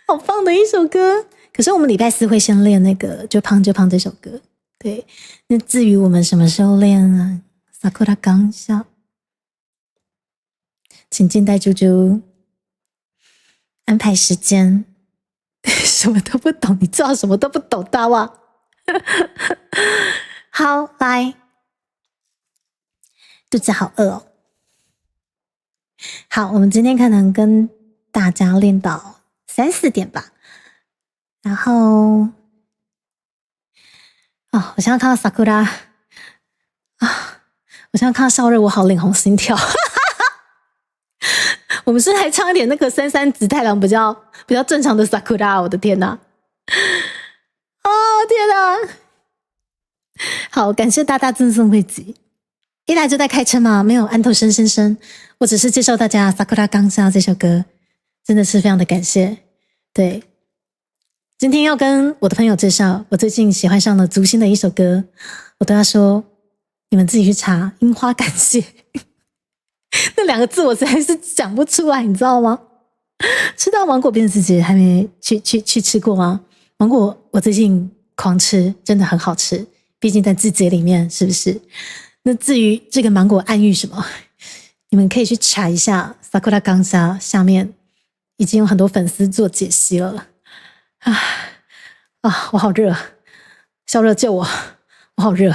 S2: 好棒的一首歌。可是我们礼拜4会先练那个就胖这首歌，对。那至于我们什么时候练啊？萨库拉刚笑，请静待猪猪安排时间。什么都不懂，你知道什么都不懂，大哇！好，来，肚子好饿哦。好，我们今天可能跟大家练到3、4点吧。然后，我现在看到萨库拉我现在看到烧热，我好脸红心跳。我们是来唱一点那个三三紫太郎比较正常的萨库拉，我的天哪！天哪！好，感谢大大赠送汇集。一来就在开车吗？没有，安头生，我只是介绍大家萨库拉刚下这首歌，真的是非常的感谢。对。今天要跟我的朋友介绍我最近喜欢上了足星的一首歌，我对他说你们自己去查樱花感谢。那2个字我实在是讲不出来，你知道吗？吃到芒果变世界还没去吃过吗？芒果我最近狂吃，真的很好吃，毕竟在字节里面，是不是？那至于这个芒果暗喻什么，你们可以去查一下 Sakura Gangsa 下面已经有很多粉丝做解析了。我好热，小热救我，我好热。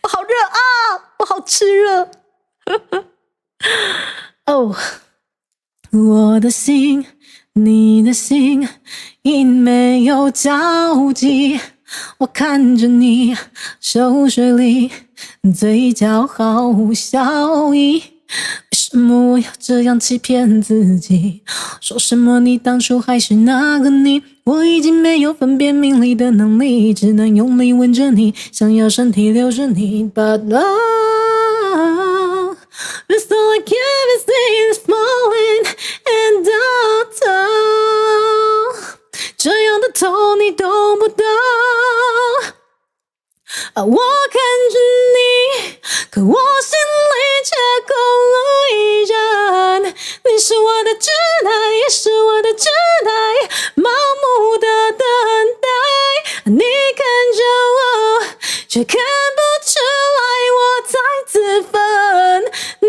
S2: 我好热啊，我好炽热。我的心，你的心，因没有交集。我看着你，熟睡里，嘴角毫无笑意。为什么我要这样欺骗自己？说什么你当初还是那个你？我已经没有分辨名利的能力，只能用力吻着你，想要身体留着你。But love is all I can see is falling and down. 这样的痛你懂不懂？我看着你，可我心里却空无一人。你是我的挚爱，也是我的挚爱，盲目的等待。你看着我，却看不出来我在自焚。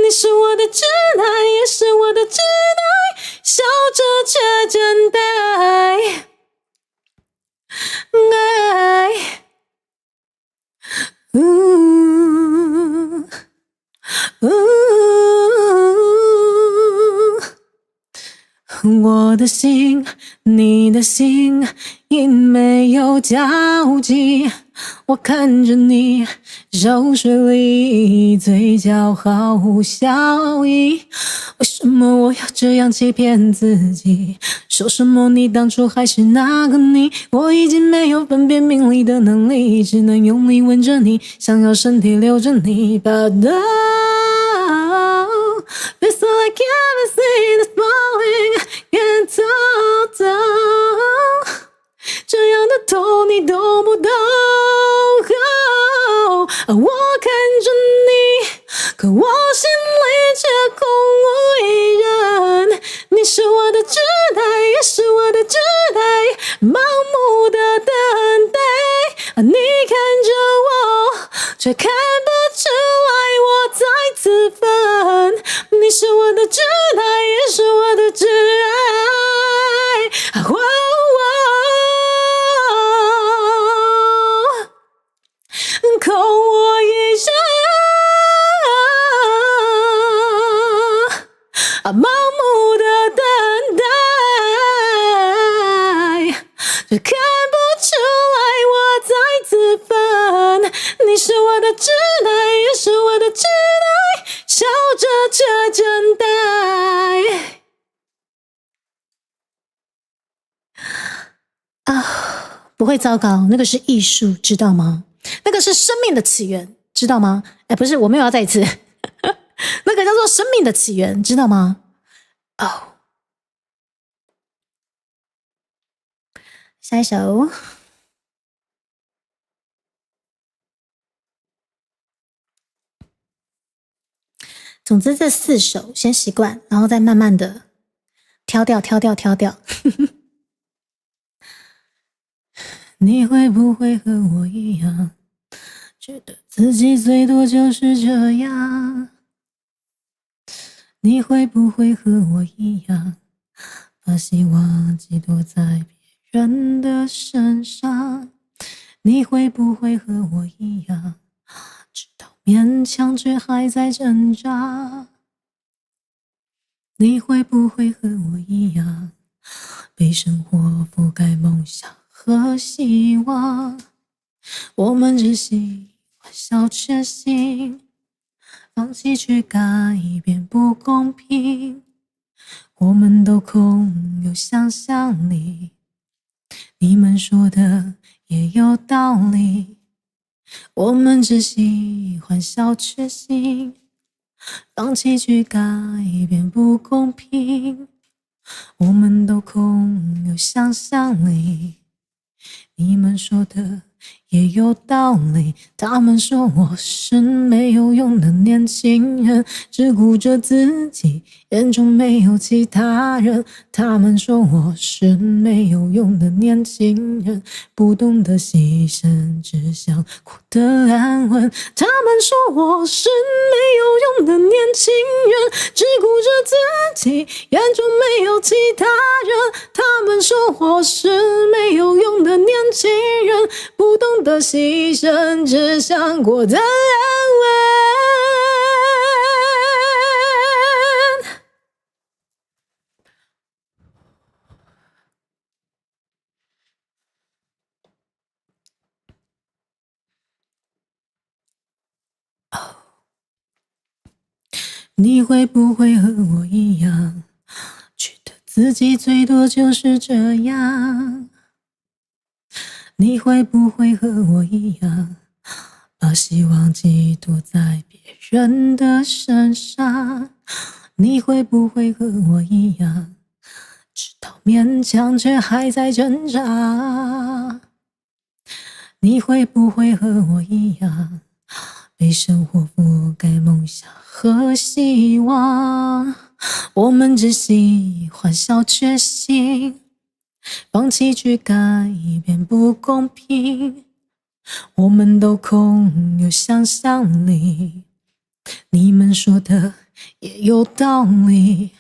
S2: 你是我的挚爱，也是我的挚爱，笑着却真呆。我的心，你的心，因没有交集。我看着你，熟睡里，嘴角毫无笑意。为什么我要这样欺骗自己？说什么你当初还是那个你？我已经没有分辨名利的能力，只能用力吻着你，想要身体留着你。But now, it's all I can see is falling and down. 这样的痛你懂不懂？我看着你，可我心里
S3: 却看不出来我在自焚。你是我的挚爱，也是我的挚爱。扣我一生，盲目的等待，却看不出来我在自焚。你是我的挚爱，也是我的挚爱，笑着却真呆。不会糟糕，那个是艺术，知道吗？那个是生命的起源，知道吗？不是，我没有要再一次，那个叫做生命的起源，知道吗？下一首。总之这4首先习惯，然后再慢慢的挑掉。你会不会和我一样，觉得自己最多就是这样？你会不会和我一样，把希望寄托在别人的身上？你会不会和我一样，知道勉强却还在挣扎？你会不会和我一样，被生活覆盖梦想和希望？我们只喜欢小确幸，放弃去改变不公平。我们都空有想象力，你们说的也有道理。我们只喜欢小确幸，放弃去改变不公平。我们都空有想象力，你们说的也有道理。他们说我是没有用的年轻人，只顾着自己，眼中没有其他人。他们说我是没有用的年轻人，不懂得牺牲，只想过得安稳。他们说我是没有用的年轻人，只顾着自己，眼中没有其他人。他们说我是没有用的年轻人，不懂得牺牲，只想过得安稳。你会不会和我一样，觉得自己最多就是这样？你会不会和我一样，把希望寄托在别人的身上？你会不会和我一样，知道勉强却还在挣扎？你会不会和我一样，被生活覆盖梦想和希望？我们只喜欢小确幸，放弃去改变不公平。我们都空有想象力，你们说的也有道理。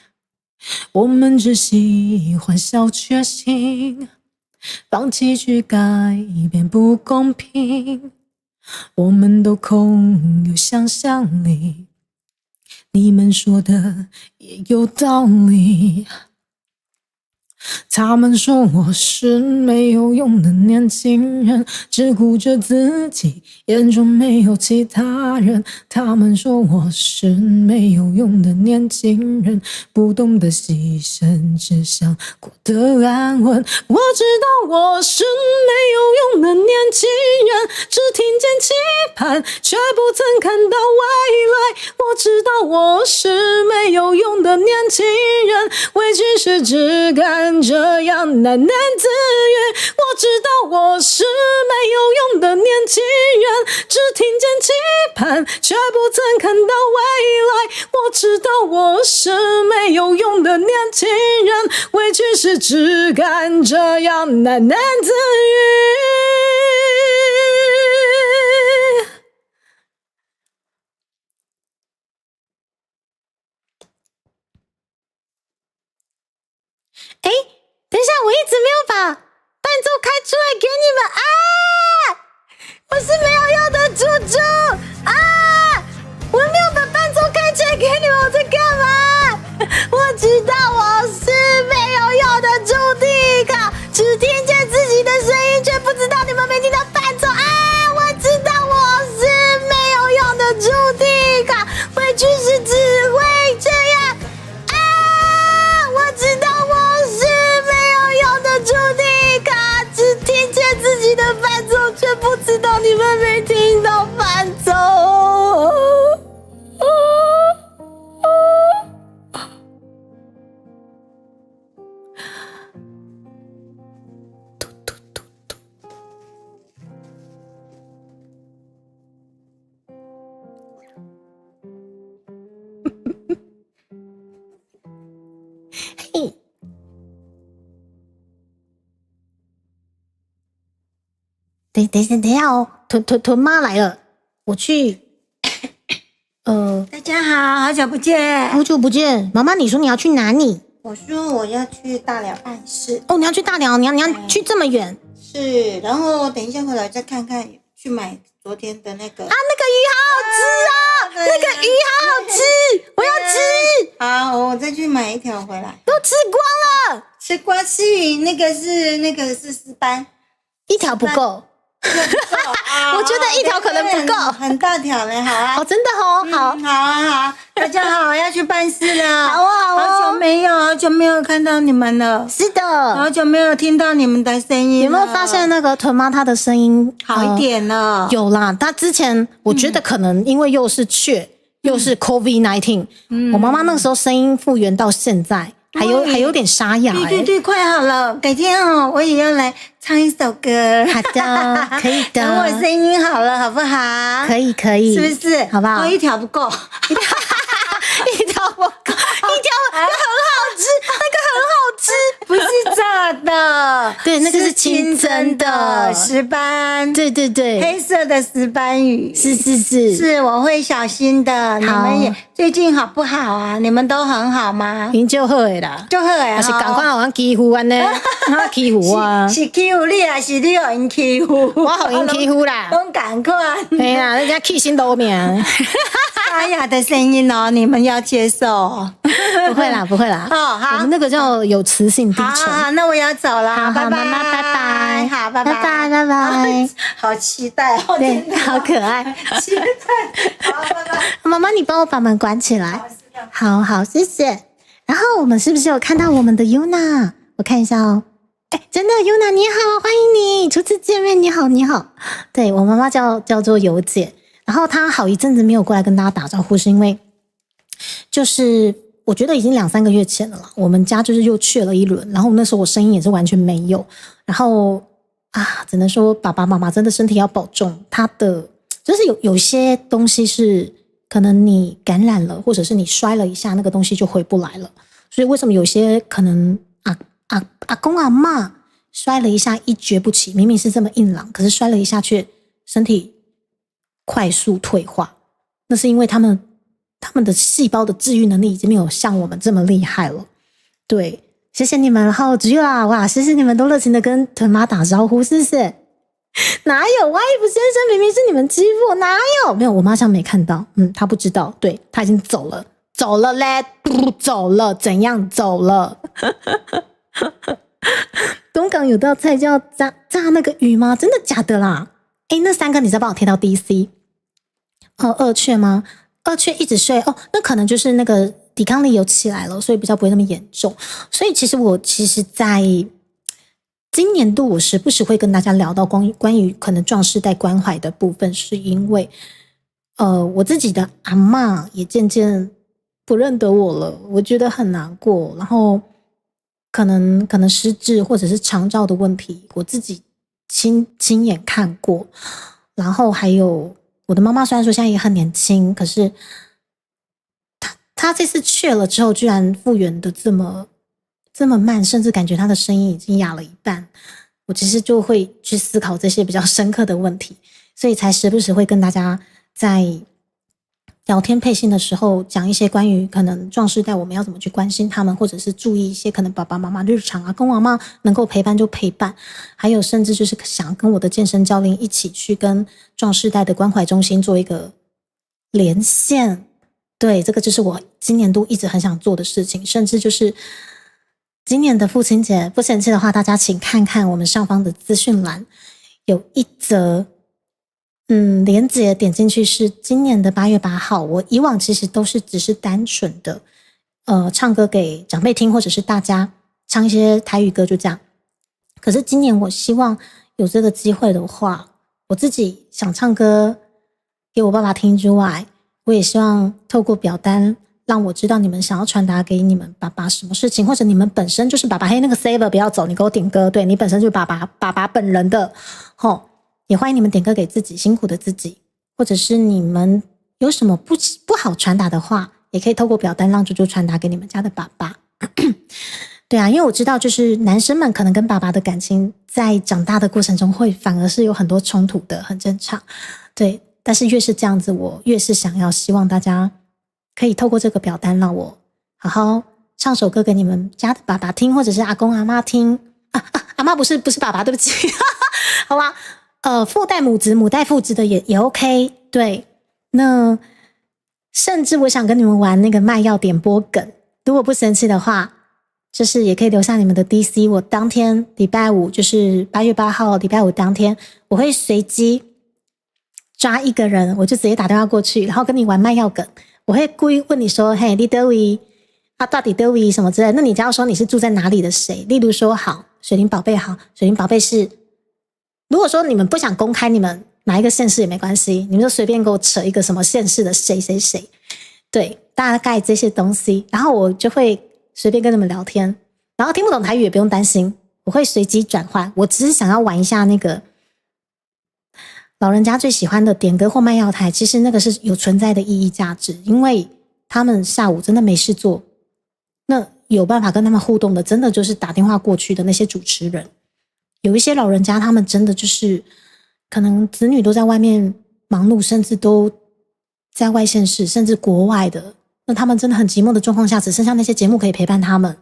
S3: 我们只喜欢小确幸，放弃去改变不公平。我们都空有想象力，你们说的也有道理。他们说我是没有用的年轻人，只顾着自己，眼中没有其他人。他们说我是没有用的年轻人，不懂得牺牲，只想过得安稳。我知道我是没有用的年轻人，只听见期盼，却不曾看到未来。我知道我是没有用的年轻人，委屈是只敢这样喃喃自语。我知道我是没有用的年轻人，只听见期盼，却不曾看到未来。我知道我是没有用的年轻人，委屈是只敢这样喃喃自语。等一下哦，屯妈来了，我去。
S2: 大家好，好久不见。
S3: 好久不见，妈妈，你说你要去哪里？
S2: 我说我要去大寮办事。
S3: 哦，你要去大寮，你要去这么远？
S2: 是，然后等一下回来再看看，去买昨天的那个。
S3: 啊，那个鱼好好吃啊！那个鱼好好吃，我要吃。
S2: 好，我再去买一条回来。
S3: 都吃光了，
S2: 吃瓜吃鱼，那个是石斑，
S3: 一条不够。我觉得一条可能不够，
S2: 很大条嘞，好啊。
S3: 哦，真的哦，好，
S2: 好啊，好，大家好，要去办事了。
S3: 好啊，好啊。
S2: 好久没有看到你们了。
S3: 是的，
S2: 好久没有听到你们的声音了。
S3: 有没有发现那个屯妈她的声音
S2: 好一点了？
S3: 有啦，她之前我觉得可能因为又是又是 COVID-19，我妈妈那个时候声音复原到现在。还有点沙哑，
S2: 对，快好了。改天我也要来唱一首歌。
S3: 好的，可以的。
S2: 等我声音好了，好不好？
S3: 可以，
S2: 是不是？
S3: 好不好？
S2: 一条不够，
S3: 一条不够，一条很好吃，那个很好吃，
S2: 不是炸的，
S3: 对，那个是清蒸的
S2: 石斑，
S3: 对，
S2: 黑色的石斑鱼，
S3: 是，
S2: 我会小心的。你们也最近好不好啊？你们都很好吗？
S3: 您就好啦，
S2: 还
S3: 是赶快好像欺负安呢，欺负我，
S2: 是欺负你还是你互因欺负？
S3: 我互因欺负啦，
S2: 都赶快，
S3: 对啦，人家气心都命。
S2: 沙哑的声音哦，你们要接受。
S3: 不会啦。
S2: 哦，好，
S3: 我们那个叫有磁性低沉。
S2: 好，那我要走了，
S3: 好，
S2: 拜拜，
S3: 妈妈，拜拜，
S2: 好，拜拜。好期待哦，
S3: 对，好可爱，
S2: 期待。好，拜拜。
S3: 妈妈，你帮我把门关起来。好，谢谢。然后我们是不是有看到我们的 Yuna？ 我看一下哦。哎，真的 Yuna 你好，欢迎你，初次见面，你好。对，我妈妈叫做尤姐。然后她好一阵子没有过来跟大家打招呼，是因为就是我觉得已经2-3个月前了啦，我们家就是又去了一轮，然后那时候我声音也是完全没有，然后只能说爸爸妈妈真的身体要保重，他的就是有些东西是可能你感染了，或者是你摔了一下，那个东西就回不来了，所以为什么有些可能阿公阿嬷摔了一下一蹶不起，明明是这么硬朗，可是摔了一下却身体快速退化，那是因为他们的细胞的治愈能力已经没有像我们这么厉害了。对，谢谢你们，然后只有哇，谢谢你们都热情的跟屯妈打招呼，是不是？哪有歪衣服先生明明是你们欺负，哪有？没有，我妈像没看到，她不知道，对，她已经走了嘞，走了，怎样走了？东港有道菜叫炸那个鱼吗？真的假的啦？那3个你再帮我贴到 DC。二雀吗？二雀一直睡那可能就是那个抵抗力有起来了，所以比较不会那么严重。所以我在今年度我时不时会跟大家聊到关于可能壮世代关怀的部分，是因为我自己的阿嬷也渐渐不认得我了，我觉得很难过。然后可能失智或者是长照的问题，我自己亲眼看过。然后还有我的妈妈，虽然说现在也很年轻，可是她这次去了之后，居然复原的这么慢，甚至感觉她的声音已经哑了一半。我其实就会去思考这些比较深刻的问题，所以才时不时会跟大家在聊天配信的时候讲一些关于可能壮世代我们要怎么去关心他们，或者是注意一些可能爸爸妈妈日常公阿嬷能够陪伴就陪伴，还有甚至就是想跟我的健身教练一起去跟壮世代的关怀中心做一个连线。对，这个就是我今年度一直很想做的事情，甚至就是今年的父亲节，不嫌弃的话，大家请看看我们上方的资讯栏有一则连结，点进去是今年的8月8号。我以往其实都是只是单纯的唱歌给长辈听，或者是大家唱一些台语歌，就这样。可是今年我希望有这个机会的话，我自己想唱歌给我爸爸听之外，我也希望透过表单让我知道你们想要传达给你们爸爸什么事情，或者你们本身就是爸爸，嘿，那个 saver 不要走，你给我点歌，对，你本身就是爸爸本人的也欢迎你们点歌给自己辛苦的自己，或者是你们有什么不好传达的话，也可以透过表单让猪猪传达给你们家的爸爸。对啊，因为我知道就是男生们可能跟爸爸的感情在长大的过程中会反而是有很多冲突的，很正常。对，但是越是这样子，我越是想要希望大家可以透过这个表单让我好好唱首歌给你们家的爸爸听，或者是阿公阿妈听。阿妈不是爸爸，对不起。好吧，父代母职、母代父职的也 OK。对，那甚至我想跟你们玩那个卖药点播梗，如果不生气的话，就是也可以留下你们的 DC。我当天礼拜五，就是8月8号礼拜五当天，我会随机抓一个人，我就直接打电话过去，然后跟你玩卖药梗。我会故意问你说：“嘿，你在位啊？到底在位什么之类的？”那你只要说你是住在哪里的谁，例如说好，水灵宝贝好，水灵宝贝是。如果说你们不想公开你们哪一个县市也没关系，你们就随便给我扯一个什么县市的谁谁谁，对，大概这些东西，然后我就会随便跟你们聊天，然后听不懂台语也不用担心，我会随机转换。我只是想要玩一下那个老人家最喜欢的点歌或卖药台，其实那个是有存在的意义价值，因为他们下午真的没事做，那有办法跟他们互动的，真的就是打电话过去的那些主持人。有一些老人家他们真的就是可能子女都在外面忙碌，甚至都在外县市甚至国外的，那他们真的很寂寞的状况下，只剩下那些节目可以陪伴他们。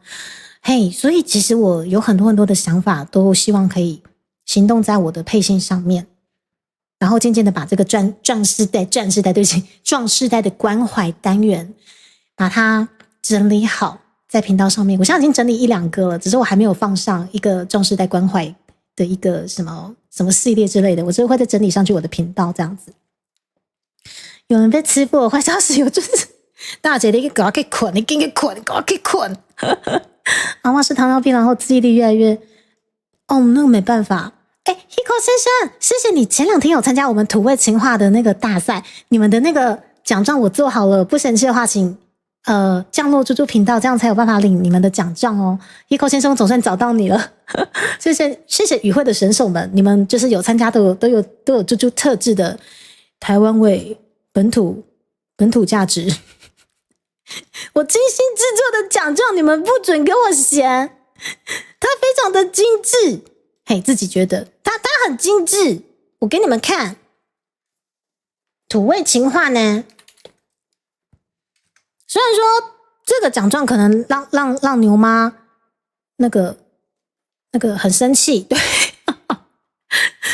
S3: 嘿，所以其实我有很多很多的想法，都希望可以行动在我的配信上面，然后渐渐的把这个壮世代的关怀单元把它整理好在频道上面。我现在已经整理1-2个了，只是我还没有放上一个壮世代关怀的一个什么系列之类的，我就会再整理上去我的频道这样子。有人被吃破坏消息，有就是大姐你给我去困，你给困，你给我去困。阿妈是糖尿病，然后记忆力越来越……哦，那个没办法。Hiko 先生，谢谢你前2天有参加我们土味情话的那个大赛，你们的那个奖状我做好了，不生气的话请降落猪猪频道，这样才有办法领你们的奖状哦。Hiko 先生，我总算找到你了，谢谢与会的选手们，你们就是有参加的都有猪猪特制的台湾味本土价值。我精心制作的奖状，你们不准给我嫌，它非常的精致。嘿，自己觉得它很精致，我给你们看。土味情话呢，虽然说这个奖状可能让牛妈那个很生气，对。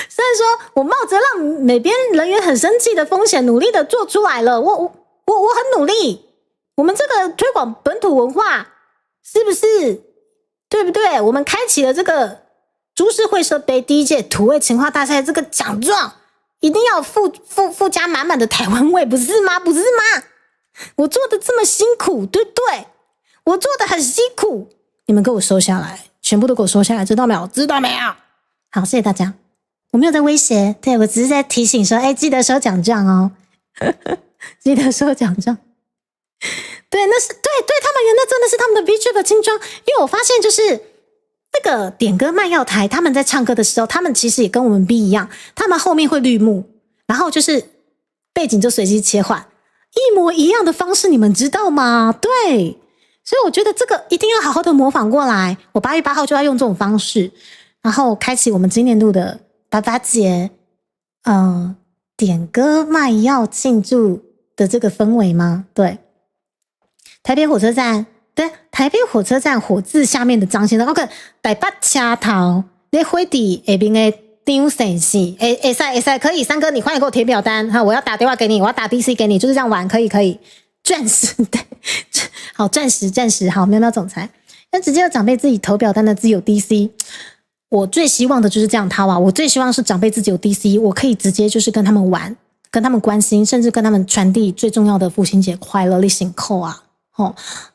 S3: 虽然说我冒着让美编人员很生气的风险，努力的做出来了，我很努力。我们这个推广本土文化，是不是对不对？我们开启了这个株式会社杯第1届土味情话大赛，这个奖状一定要附加满满的台湾味，不是吗？不是吗？我做的这么辛苦，对不对？我做的很辛苦，你们给我收下来，全部都给我收下来，知道没有？知道没有？好，谢谢大家。我没有在威胁，对，我只是在提醒说，记得收奖状哦，记得收奖状。对，那是对他们原来真的是他们的 VTuber 精装，因为我发现就是那个点歌卖药台，他们在唱歌的时候，他们其实也跟我们 B 一样，他们后面会绿幕，然后就是背景就随机切换，一模一样的方式，你们知道吗？对，所以我觉得这个一定要好好的模仿过来。我8月8号就要用这种方式，然后开启我们今年度的爸爸节，点歌卖药庆祝的这个氛围吗？对。台北火车站，对，台北火车站火字下面的张先生 ，OK， 台北车头，你回底下边的张先生，会使可以，3哥你快点给我填表单哈，我要打电话给你，我要打 DC 给你，就是这样玩，可以，钻石对，好钻石，好喵喵总裁，那直接有长辈自己投表单的自己有 DC， 我最希望的就是这样套啊，我最希望是长辈自己有 DC， 我可以直接就是跟他们玩，跟他们关心，甚至跟他们传递最重要的父亲节快乐，你辛苦啊！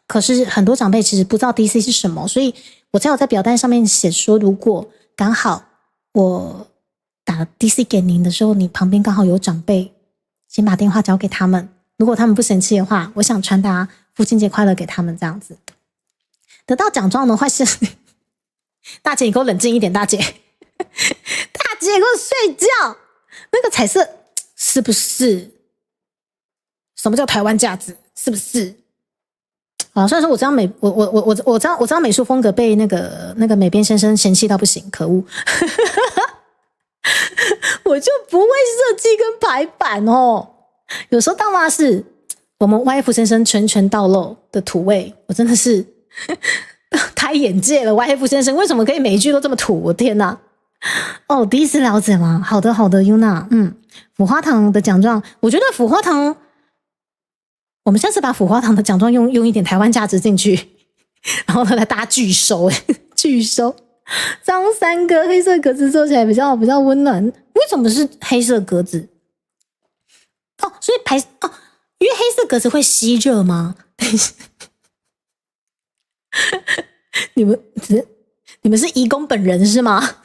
S3: 可是很多长辈其实不知道 DC 是什么，所以我才有在表单上面写说，如果刚好我打 DC 给您的时候，你旁边刚好有长辈，先把电话交给他们，如果他们不生气的话，我想传达父亲节快乐给他们，这样子得到奖状的话是大姐你给我冷静一点，大姐大姐给我睡觉，那个彩色是不是什么叫台湾价值，是不是啊，虽然说我知道我知道美术风格被那个美编先生嫌弃到不行，可恶。我就不会设计跟排版哦。有时候当妈是我们 YF 先生全道露的土味，我真的是开眼界了。YF 先生为什么可以每一句都这么土？我天哪！哦，第一次了解吗？好的，Yuna，腐花堂的奖状，我觉得腐花堂，我们下次把腐花堂的奖状用一点台湾价值进去，然后来大家拒收，拒收。张三哥黑色格子做起来比较温暖，为什么是黑色格子？哦，所以因为黑色格子会吸热吗？你们是义工本人是吗？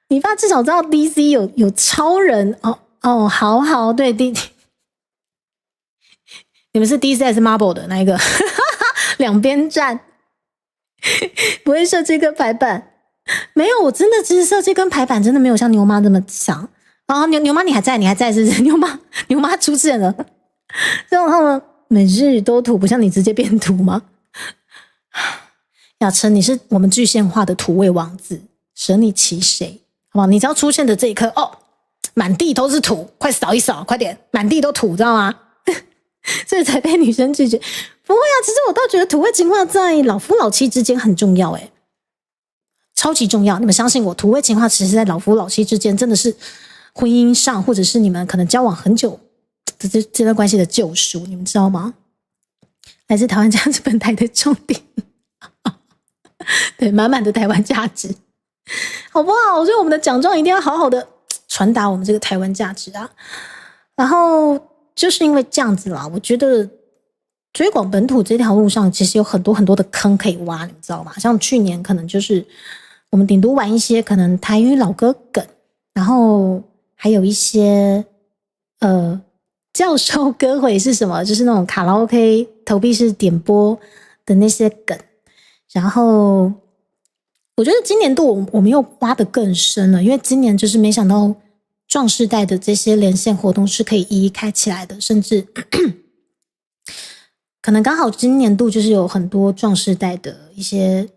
S3: 你爸至少知道 DC 有超人哦，好，对，你们是 DC 还是 Marvel 的那一个？两边站。不会设计跟排版，没有，我真的其实设计跟排版真的没有像牛妈这么强。然后牛妈你还在是不是？牛妈出现了，让他们每日都涂，不像你直接变涂吗？雅晨，你是我们具象化的土味王子，舍你其谁？好不好？你只要出现的这一刻，满地都是土，快扫一扫，快点，满地都土，知道吗？所以才被女生拒绝。不会啊，其实我倒觉得土味情话在老夫老妻之间很重要，超级重要。你们相信我，土味情话其实在老夫老妻之间真的是婚姻上，或者是你们可能交往很久的这段关系的救赎，你们知道吗？来自台湾价值本台的重点，对，满满的台湾价值，好不好？所以我们的奖状一定要好好的传达我们这个台湾价值啊。然后就是因为这样子啦，我觉得推广本土这条路上其实有很多很多的坑可以挖，你知道吗？像去年可能就是我们顶多玩一些可能台语老歌梗，然后还有一些教授歌会是什么，就是那种卡拉 OK 投币式点播的那些梗。然后我觉得今年度我们又挖得更深了，因为今年就是没想到壮世代的这些连线活动是可以一一开起来的，甚至可能刚好今年度就是有很多壮世代的一些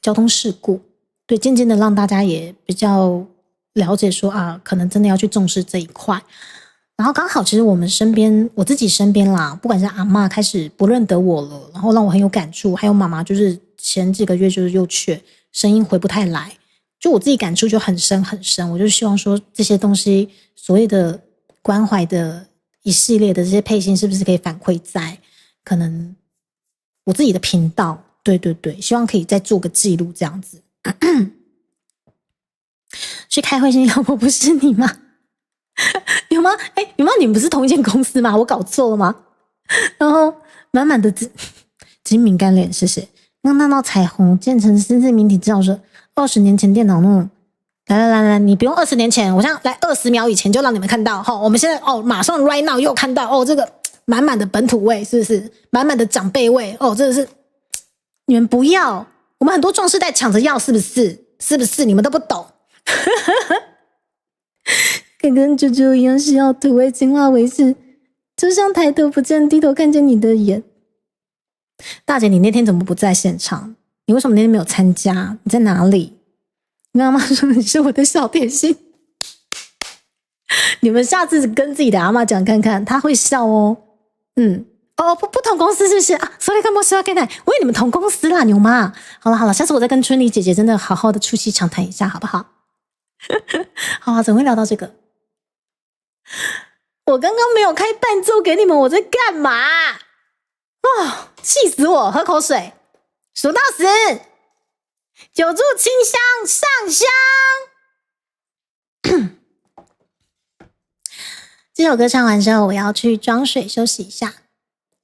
S3: 交通事故，对，渐渐的让大家也比较了解说可能真的要去重视这一块。然后刚好其实我自己身边啦，不管是阿嬷开始不认得我了，然后让我很有感触，还有妈妈就是前几个月就是又确声音回不太来，就我自己感触就很深很深。我就希望说这些东西所谓的关怀的一系列的这些配信是不是可以反馈在可能我自己的频道，对，希望可以再做个记录这样子。去开会先，老婆不是你吗？有吗？有吗？你们不是同一间公司吗？我搞错了吗？然后满满的精明干练，谢谢。刚看到彩虹建成深圳媒体制造说20年前电脑那种，来，你不用20年前，我现在来20秒以前就让你们看到。我们现在马上 right now 又看到这个满满的本土味，是不是？满满的长辈味真的是，你们不要，我们很多壮世代抢着要，是不是？是不是？你们都不懂。跟啾啾一样需要土味情话维持，就像抬头不见低头看见你的眼。大姐，你那天怎么不在现场？你为什么那天没有参加？你在哪里？你妈妈说你是我的小甜心。你们下次跟自己的阿嬷讲看看，她会笑哦。不同公司是不是啊？所以跟莫西瓦给奶，我以为你们同公司啦，牛妈。好了，下次我再跟春丽姐姐真的好好的促膝长谈一下，好不好？好，怎么会聊到这个？我刚刚没有开伴奏给你们，我在干嘛？气死我！喝口水，数到10，久住清香上香。这首歌唱完之后，我要去装水休息一下。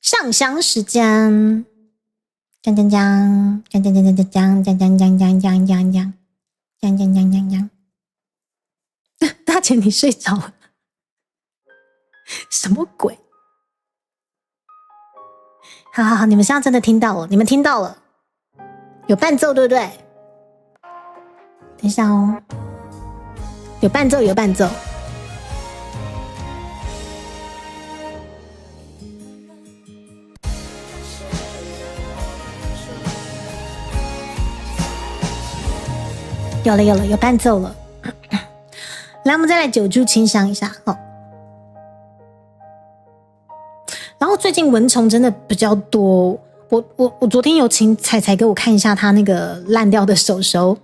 S3: 上香时间，将将将将将将将将将将将将将将将将将将将。大姐，你睡着了？什么鬼？好，你们现在真的听到了，你们听到了，有伴奏对不对？等一下哦，有伴奏。有了，有伴奏了。来，我们再来九珠清香一下哦。然后最近蚊虫真的比较多，我昨天有请彩彩给我看一下他那个烂掉的手手，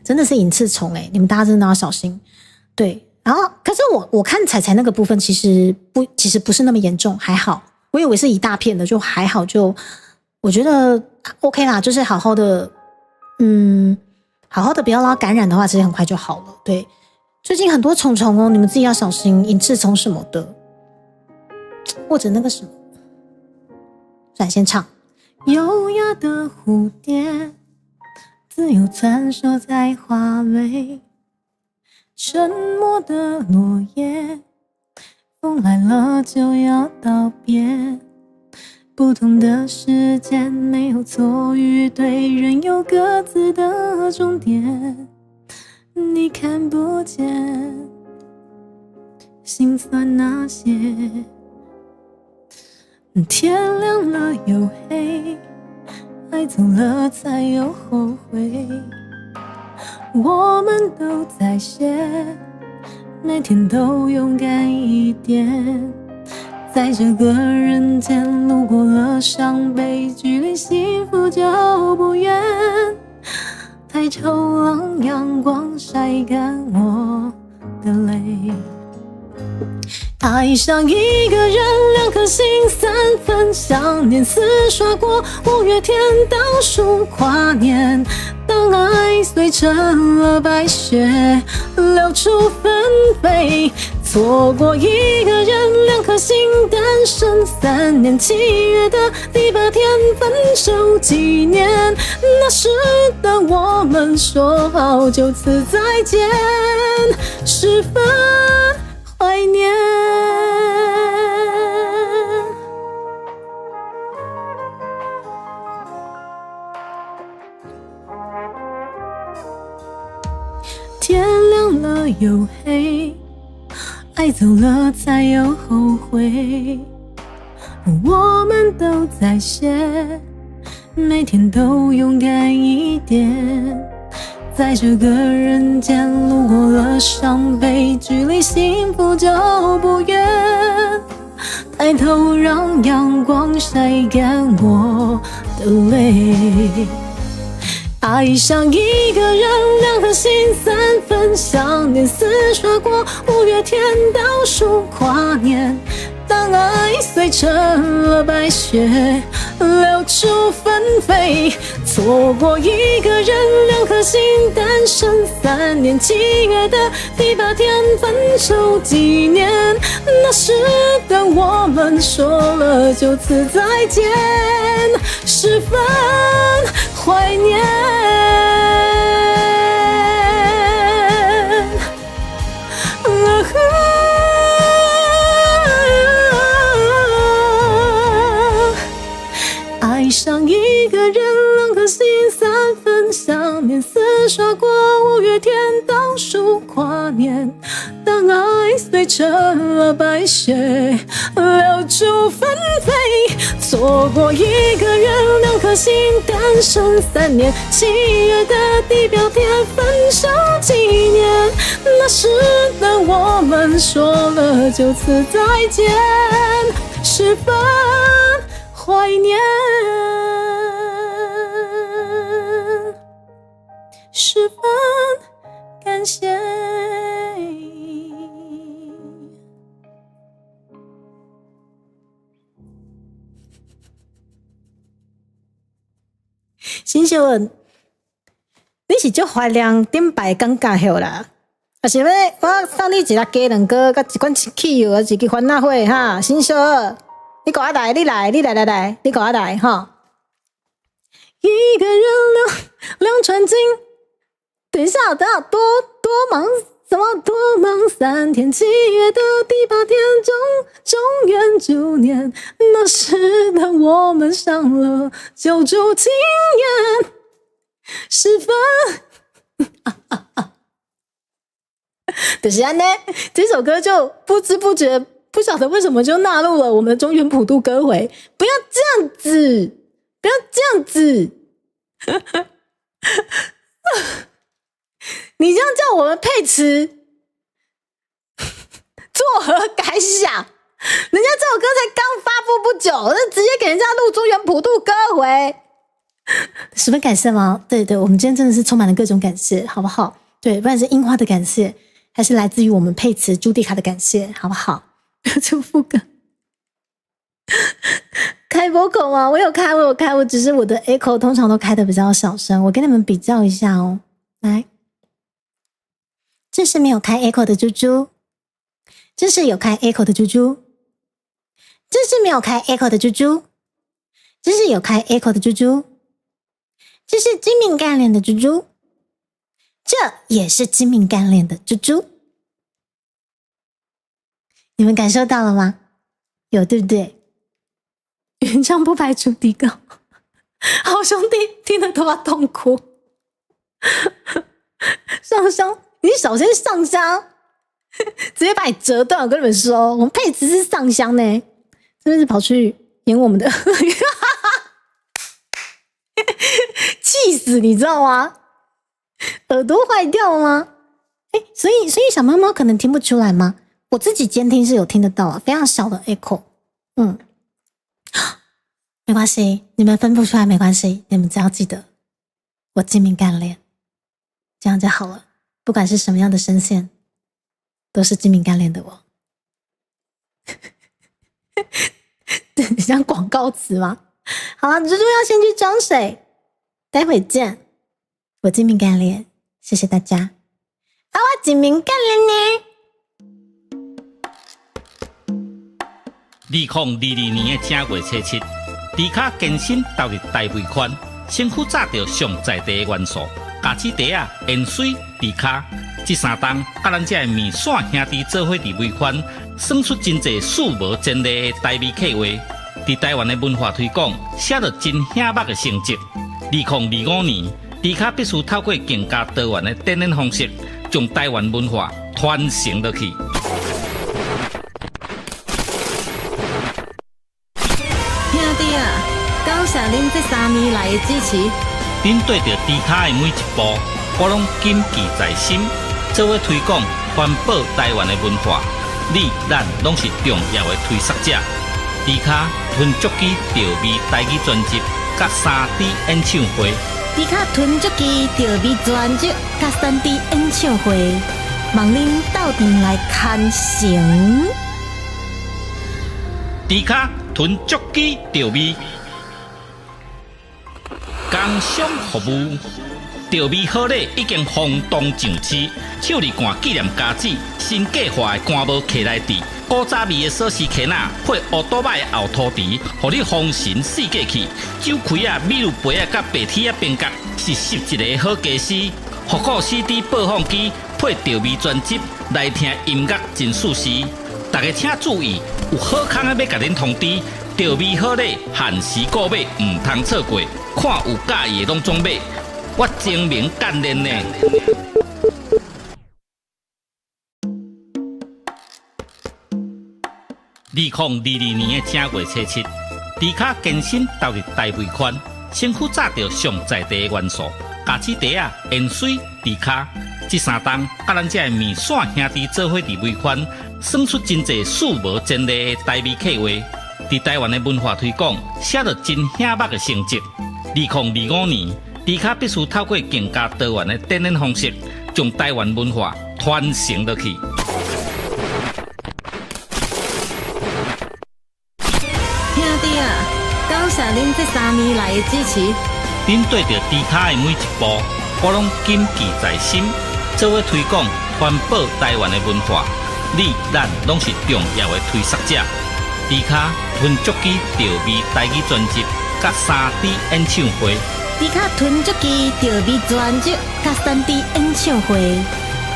S3: 真的是隐翅虫你们大家真的要小心。对，然后可是我看彩彩那个部分其实不是那么严重，还好。我以为是一大片的，就还好，就我觉得 OK 啦，就是好好的，好好的不要让它感染的话，其实很快就好了。对，最近很多虫虫哦，你们自己要小心隐翅虫什么的，或者那个什么，算先唱。优雅的蝴蝶，自由穿梭在花蕾，沉默的落叶。风来了就要道别，不同的时间没有错与对，人有各自的终点，你看不见，心酸那些。天亮了又黑，爱走了才有后悔，我们都在写，每天都勇敢一点，在这个人间路过了伤悲，距离幸福就不远，抬头让阳光晒干我的泪。爱上一个人，2颗心3分想念，似刷过5月天倒数跨年，当爱碎成了白雪，流出纷飞。错过一个人，2颗心单身3年，7月的第8天分手纪念，那时的我们说好就此再见，十分怀念。天亮了又黑，爱走了才有后悔，我们都在写，每天都勇敢一点，在这个人间路过了伤悲，距离幸福就不远，抬头让阳光晒干我的泪。爱上一个人，2颗心3分想念，似刷过5月天倒数跨年，当爱碎成了白雪，流出纷飞。错过一个人，2颗心单身3年，7月的第8天分手纪念，那时的我们说了就此再见，十分怀念。爱上一个人，2颗心3分想念，似刷过5月天倒数跨年，当爱碎成了白雪，流出纷飞。错过一个人，2颗心单身3年，7月的地表天分手纪念，那时的我们说了就此再见，十分怀念，十分感谢。新秀恩，你是足怀念点摆尴尬后啦？啊是要我送你一粒鸡卵糕，甲一罐汽油，一支番仔火哈？新秀儿，你给我来，你来，你给我来哈！一个人两串金，等一下，多忙什么？多忙3天，7月的第8天，中原9年，那时的我们上了9株青烟，十分就是这样呢，这首歌就不知不觉，不晓得为什么就纳入了我们的中原普渡歌回。不要这样子，不要这样子。
S2: 你这样叫我们配词，作何感想？人家这首歌才刚发布不久，那直接给人家录中原普渡歌回，十分感谢吗？对对，我们今天真的是充满了各种感谢，好不好？对，不管是樱花的感谢，还是来自于我们配词朱迪卡的感谢，好不好？出副歌。开vocal吗？我有开，我只是我的 echo 通常都开的比较小声，我跟你们比较一下哦。来，这是没有开 echo 的猪猪，这是有开 echo 的猪猪，这是没有开 echo 的猪猪，这是有开 echo 的猪猪，这是精明干练的猪猪，这也是精明干练的猪猪。你们感受到了吗？有对不对？原唱不排除底稿，好兄弟听了都要痛哭。上香，你小心上香，直接把你折断。我跟你们说，我们配词是上香呢，是不是跑去演我们的？气死，你知道吗？耳朵坏掉了吗？所以小猫猫可能听不出来吗？我自己监听是有听得到啊，非常小的 echo。没关系，你们分不出来没关系，你们只要记得我精明干练，这样就好了。不管是什么样的声线，都是精明干练的我。对，你像广告词吗？好了，猪猪要先去装水，待会见。我精明干练，谢谢大家。啊，我精明干练呢。
S1: 2022年的正月初七，迪卡健身投入大尾款，身躯炸着上在地的元素，咖子茶啊、盐水、迪卡，这三档甲咱这的面线兄弟做伙伫尾款，算出真侪数无前例的台味客话。伫台湾的文化推广，写着真显目的成绩。2025年，迪卡必须透过更加多元的展演方式，将台湾文化传承落去。
S3: 感谢恁这3年来的支持。
S1: 恁对着迪卡的每一步，我拢谨记在心。做伙推广环保台湾的文化，你咱拢是重要的推广者。迪卡吞足机调味台语专辑，甲3D 演唱会。
S3: 迪卡吞足机调味专辑，甲3D 演唱会，望恁斗阵来看成。
S1: 迪卡吞足机调味。工商服务，调味好礼已经轰动上市，手里干纪念家子，新计划的干帽徛来底，古早味的锁匙徛仔配乌多摆的后涂池，互你风神四过去。酒开啊、米露杯啊、甲白铁啊边角，是11个好家私。复古 CD 播放机配调味专辑，来听音乐真舒适。大家请注意，有好康的要甲恁通知。调味好礼，限时购买，唔通错过。看有介意的拢总买，我精明干练呢。2022年的正月初七，迪卡健身投入大尾款，身躯炸着上在地的元素，咖子茶啊、盐水、迪卡，这三档甲咱这的面线兄弟做伙伫尾款，算出真侪数无前例的台味客话。伫台湾的文化推广，写着真显目的成绩。2025年，迪卡必须透过更加多元的展演方式，将台湾文化传承落去。
S3: 兄弟啊，感谢恁这3年来的支持。
S1: 恁对着迪卡的每一步，我拢谨记在心。做伙推广环保台湾的文化，你咱拢是重要的推广者。迪卡吞足机调味台语专辑，甲3D 演唱会。
S3: 迪卡吞足机调味专辑，甲3D 演唱会，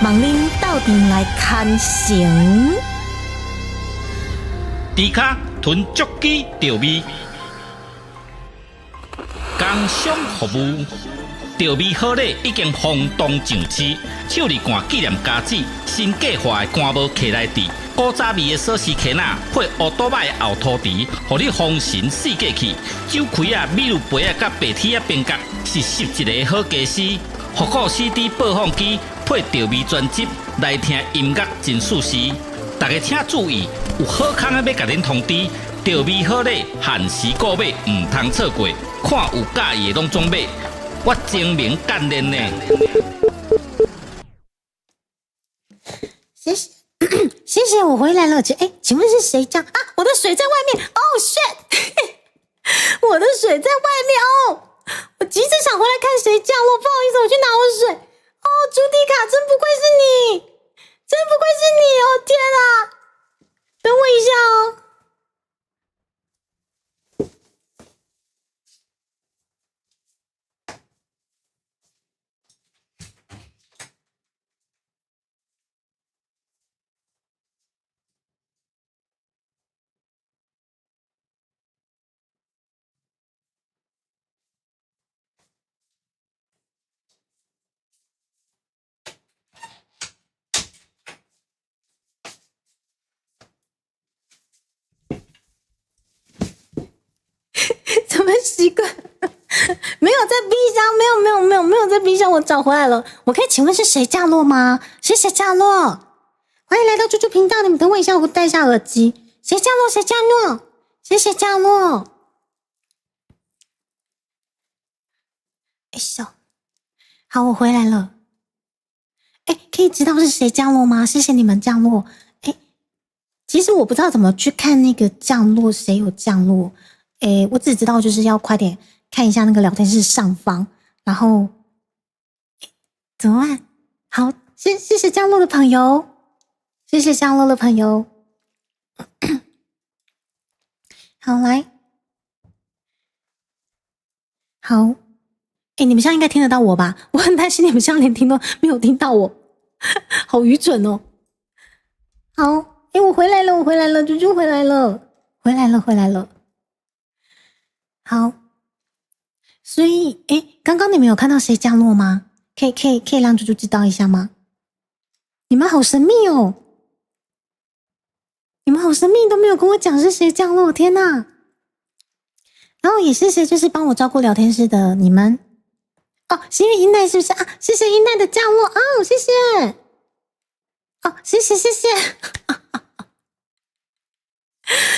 S3: 望恁斗阵来看成。
S1: 迪卡吞足机调味，工商服务。调味好礼已经轰动上市，手里干纪念家子，新计划的干帽徛来底，古早味的锁匙徛仔配乌多摆的后涂池，互你风神四过去。酒开啊、米露杯啊、甲白铁啊边角，是11个好家私。复古 CD 播放机配调味专辑来听音乐真舒适。大家请注意，有好康的要甲恁通知，调味好礼限时购买，唔通错过。看有介意的拢总买，我精明干练呢。
S3: 谢谢谢谢，我回来了。请问是谁家啊？我的水在外面。Oh shit！ 我的水在外面哦。我急着想回来看谁降落，不好意思，我去拿我的水。哦，朱迪卡，真不愧是你，真不愧是你哦！天啊，等我一下哦。怎么习惯？没有在冰箱，没有在冰箱，我找回来了。我可以请问是谁降落吗？是谁降落？欢迎来到猪猪频道，你们等我一下，我戴下耳机。谁降落？谁降落？谢谢降落。哎呦，好，我回来了。可以知道是谁降落吗？谢谢你们降落。其实我不知道怎么去看那个降落，谁有降落。我只知道就是要快点看一下那个聊天室上方，然后怎么办？好，谢谢降落的朋友，谢谢降落的朋友。好，来，好，你们现在应该听得到我吧？我很担心你们现在连听都没有听到我，好愚蠢哦。好。我回来了，猪猪回来了。好，所以，刚刚你们有看到谁降落吗？可以让猪猪知道一下吗？你们好神秘哦，你们好神秘，都没有跟我讲是谁降落，天哪！然后也谢谢就是帮我照顾聊天室的你们。哦，是因为英奈是不是啊？谢谢英奈的降落哦，谢谢。哦，谢谢。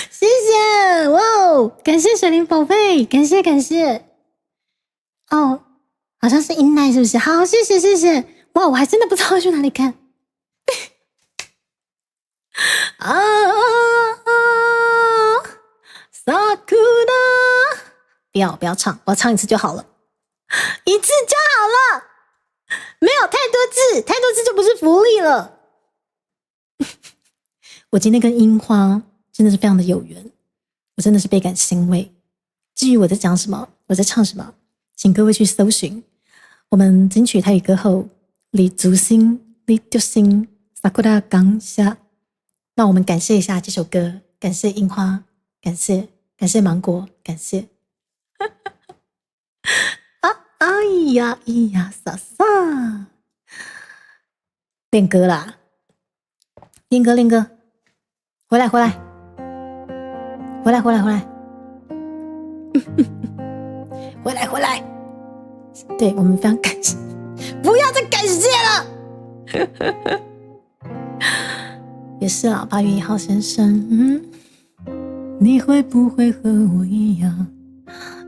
S3: 谢谢，哇哦！感谢水灵宝贝，感谢。哦，好像是英奈是不是？好，谢谢。哇，我还真的不知道要去哪里看。Sakura， 不要唱，我唱一次就好了，一次就好了，没有太多字就不是福利了。我今天跟樱花真的是非常的有缘，我真的是倍感欣慰。至于我在讲什么，我在唱什么，请各位去搜寻我们金曲台语歌后李竹星、李丢星、Sakura 刚下。那我们感谢一下这首歌，感谢樱花，感谢芒果，感谢。咿呀撒撒，练歌啦，练歌，回来。回来！对，我们非常感谢，不要再感谢了。也是啊，8月1号先生，你会不会和我一样，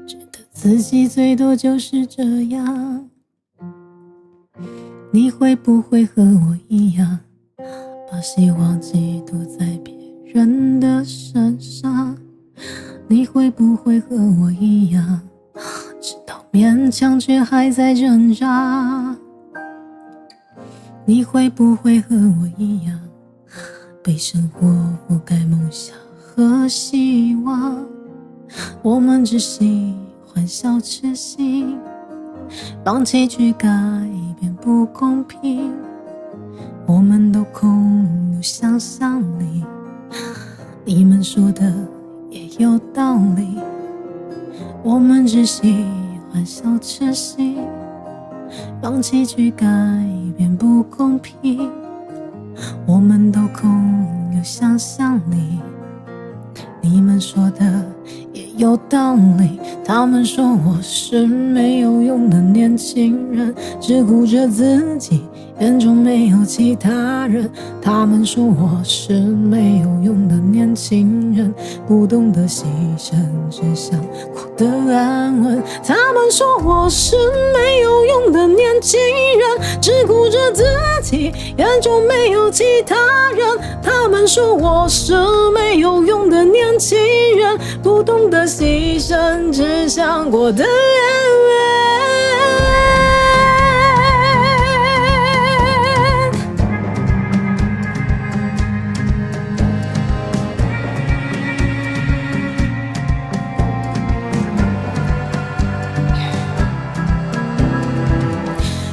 S3: 觉得自己最多就是这样？你会不会和我一样，把希望寄托在别人的身上？你会不会和我一样，直到勉强却还在挣扎？你会不会和我一样，被生活覆盖梦想和希望？我们只喜欢小确幸，放弃去改变不公平。我们都空有想象力，你们说的也有道理。我们只喜欢小确幸，放弃去改变不公平。我们都空有想象力，你们说的也有道理。他们说我是没有用的年轻人，只顾着自己眼中没有其他人。他们说我是没有用的年轻人，不懂得牺牲，只想过得安稳。他们说我是没有用的年轻人，只顾着自己，眼中没有其他人。他们说我是没有用的年轻人，不懂得牺牲，只想过得安稳。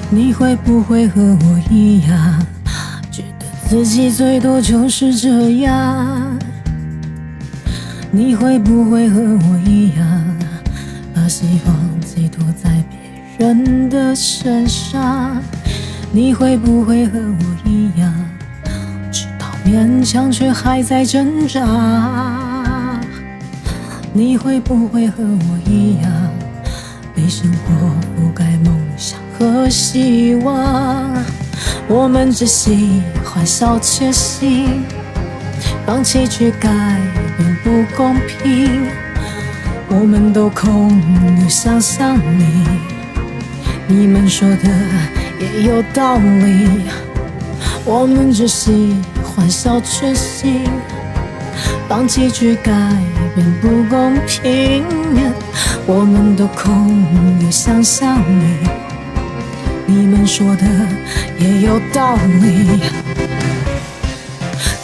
S3: 你会不会和我一样，觉得自己最多就是这样？你会不会和我一样，把希望寄托在别人的身上？你会不会和我一样，知道勉强却还在挣扎？你会不会和我一样，被生活覆盖梦想和希望？我们只喜欢小确幸，放弃去改变不公平。我们都空有想象力，你们说的也有道理。我们只喜欢小确幸，放弃去改变不公平。我们都空有想象力，你们说的也有道理。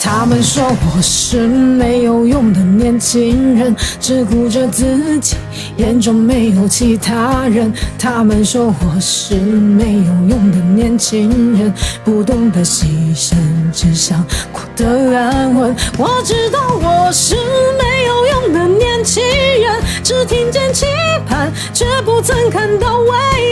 S3: 他们说我是没有用的年轻人，只顾着自己，眼中没有其他人。他们说我是没有用的年轻人，不懂得牺牲，只想过得安稳。我知道我是没有用的年轻人，只听见期盼，却不曾看到未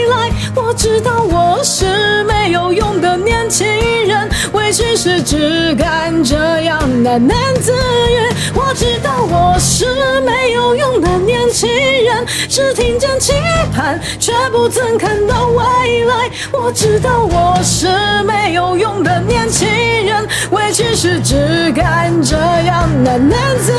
S3: 来。我知道我是没有用的年轻人，委屈时只敢这样喃喃自语。我知道我是没有用的年轻人，只听见期盼，却不曾看到未来。我知道我是没有用的年轻人，委屈时只敢这样喃喃自语。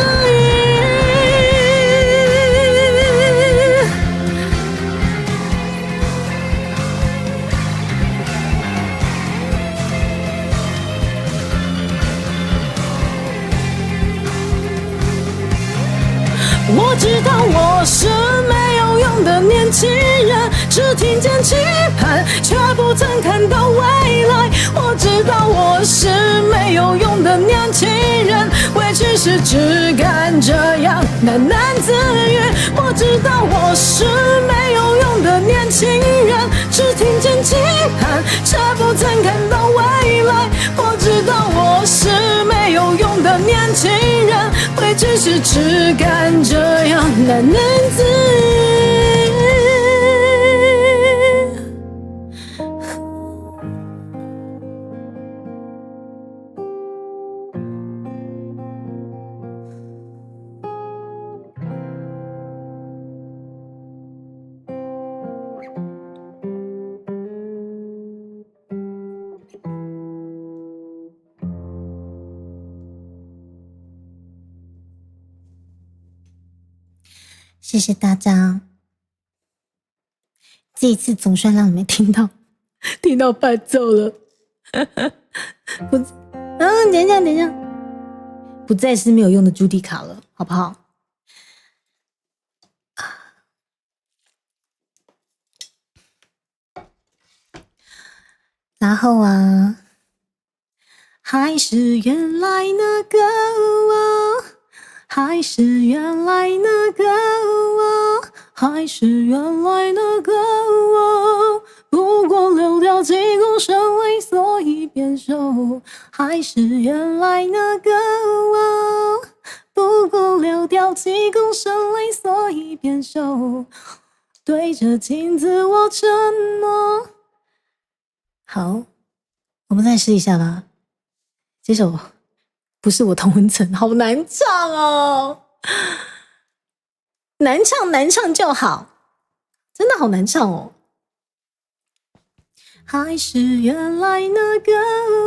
S3: 我知道我是没有用的年轻人，只听见期盼，却不曾看到未来。我知道我是没有用的年轻人，委屈时只敢这样喃喃自语。我知道我是没有用的年轻人，只听见期盼，却不曾看到未来。我知道我是没有用的年轻人，委屈时只敢这样喃喃自语。
S2: 谢谢大家，这一次总算让你们听到伴奏了。等一下，不再是没有用的朱迪卡了，好不好？然后啊，还是原来那个我，还是原来那个我，还是原来那个我，不过流掉几公升泪，所以变瘦。还是原来那个我，不过流掉几公升泪，所以变瘦。对着镜子我沉默。好，我们再试一下吧。这首不是我同温层，好难唱哦，难唱就好，真的好难唱哦。
S3: 还是原来那个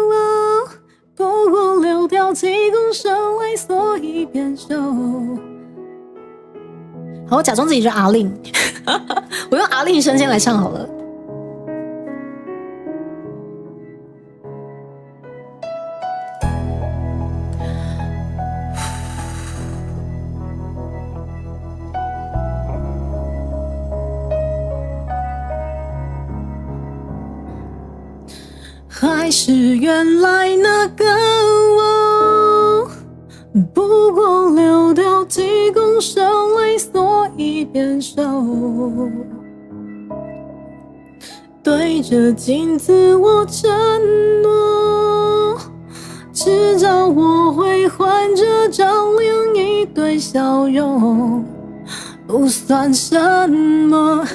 S3: 我，不过流掉几公升泪，所以变瘦。好，我假装自己是阿令，我用阿令声线来唱好了。还是原来那个我，不过流掉几公升泪，所以变瘦。对着镜子我承诺，迟早我会换这张脸一堆笑容。不算什么，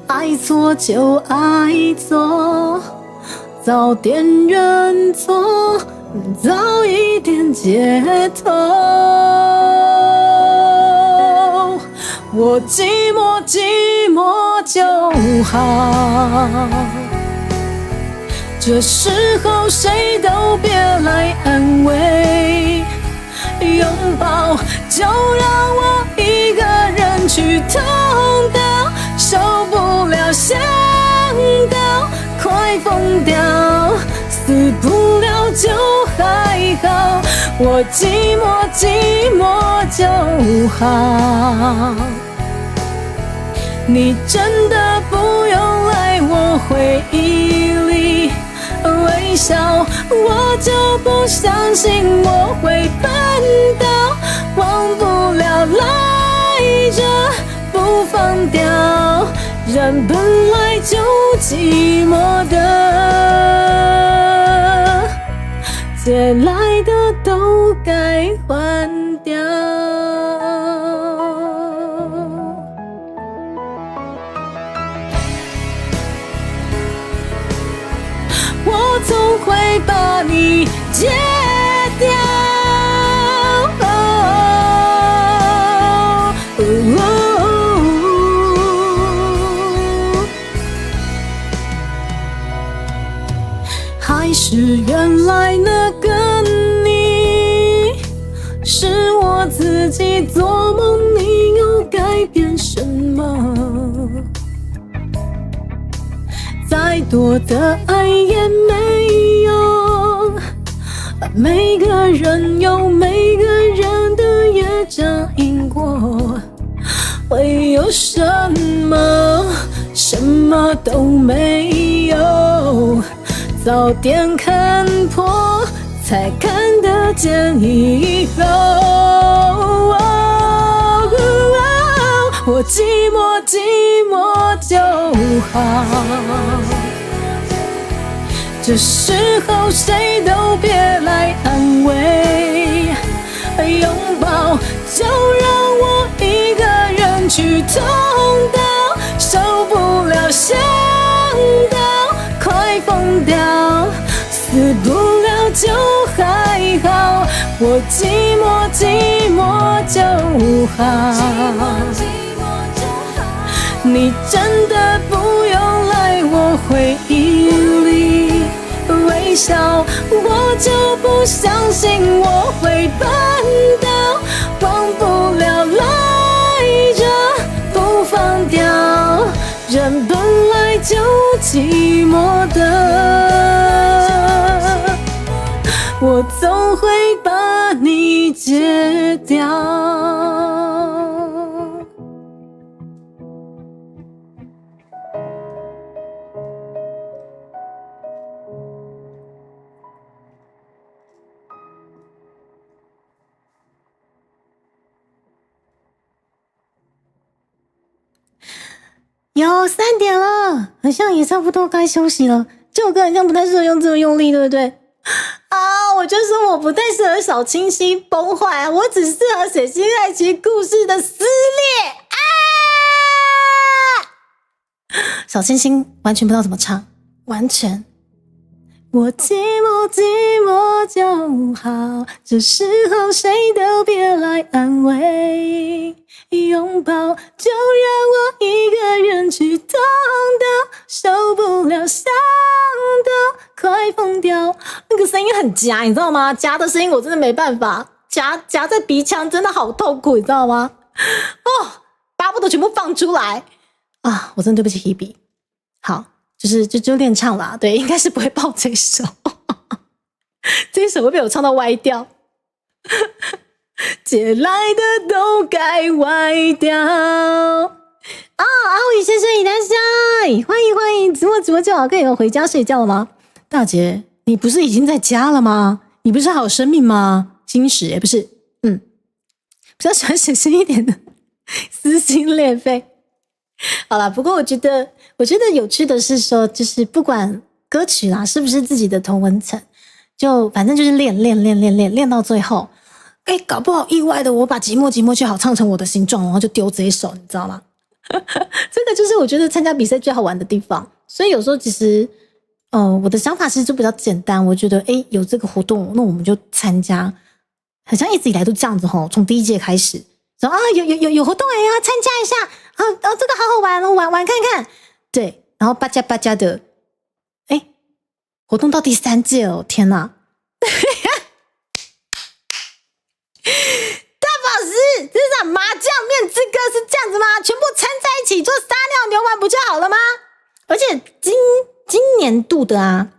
S3: 爱错就爱错，早点认错，早一点解脱。我寂寞寂寞就好，这时候谁都别来安慰，拥抱就让我一个人去痛到，受不了想到快疯掉，死不了就还好，我寂寞寂寞就好。你真的不用来我回忆里微笑，我就不相信我会笨到忘不了赖着不放掉，人本来就寂寞的，借来的都该还掉。我总会把你戒掉。还是原来那个你，是我自己做梦，你又改变什么？再多的爱也没用，每个人有每个人的业障因果，会有什么？什么都没有，早点看破，才看得见以后。我寂寞寂寞就好，这时候谁都别来安慰，拥抱就让我一个人去痛到，受不了想到快疯掉，死不了就还好，我寂寞寂寞就好。你真的不用来我回忆里微笑，我就不相信我会笨到忘不了赖着不放掉，人本来就寂寞的，我总会把你戒掉。有3点了，好像也差不多该休息了。这首歌好像不太适合用这么用力，对不对？啊，我就说我不太适合小清新崩坏啊，我只适合血腥爱情故事的撕裂啊！小清新完全不知道怎么唱，完全。我寂寞寂寞就好，这时候谁都别来安慰，拥抱就让我一个人去痛到受不了想声音很夹，你知道吗？夹的声音我真的没办法，夹在鼻腔真的好痛苦，你知道吗？哦，巴不得全部放出来啊！我真的对不起 Hebe。好，就练唱啦，对，应该是不会爆这一首，这一首会被我唱到歪掉。借来的都该歪掉。啊，阿伟先生，你来噻，欢迎！直播就好，可以回家睡觉了吗？大姐，你不是已经在家了吗？你不是还有生命吗？金石不是，比较喜欢写深一点的，撕心裂肺。好啦，不过我觉得有趣的是说，就是不管歌曲啦是不是自己的同温层，就反正就是练到最后，搞不好意外的我把寂寞就好唱成我的形状，然后就丢这一首，你知道吗？这个就是我觉得参加比赛最好玩的地方。所以有时候其实我的想法其实就比较简单，我觉得有这个活动，那我们就参加，好像一直以来都这样子齁，从第一届开始说有活动要参加一下，这个好好玩哦，玩看看，对，然后巴家的，活动到第3届哦，天哪！大宝石，这是麻将面之歌是这样子吗？全部掺在一起做撒尿牛丸不就好了吗？而且今年度的啊，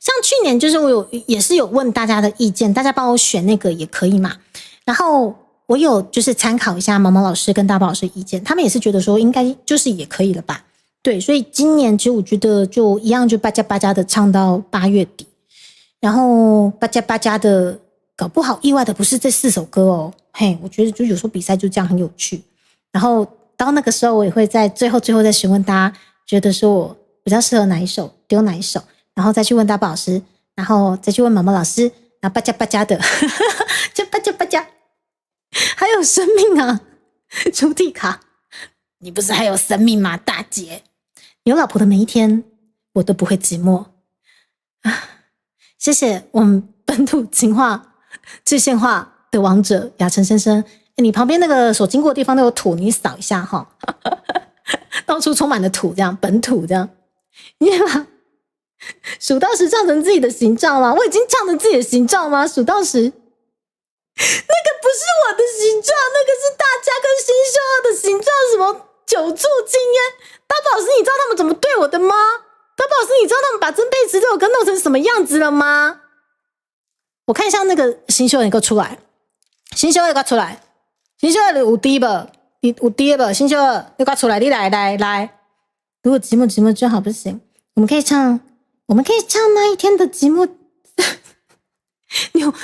S3: 像去年就是我也是有问大家的意见，大家帮我选那个也可以嘛。然后我有就是参考一下毛毛老师跟大宝老师的意见，他们也是觉得说应该就是也可以了吧。对，所以今年其实我觉得就一样，就巴家的唱到8月底，然后巴家的搞不好意外的不是这4首歌哦，我觉得就有时候比赛就这样很有趣。然后到那个时候我也会在最后再询问大家，觉得说我比较适合哪一首，丢哪一首，然后再去问大宝老师，然后再去问毛毛老师，然后巴家的，就巴家，还有生命啊，朱蒂卡，你不是还有生命吗，大姐？有老婆的每一天，我都不会寂寞啊！谢谢我们本土情话最现化的王者雅晨先生，你旁边那个所经过的地方都有土，你扫一下哈，到处充满了土，这样本土这样，你把数到10唱成自己的形状吗？我已经唱成自己的形状吗？数到10，那个不是我的形状，那个是大家跟新秀二的形状，什么久住禁烟。大宝老师，你知道他们怎么对我的吗？大宝老师，你知道他们把曾沛慈这首歌弄成什么样子了吗？我看一下那个新秀，你给我出来，新秀二给我出来，新秀二有低吧？有低吧？新秀二，你给我出来，你来。如果寂寞就好不行，我们可以唱那一天的寂寞。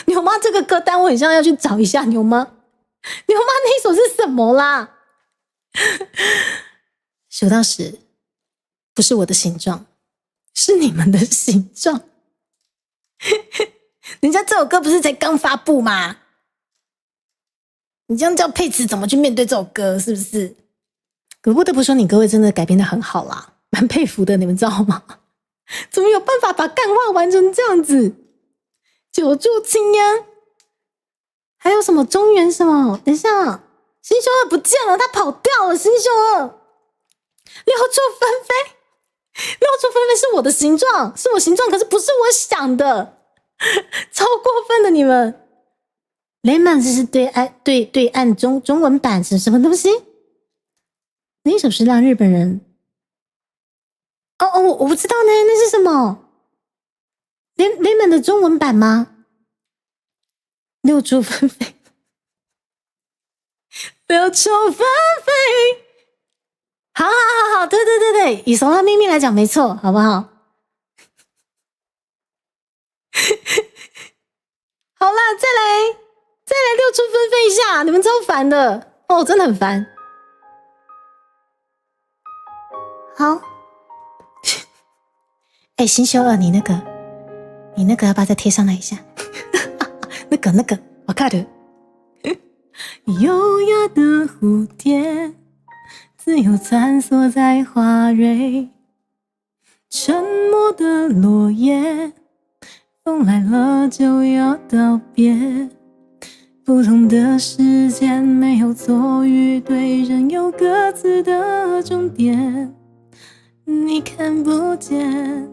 S3: 牛妈这个歌单我很像要去找一下牛妈那一首是什么啦？数到10，不是我的形状，是你们的形状。人家这首歌不是才刚发布吗？你这样叫佩慈怎么去面对这首歌？是不是？可不得不说，你各位真的改编得很好啦，蛮佩服的，你们知道吗？怎么有办法把干话玩成这样子？久住青烟，还有什么中原什么？等一下，新秀二不见了，他跑掉了。新秀二，六处纷飞是我的形状，是我形状，可是不是我想的，超过分的你们。Lemon 这是对岸中文版是什么东西？那一首是让日本人我不知道呢，那是什么 ？Lemon 的中文版吗？六处纷飞，六处纷飞。好，对，以手拉秘密来讲没错，好不好？好啦，再来六处纷飞一下，你们超烦的哦，真的很烦。好，新秀二，你那个要不要再贴上来一下？那个，我看的。优雅的蝴蝶，自由穿梭在花蕊，沉默的落叶，风来了就要道别。不同的时间，没有错与对，人有各自的终点。你看不见，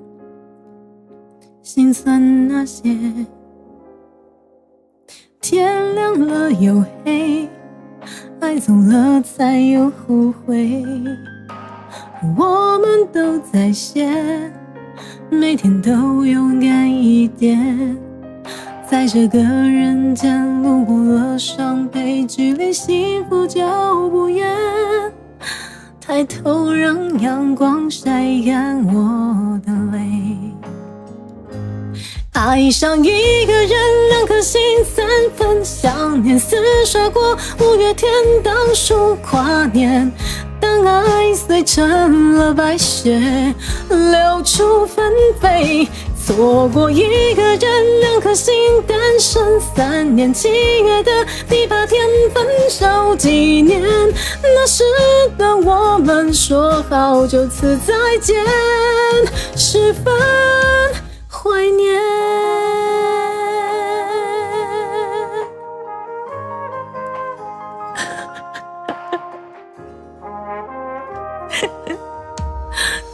S3: 心酸那些。天亮了又黑，爱走了才有后悔。我们都在写，每天都勇敢一点，在这个人间路过了伤悲，距离幸福就不远。抬头让阳光晒干我的泪。爱上一个人，2颗心3分想念，厮杀过5月天倒数跨年。当爱碎成了白雪，流出纷飞。错过一个人，2颗心单身3年。7月的第8天分手纪念，那时的我们说好就此再见，十分怀念。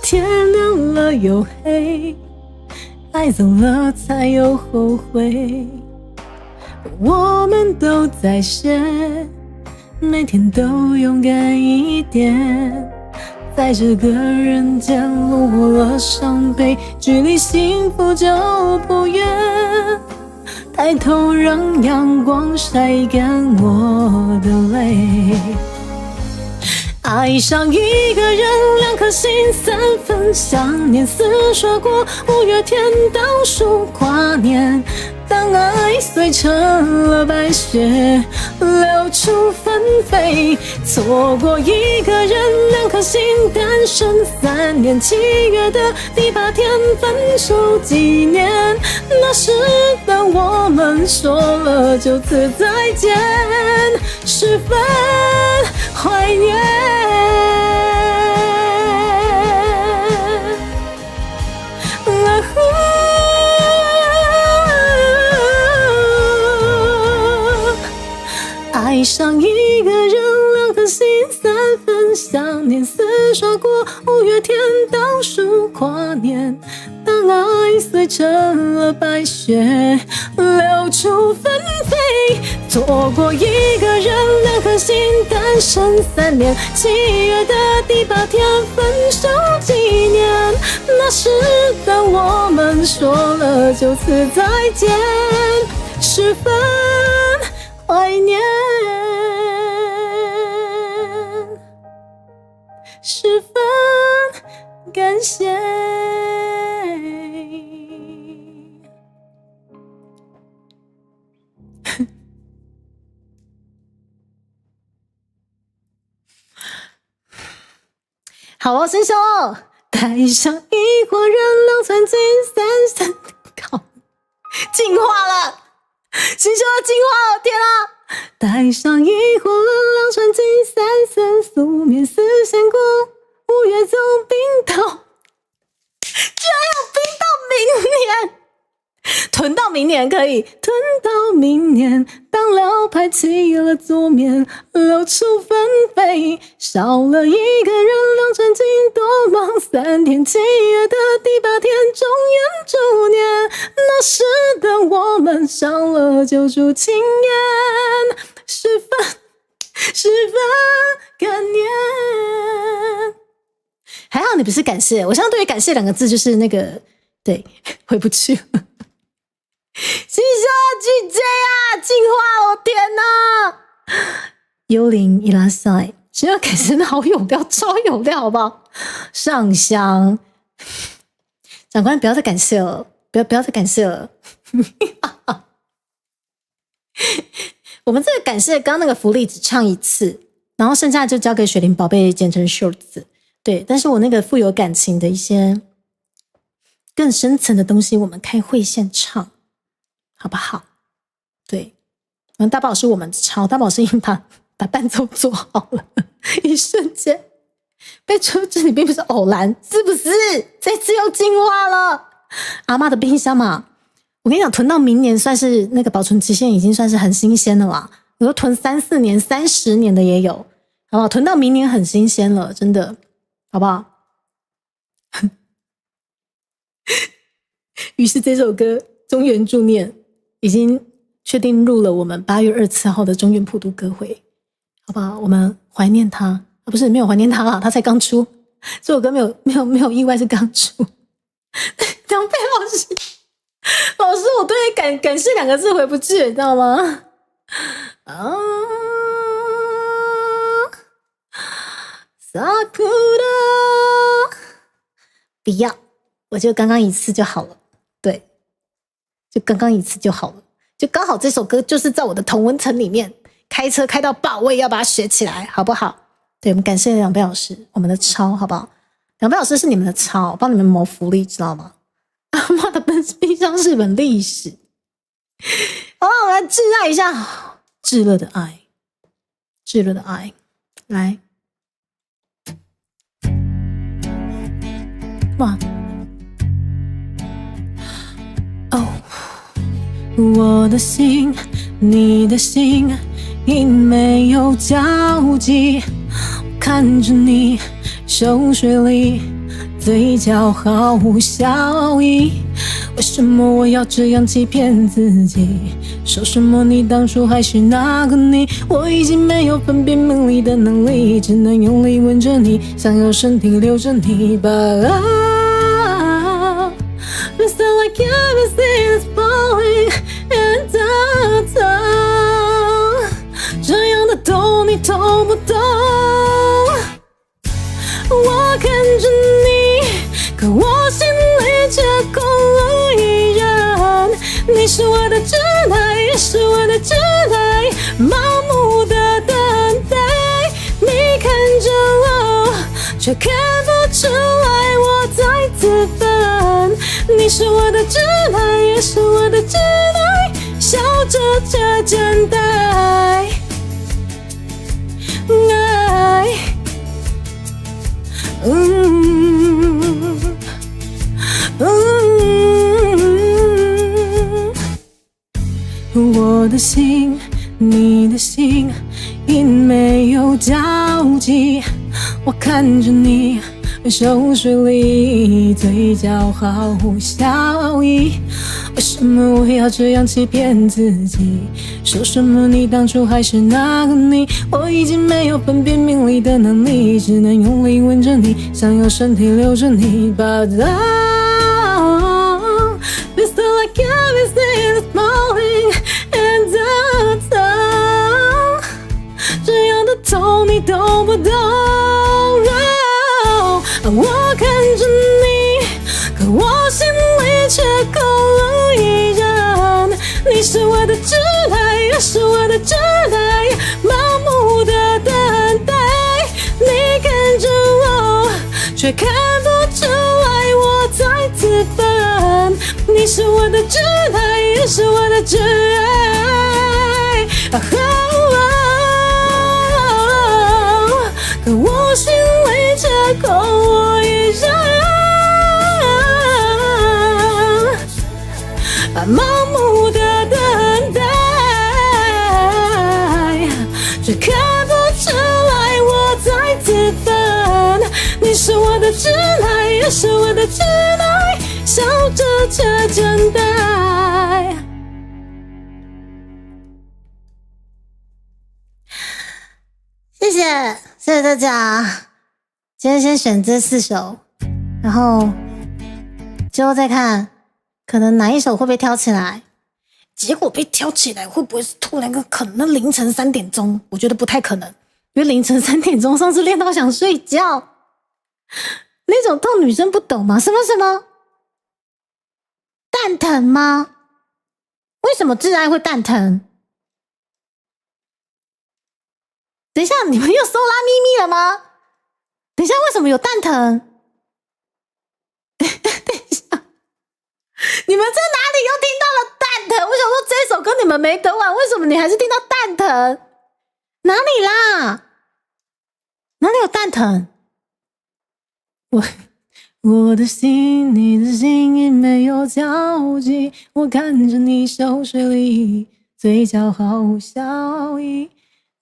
S3: 天亮了又黑，爱走了才有后悔。我们都在写，每天都勇敢一点，在这个人间路过了伤悲，距离幸福就不远。抬头让阳光晒干我的泪。爱上一个人，2颗心3分想念，厮杀过5月天倒数跨年。当爱碎成了白雪，流出纷飞。错过一个人，2颗心单身3年。7月的第8天分手纪念，那时的我们说了就此再见，十分怀念。爱上一个人，2颗心3分想念，厮杀过5月天倒数跨年。当爱碎成了白雪，流出纷飞。错过一个人，2颗心单身3年。7月的第8天分手纪念，那时的我们说了就此再见，十分怀念，十分感谢。好哦，伸手哦，带上一伙人浪传金三三，靠，进化了，伸手要进化了，天啊！带上一伙人浪传金三三，素面丝线过5月走冰岛，居然有冰到明年，囤到明年可以，囤到明年。当撩牌起了桌面，露出纷飞，少了一个人，两传经多忙3天。7月的第8天，中原猪年，那时的我们少了就住情言，十分感念。还好你不是感谢，我相对于感谢2个字就是那个对回不去了。谢谢 GJ 啊，进化了，天哪！幽灵伊拉塞，需要感谢的好有料，超有料，好不好？上香，长官不要再感谢了，不要再感谢了。我们这个感谢刚刚那个福利只唱1次，然后剩下就交给雪玲宝贝剪成 shorts。对，但是我那个富有感情的一些更深层的东西，我们开会现唱。好不好？对，大宝是我们抄，大宝是已经把伴奏做好了，一瞬间被出这里并不是偶然，是不是？这次又进化了。阿嬷的冰箱嘛，我跟你讲，囤到明年算是那个保存期限已经算是很新鲜了啦。我说囤3-4年、30年的也有，好不好？囤到明年很新鲜了，真的，好不好？于是这首歌《中原助念》已经确定入了我们8月24号的中原普渡歌会，好不好？我们怀念他啊，不是没有怀念他啦，他才刚出，这首歌没有意外是刚出。梁佩老师，我对感谢2个字回不去，你知道吗？啊，萨库拉，不要，我就刚刚一次就好了，对，就刚刚一次就好了，就刚好这首歌就是在我的同温层里面，开车开到爆，我也要把它学起来，好不好？对，我们感谢梁佩老师，我们的超，好不好？梁佩老师是你们的超，帮你们谋福利，知道吗？阿妈的冰箱是本历史。好了，我来炙爱一下，炙热的爱，炙热的爱，来，哇，哦，我的心，你的心，因没有交集，看着你熟睡里。嘴角毫无笑意，为什么我要这样欺骗自己？说什么你当初还是那个你？我已经没有分辨名利的能力，只能用力吻着你，想要身体留着你。But I feel like everything is falling and down， 这样的懂你懂不懂？我看着你，可我心里却空无一人。你是我的挚爱，也是我的挚爱，盲目的等待。你看着我，却看不出来我在自焚。你是我的挚爱，也是我的挚爱，笑着却真待。爱。我的心，你的心，因没有交集。我看着你熟睡里，嘴角毫无笑意。为什么我要这样欺骗自己？说什么你当初还是那个你？我已经没有分辨名利的能力，只能用力吻着你，想要身体留着你。But I feel like everything is falling and down， 这样的痛你懂不懂？我看着你，可我心里却空无一人。你是我的挚爱，也是我的挚爱，盲目的等待。你看着我，却看不出来我在自焚。你是我的挚爱，也是我的挚爱。可我心里却空无一人。盲目的等待，却看不出来我在自焚。你是我的挚爱，也是我的挚爱，笑着却真待。谢谢大家，今天先选这4首，然后之后再看可能哪一首会被挑起来。结果被挑起来会不会是突然可能凌晨3点钟？我觉得不太可能，因为凌晨3点钟上次练到想睡觉，那种痛女生不懂吗？什么蛋疼吗？为什么挚爱会蛋疼？等一下，你们又搜拉咪咪了吗？等一下，为什么有蛋疼？等一下，你们在哪里又听到了蛋疼？我想说这首歌你们没得玩，为什么你还是听到蛋疼？哪里啦？哪里有蛋疼？我的心，你的心也没有交集。我看着你熟睡里，嘴角毫无笑意。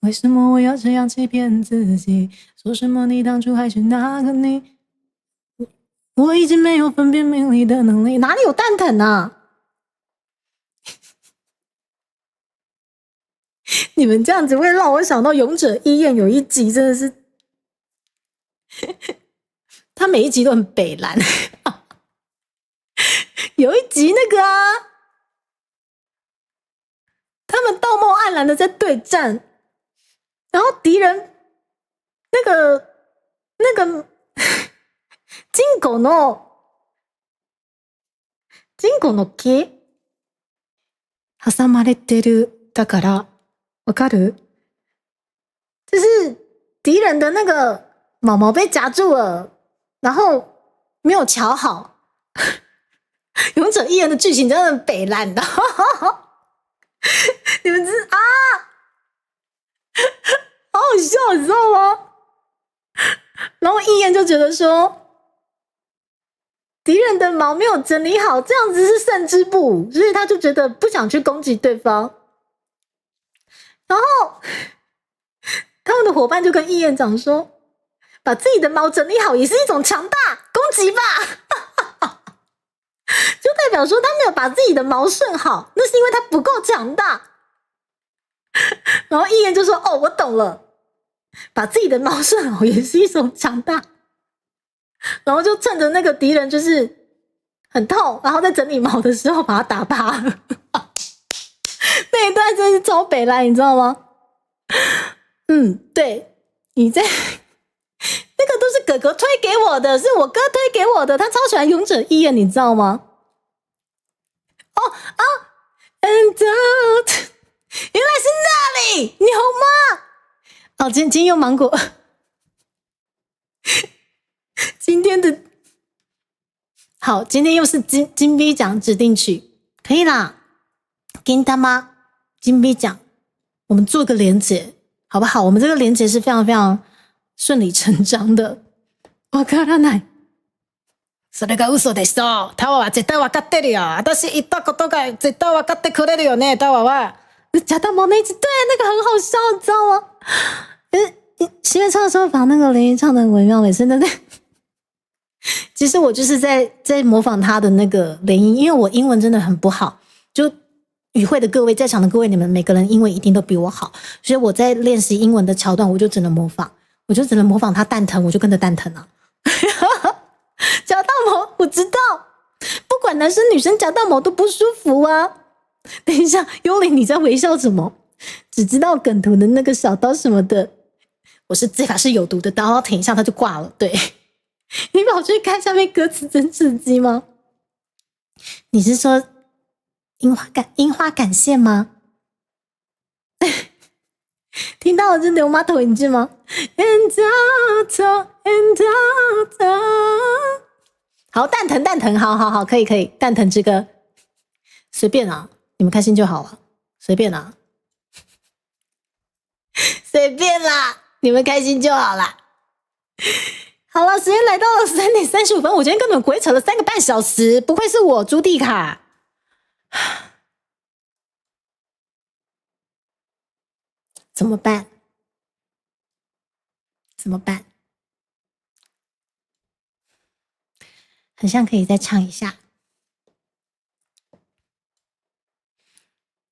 S3: 为什么我要这样欺骗自己？说什么你当初还是那个你？我已经没有分辨名利的能力。
S2: 哪里有蛋疼啊？你们这样子会让我想到《勇者义彦》有一集，真的是，他每一集都很北蓝。有一集那个啊，他们道貌岸然的在对战，然后敌人那个金狗の木
S3: 挟まれてるだからわかる？
S2: 就是敌人的那个毛毛被夹住了，然后没有瞧好。勇者义彦的剧情真的很北烂的，你们知啊，好好笑，你知道吗？然后义彦就觉得说，敌人的毛没有整理好，这样子是胜之不武，所以他就觉得不想去攻击对方。然后他们的伙伴就跟义彦讲说，把自己的毛整理好也是一种强大，攻击吧。就代表说他没有把自己的毛顺好，那是因为他不够强大。然后义彦就说，哦，我懂了，把自己的毛顺好也是一种强大。然后就趁着那个敌人就是很痛，然后在整理毛的时候把他打趴了。那一段真是超北烂，你知道吗？对，你在那个都是哥哥推给我的，是我哥推给我的，他超喜欢勇者义彦，你知道吗？And out， 原来是那里，牛吗？哦，今天用芒果，今天的好，今天又是金币奖指定曲，可以啦，金他妈金币奖，我们做个连结，好不好？我们这个连结是非常非常顺理成章的。わからない。それが嘘でしょ。タワは絶対分かってるよ。私言ったことが絶対分かってくれるよね。タワは。假大毛那一集，对，那个很好笑，你知道吗？西边唱的时候把那个连音唱得很微妙，每次对。其实我就是在模仿他的那个连音，因为我英文真的很不好，就与会的各位，在场的各位，你们每个人英文一定都比我好，所以我在练习英文的桥段，我就只能模仿他蛋疼，我就跟着蛋疼啊。夹到毛，我知道，不管男生女生夹到毛都不舒服啊。等一下，幽灵你在微笑什么？只知道梗图的那个小刀什么的，我是这把是有毒的刀，停一下他就挂了。对，你跑去看下面歌词真刺激吗？你是说樱花感谢吗？听到了这流马头一句吗 ？And out, and out。好，蛋疼，好，可以，蛋疼之歌，随便啊，你们开心就好了，随便啊，随便啦，你们开心就好啦。好了，时间来到了3点35分，我今天跟你们鬼扯了3个半小时，不愧是我朱蒂卡。怎么办？很像可以再唱一下。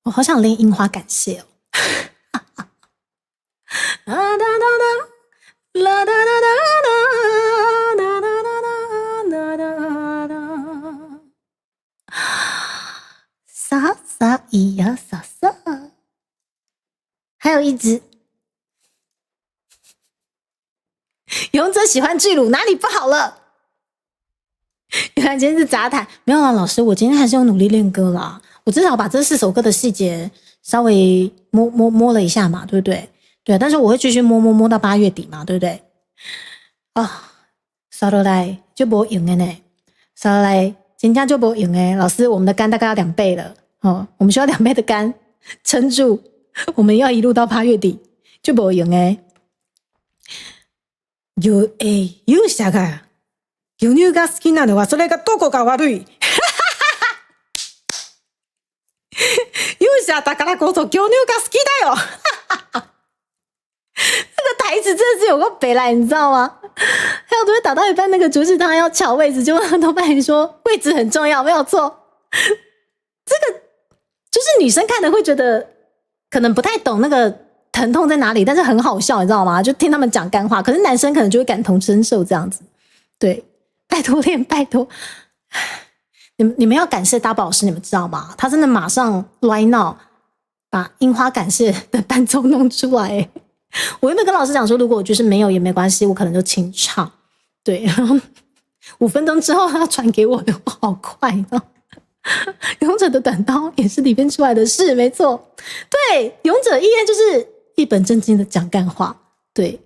S2: 我好想练樱花感谢哦。啦哒哒哒，啦哒哒哒哒哒哒哒哒，撒撒咿呀撒撒。还有一只勇者喜欢巨乳，哪里不好了？原来今天是杂谈，没有啦，老师，我今天还是有努力练歌啦。我至少把这4首歌的细节稍微摸了一下嘛，对不对？对，但是我会继续摸到8月底嘛，对不对？刷落来就没用的呢，刷落来真的就没用的。老师，我们的肝大概要2倍了哦，我们需要2倍的肝撑住，我们要一路到8月底就没用的。勇者が牛乳が好きなのはそれがどこが悪い。勇者だからこそ牛乳が好きだよ。那个台孩子真的是有个北来，你知道吗？还有都会打到一半，那个主持他要抢位置，就问豆瓣说位置很重要，没有错。这个就是女生看的会觉得可能不太懂那个疼痛在哪里，但是很好笑，你知道吗？就听他们讲干话，可是男生可能就会感同身受这样子。对，拜托练，拜托。你们要感谢大宝老师，你们知道吗？他真的马上 right now 把樱花感谢的伴奏弄出来。我原本跟老师讲说，如果我就是没有也没关系，我可能就清唱。对，然后5分钟之后他传给我的，我好快，你知道。勇者的短刀也是里面出来的事，没错。对，勇者一言就是一本正经的讲干话，对，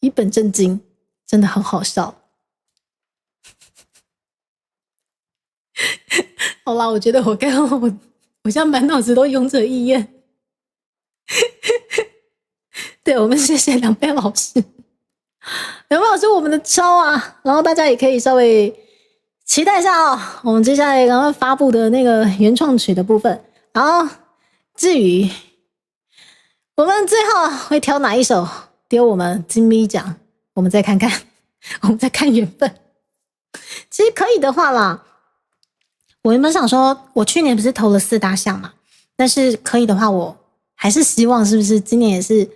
S2: 一本正经，真的很好笑。好啦，我觉得我现在满脑子都勇者一言。对，我们谢谢两位老师，两位老师我们的超啊，然后大家也可以稍微期待一下哦，我们接下来刚刚发布的那个原创曲的部分。然后至于我们最后会挑哪一首丢我们金咪奖，我们再看看，我们再看缘分。其实可以的话啦，我原本想说，我去年不是投了4大项嘛，但是可以的话，我还是希望是不是今年也是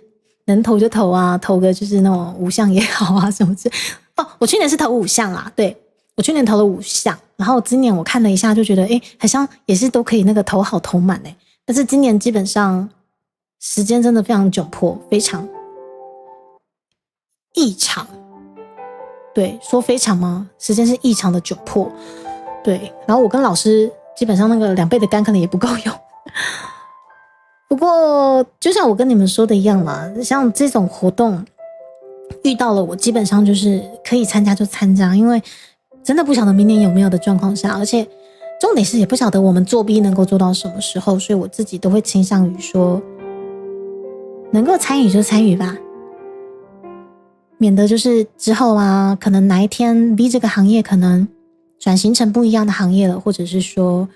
S2: 能投就投啊，投个就是那种5项也好啊什么之类。哦，我去年是投5项啦，对，我去年投了5项，然后今年我看了一下，就觉得好像也是都可以那个投好投满但是今年基本上时间真的非常窘迫，非常异常。对，说非常吗？时间是异常的窘迫。对，然后我跟老师基本上那个2倍的肝可能也不够用。不过就像我跟你们说的一样嘛，像这种活动遇到了我基本上就是可以参加就参加，因为真的不晓得明年有没有的状况下，而且重点是也不晓得我们作弊能够做到什么时候，所以我自己都会倾向于说能够参与就参与吧，免得就是之后啊，可能哪一天 B 这个行业可能转型成不一样的行业了，或者是说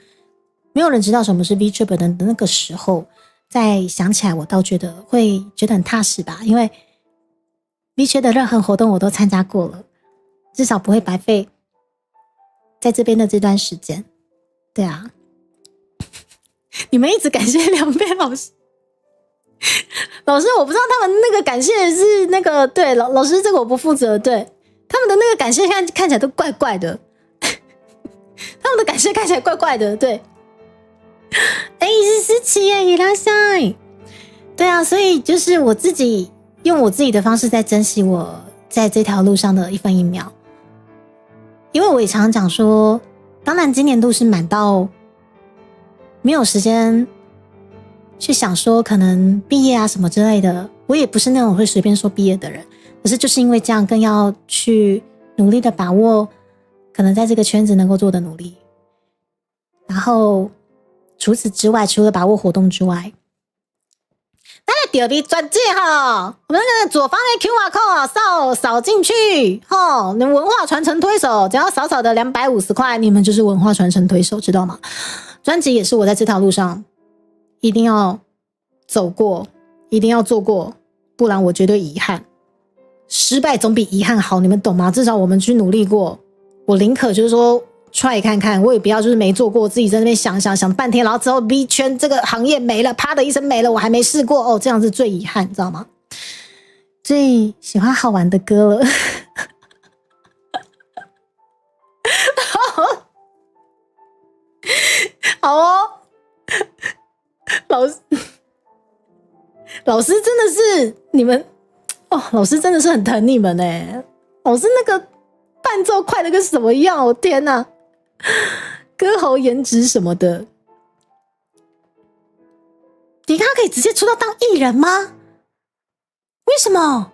S2: 没有人知道什么是 VTuber 的那个时候，再想起来我倒觉得很踏实吧，因为 VTuber 的任何活动我都参加过了，至少不会白费在这边的这段时间。对啊，你们一直感谢两位老师，老师我不知道他们那个感谢是那个对老师这个我不负责，对他们的那个感谢看起来都怪怪的。他们的感谢看起来怪怪的，对。是17耶，伊拉塞。对啊，所以就是我自己用我自己的方式在珍惜我在这条路上的1分1秒。因为我也常常讲说，当然今年度是满到没有时间去想说可能毕业啊什么之类的，我也不是那种会随便说毕业的人，可是就是因为这样更要去努力的把握可能在这个圈子能够做的努力，然后除此之外，除了把握活动之外，那个点币专辑哈，我们那个左方的 QR code 扫进去哈，你文化传承推手，只要少少的250块，你们就是文化传承推手，知道吗？专辑也是我在这条路上一定要走过，一定要做过，不然我绝对遗憾。失败总比遗憾好，你们懂吗？至少我们去努力过，我宁可就是说 try 看看，我也不要就是没做过，自己在那边想半天，然后之后 B 圈这个行业没了，啪的一声没了，我还没试过哦，这样是最遗憾，你知道吗？最喜欢好玩的歌了。好哦，老师真的是你们哦，老师真的是很疼你们耶，老师那个伴奏快的跟什么一样，我天哪！歌喉颜值什么的，迪卡可以直接出道当艺人吗？为什么？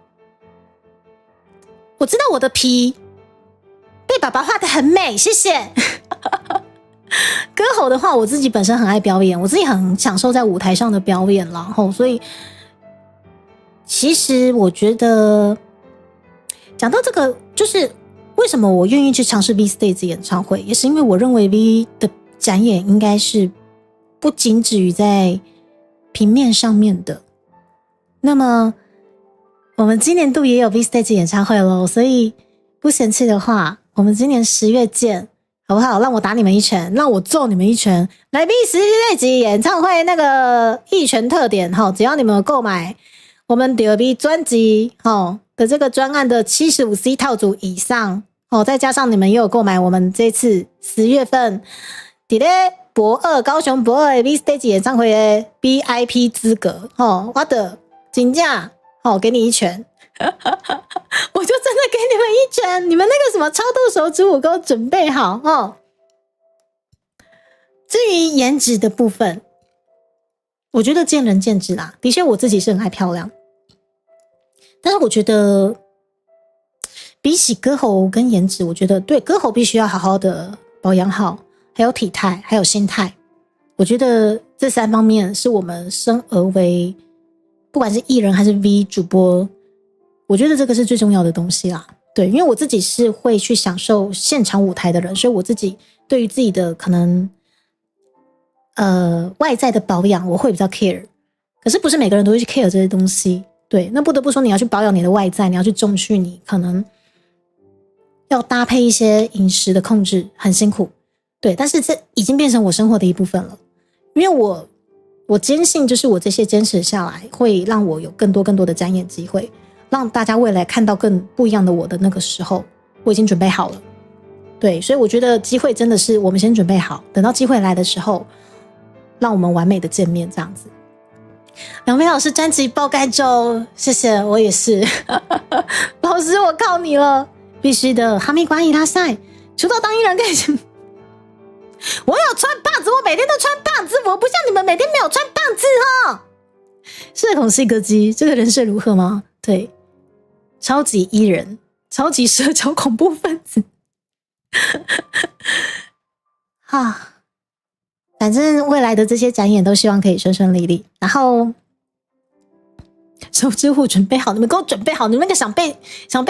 S2: 我知道我的皮被爸爸画得很美，谢谢。歌喉的话，我自己本身很爱表演，我自己很享受在舞台上的表演，然后所以其实我觉得讲到这个，就是为什么我愿意去尝试 V Stage 演唱会，也是因为我认为 V 的展演应该是不仅止于在平面上面的。那么
S3: 我们今年度也有 V Stage 演唱会咯，所以不嫌弃的话，我们今年10月见，好不好？让我打你们一拳，让我揍你们一拳。来 V Stage 演唱会那个一拳特点只要你们有购买我们第二 B 专辑的这个专案的 75C 套组以上再加上你们也有购买我们这次10月份高雄博二 V Stage 演唱会的 VIP 资格我的真的给你一拳我就真的给你们一拳，你们那个什么超度手指舞给我准备好至于颜值的部分，我觉得见仁见智啦。的确我自己是很爱漂亮，但是我觉得比起歌喉跟颜值，我觉得对歌喉必须要好好的保养好，还有体态，还有心态。我觉得这3方面是我们生而为不管是艺人还是 V 主播，我觉得这个是最重要的东西啦。对，因为我自己是会去享受现场舞台的人，所以我自己对于自己的可能外在的保养我会比较 care， 可是不是每个人都会去 care 这些东西。对，那不得不说你要去保养你的外在，你要去重训，你可能要搭配一些饮食的控制，很辛苦。对，但是这已经变成我生活的一部分了，因为我坚信就是我这些坚持下来会让我有更多的展演机会，让大家未来看到更不一样的我的那个时候我已经准备好了。对，所以我觉得机会真的是我们先准备好，等到机会来的时候让我们完美的见面这样子。两位老师专辑爆盖中，谢谢，我也是老师我靠你了，必须的。哈密瓜伊拉塞出道当艺人可以我有穿棒子，我每天都穿棒子，我不像你们每天没有穿棒子社恐系歌姬这个人设如何吗？对，超级艺人，超级社交恐怖分子反正未来的这些展演都希望可以顺顺利利。然后手指舞准备好，你们给我准备好，你们那个想被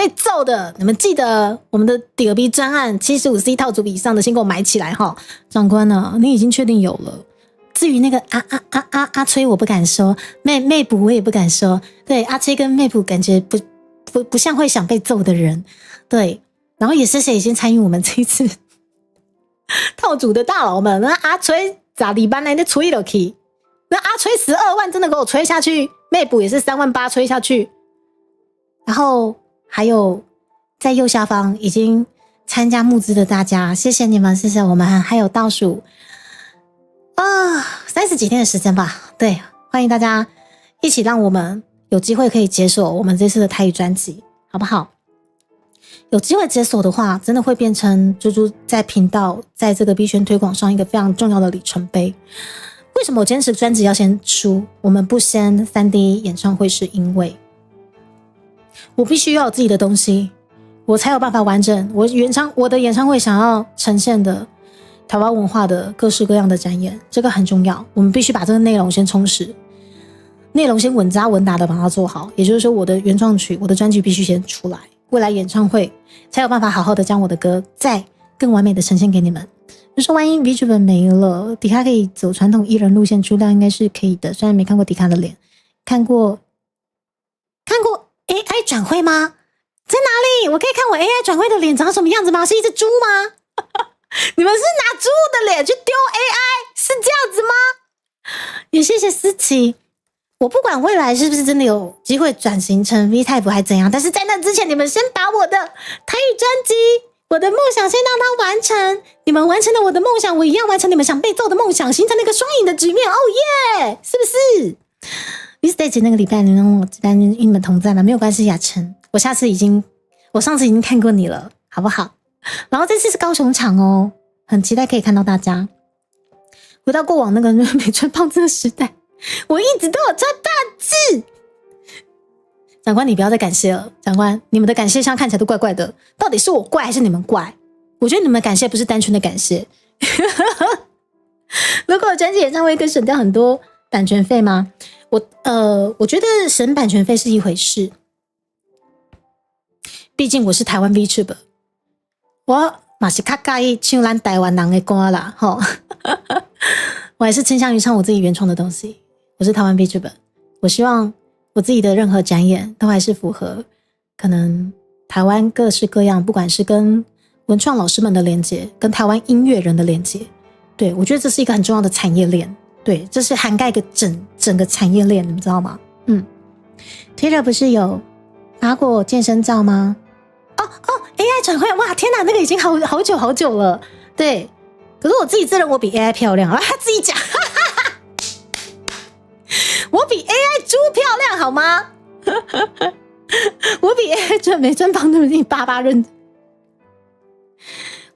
S3: 揍的，你们记得我们的第二 B 专案 75C 套组以上的先给我买起来长官啊，你已经确定有了。至于那个阿崔我不敢说，妹补我也不敢说。对，阿崔跟妹补感觉不像会想被揍的人。对，然后也谢谢已经参与我们这一次套组的大佬们。那阿崔咋礼拜来的吹了去，那阿崔12万真的给我吹下去，妹补也是3万8吹下去。然后还有在右下方已经参加募资的大家，谢谢你们，谢谢。我们还有倒数30几天的时间吧。对，欢迎大家一起让我们有机会可以解锁我们这次的台语专辑，好不好？有机会解锁的话，真的会变成猪猪在频道在这个币圈推广上一个非常重要的里程碑。为什么我坚持专辑要先出，我们不先 3D 演唱会，是因为我必须要有自己的东西，我才有办法完整我的演唱会想要呈现的台湾文化的各式各样的展演，这个很重要。我们必须把这个内容先充实，内容先稳扎稳打的把它做好。也就是说，我的原创曲，我的专辑必须先出来，未来演唱会才有办法好好的将我的歌再更完美的呈现给你们。就说万一 V 剧本没了，迪卡可以走传统艺人路线出道，应该是可以的。虽然没看过迪卡的脸，看过 AI 转会吗？在哪里？我可以看我 AI 转会的脸长什么样子吗？是一只猪吗？你们是拿猪的脸去丢 AI， 是这样子吗？也谢谢思琪。我不管未来是不是真的有机会转型成 V Type 还怎样，但是在那之前，你们先把我的台语专辑，我的梦想先让它完成。你们完成了我的梦想，我一样完成你们想被揍的梦想，形成了一个双赢的局面。哦耶，是不是 ？V Stage 那个礼拜你让我与你们同在吗？没有关系，雅晨，我上次已经看过你了，好不好？然后这次是高雄场哦，很期待可以看到大家。回到过往那个没穿棒子的时代，我一直都有穿棒子。长官，你不要再感谢了。长官，你们的感谢像看起来都怪怪的，到底是我怪还是你们怪？我觉得你们的感谢不是单纯的感谢。如果专辑演唱会可以省掉很多版权费吗？我觉得省版权费是一回事，毕竟我是台湾 VTuber， 我嘛是较介意唱咱台湾人的歌啦，吼。我还是倾向于唱我自己原创的东西。我是台湾 VTuber， 我希望我自己的任何展演都还是符合可能台湾各式各样，不管是跟文创老师们的连接，跟台湾音乐人的连接，对，我觉得这是一个很重要的产业链，对，这是涵盖一个整个产业链，你们知道吗？Twitter 不是有发过健身照吗？哦 AI 转换，哇天哪，那个已经好久了，对，可是我自己自认我比 AI 漂亮啊，他自己讲我比 AI 猪漂亮好吗？我比 AI 准美尊帮对不起爸认。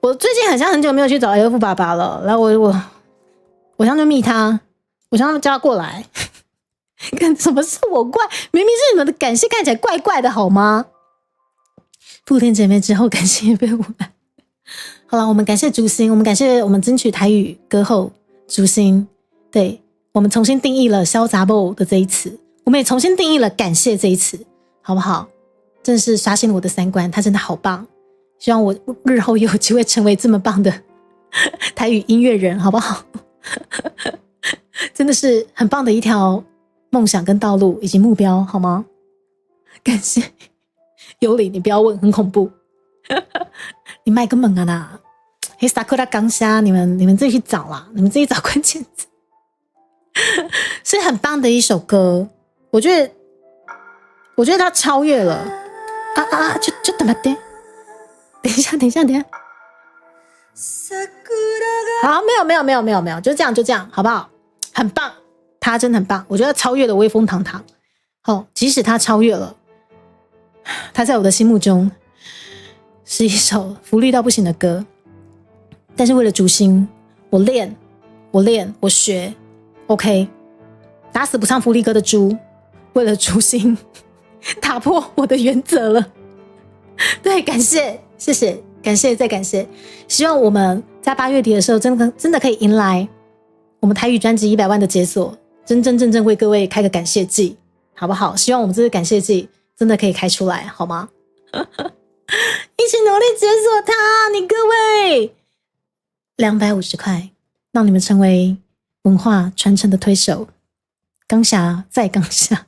S3: 我最近很久没有去找 F 爸爸了，然后我上就密他，我上就叫他过来。看什么是我怪？明明是你们的感谢看起来怪怪的好吗？不天姐妹之后感谢被我来。好了，我们感谢竹心，我们感谢我们争取台语歌后竹心，对，我们重新定义了潇洒 BO 的这一词，我们也重新定义了感谢这一词，好不好？真是刷新了我的三观，他真的好棒，希望我日后有机会成为这么棒的台语音乐人，好不好？真的是很棒的一条梦想跟道路以及目标，好吗？感谢有理，你不要问，很恐怖。你卖个猛啊啦！黑萨克拉刚虾，你们自己去找啦，你们自己找关键字。是很棒的一首歌，我觉得它超越了就等等一下，好，没有，就这样，好不好？很棒，他真的很棒，我觉得超越了威风堂堂。即使他超越了，他在我的心目中是一首浮虑到不行的歌，但是为了竹心，我练，我学 ，OK， 打死不唱福利歌的猪，为了竹心打破我的原则了。对，感谢，谢谢，感谢再感谢，希望我们在8月底的时候真的可以迎来我们台语专辑100万的解锁，真正为各位开个感谢季，好不好？希望我们这次感谢季真的可以开出来，好吗？一起努力解锁它，你各位250块，让你们成为文化传承的推手。刚侠再刚侠，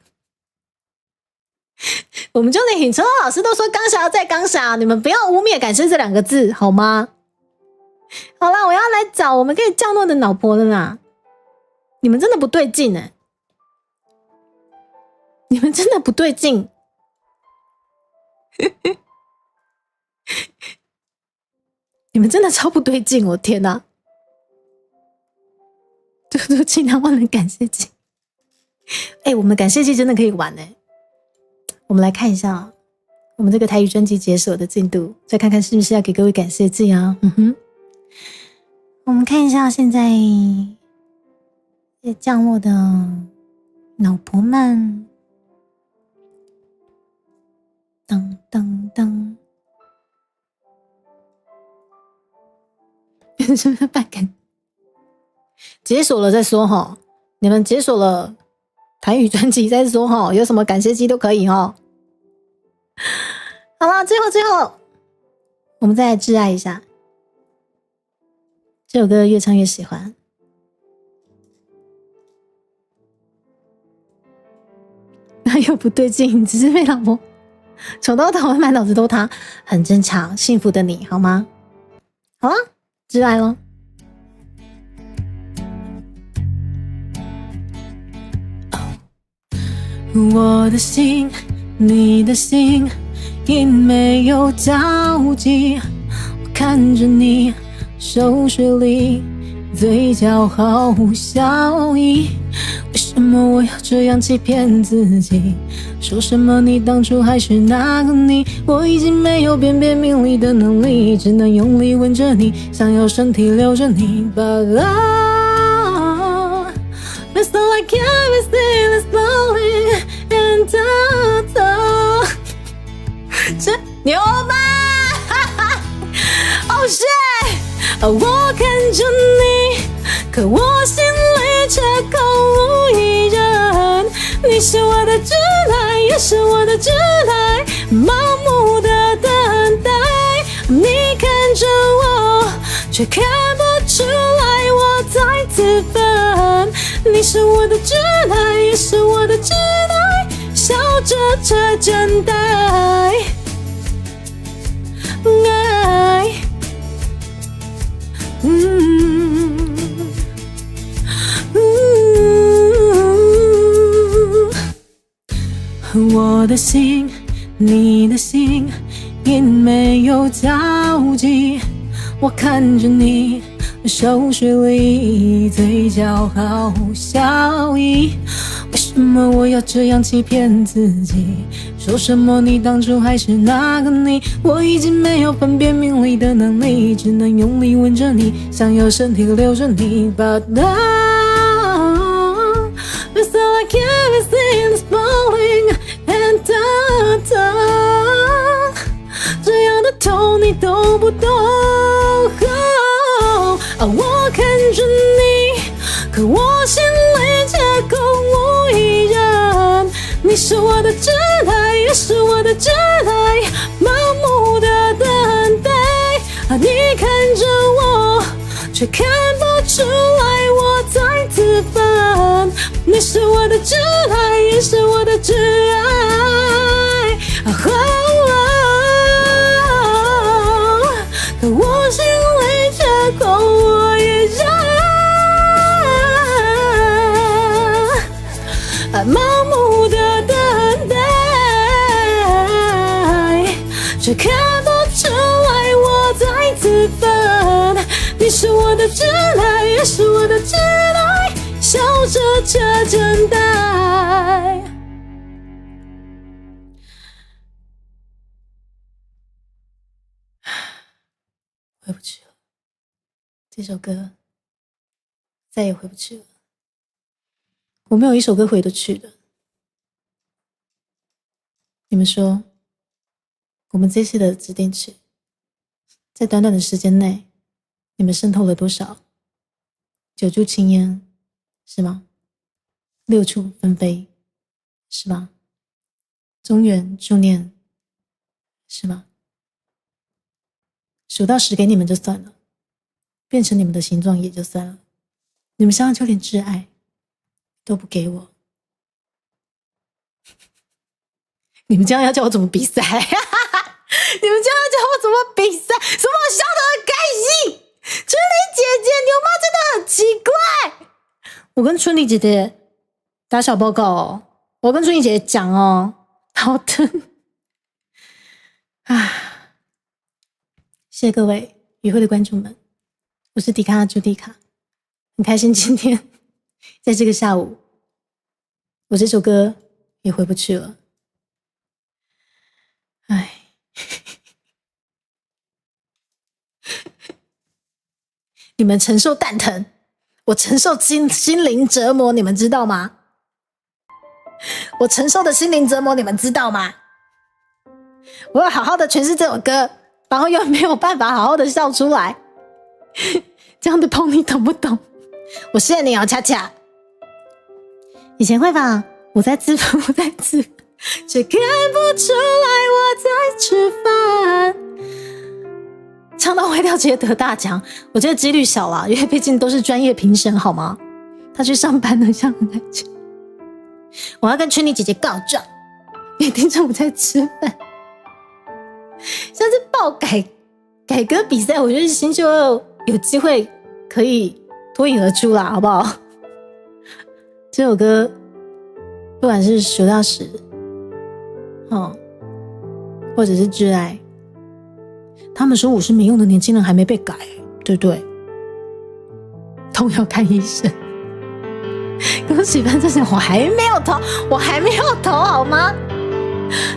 S3: 我们就连陈老师都说刚侠再刚侠，你们不要污蔑感谢这2个字好吗？好啦，我要来找我们可以叫诺的老婆了啦。你们真的不对劲欸，你们真的不对劲。你们真的超不对劲，我天哪！就尽量忘了感谢祭。我们感谢祭真的可以玩欸。我们来看一下我们这个台语专辑解锁的进度，再看看是不是要给各位感谢祭啊。我们看一下现在降落的老婆们，噔噔噔，是不是办感解锁了再说齁？你们解锁了台语专辑再说齁，有什么感谢祭都可以齁。好了，最后我们再来挚爱一下这首歌，越唱越喜欢。哪有不对劲？只是被老婆宠到头，满脑子都他，很正常，幸福的你好吗？好了，挚爱咯。我的心，你的心，因没有交集。我看着你手水里，嘴角毫无笑意。为什么我要这样欺骗自己？说什么你当初还是那个你，我已经没有辨别名利的能力，只能用力吻着你，想要身体留着你。But it's not like everything is slowly and down. 这牛吗？Oh shit！ 我看着你，可我心里却空无一人。你是我的挚爱，也是我的挚爱，盲目的等待。你看着我，却看不出来我在自焚。你是我的挚爱，也是我的挚爱，想着这真的爱，我的心，你的心，因没有交集。我看着你手水里嘴角毫无笑意，为什么我要这样欺骗自己？说什么你当初还是那个你，我已经没有分辨名利的能力，只能用力吻着你，想要身体留着你。But now it's like everything is falling and down， 这样的痛你懂不懂？我看着你，可我心里却空无一人。你是我的挚爱，也是我的挚爱，盲目的等待。你看着我，却看不出来我在自焚。你是我的挚爱，也是我的挚爱。可我心里却空无一人，盲目的等待，却看不出来我在自焚。你是我的挚爱，也是我的挚爱，笑着这真爱。回不去了，这首歌再也回不去了。我没有一首歌回得去的。你们说，我们这次的指定曲，在短短的时间内，你们渗透了多少九柱青烟，是吗？六处纷飞，是吗？中原助念，是吗？数到10给你们就算了，变成你们的形状也就算了，你们想想就连挚爱都不给我，你们这样要叫我怎么比赛？你们这样要叫我怎么比赛？什么我笑得很开心？春丽姐姐，牛妈真的很奇怪。我跟春丽姐姐打小报告哦，我跟春丽姐姐讲哦。好的。谢谢各位与会的观众们，我是迪卡朱迪卡，很开心今天在这个下午，我这首歌也回不去了。你们承受蛋疼，我承受心灵折磨，你们知道吗？我承受的心灵折磨，你们知道吗？我要好好的诠释这首歌，然后又没有办法好好的笑出来，这样的痛你懂不懂？我谢谢你哦，恰恰。以前会吧，我在自焚，我在自焚，却看不出来我在吃饭。唱到会掉直接得大奖，我觉得几率小啦，因为毕竟都是专业评审，好吗？他去上班了，像很安静。我要跟春妮姐姐告状，因为听着我在吃饭。像是报改歌比赛，我觉得新秀有机会可以脱颖而出啦，好不好？这首歌不管是数到10，或者是挚爱，他们说50没用的年轻人还没被改，对不对？痛要看医生。恭喜班正生，我还没有投好吗？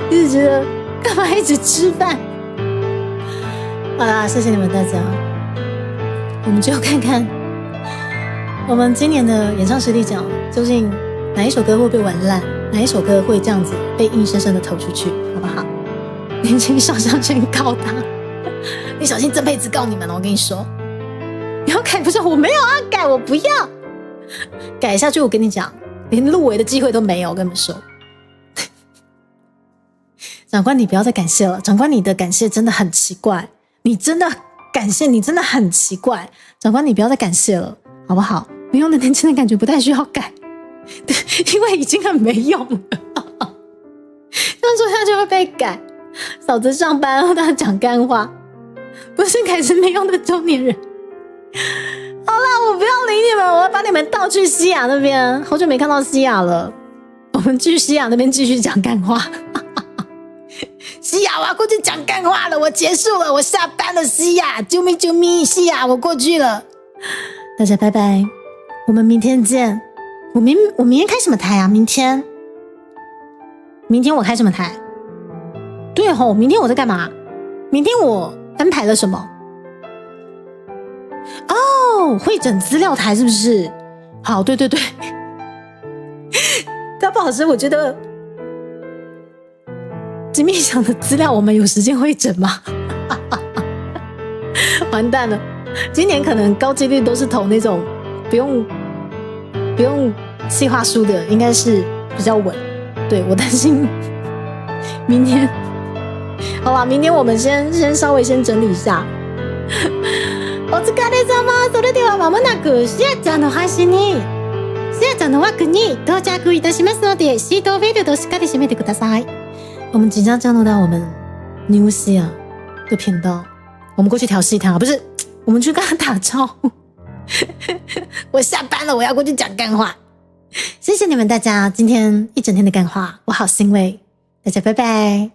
S3: 一直觉得干嘛一直吃饭？好啦，谢谢你们大家。我们就看看我们今年的演唱实力奖究竟哪一首歌会被玩烂，哪一首歌会这样子被硬生生的投出去，好不好？年轻上上圈告他，你小心这辈子告你们了，我跟你说。你要改不是我没有要改，我不要改下去，我跟你讲，连入围的机会都没有，我跟你们说。长官，你不要再感谢了，长官，你的感谢真的很奇怪，你真的感谢，你真的很奇怪，长官，你不要再感谢了，好不好？没用的年轻人感觉不太需要改，因为已经很没用了。
S2: 样说下去会被改。嫂子上班让他讲干话，不是改成没用的中年人。好啦，我不要理你们，我要把你们倒去西亚那边。好久没看到西亚了，我们去西亚那边继续讲干话。西亚，我要过去讲干话了，我结束了，我下班了。西亚，啾咪啾咪，西亚，我过去了。大家拜拜，我们明天见。我明天开什么台啊？明天我开什么台？对吼，明天我在干嘛？明天我安排了什么？哦，会诊资料台是不是？好，对。大不好师，我觉得金密想的资料我们有时间会诊吗？完蛋了，今年可能高几率都是投那种不用企划书的，应该是比较稳。对，我担心明天。好啦，明天我们先稍微整理一下。お疲れ様。それでは間もなくシアちゃんの配信に、シアちゃんの枠に到着いたしますので、シートベルトしっかり締めてください。我们即将降落到我们 New Sia 的频道，我们过去调戏他，不是，我们去跟他打招呼。我下班了，我要过去讲干话。谢谢你们大家今天一整天的干话，我好欣慰。大家拜拜。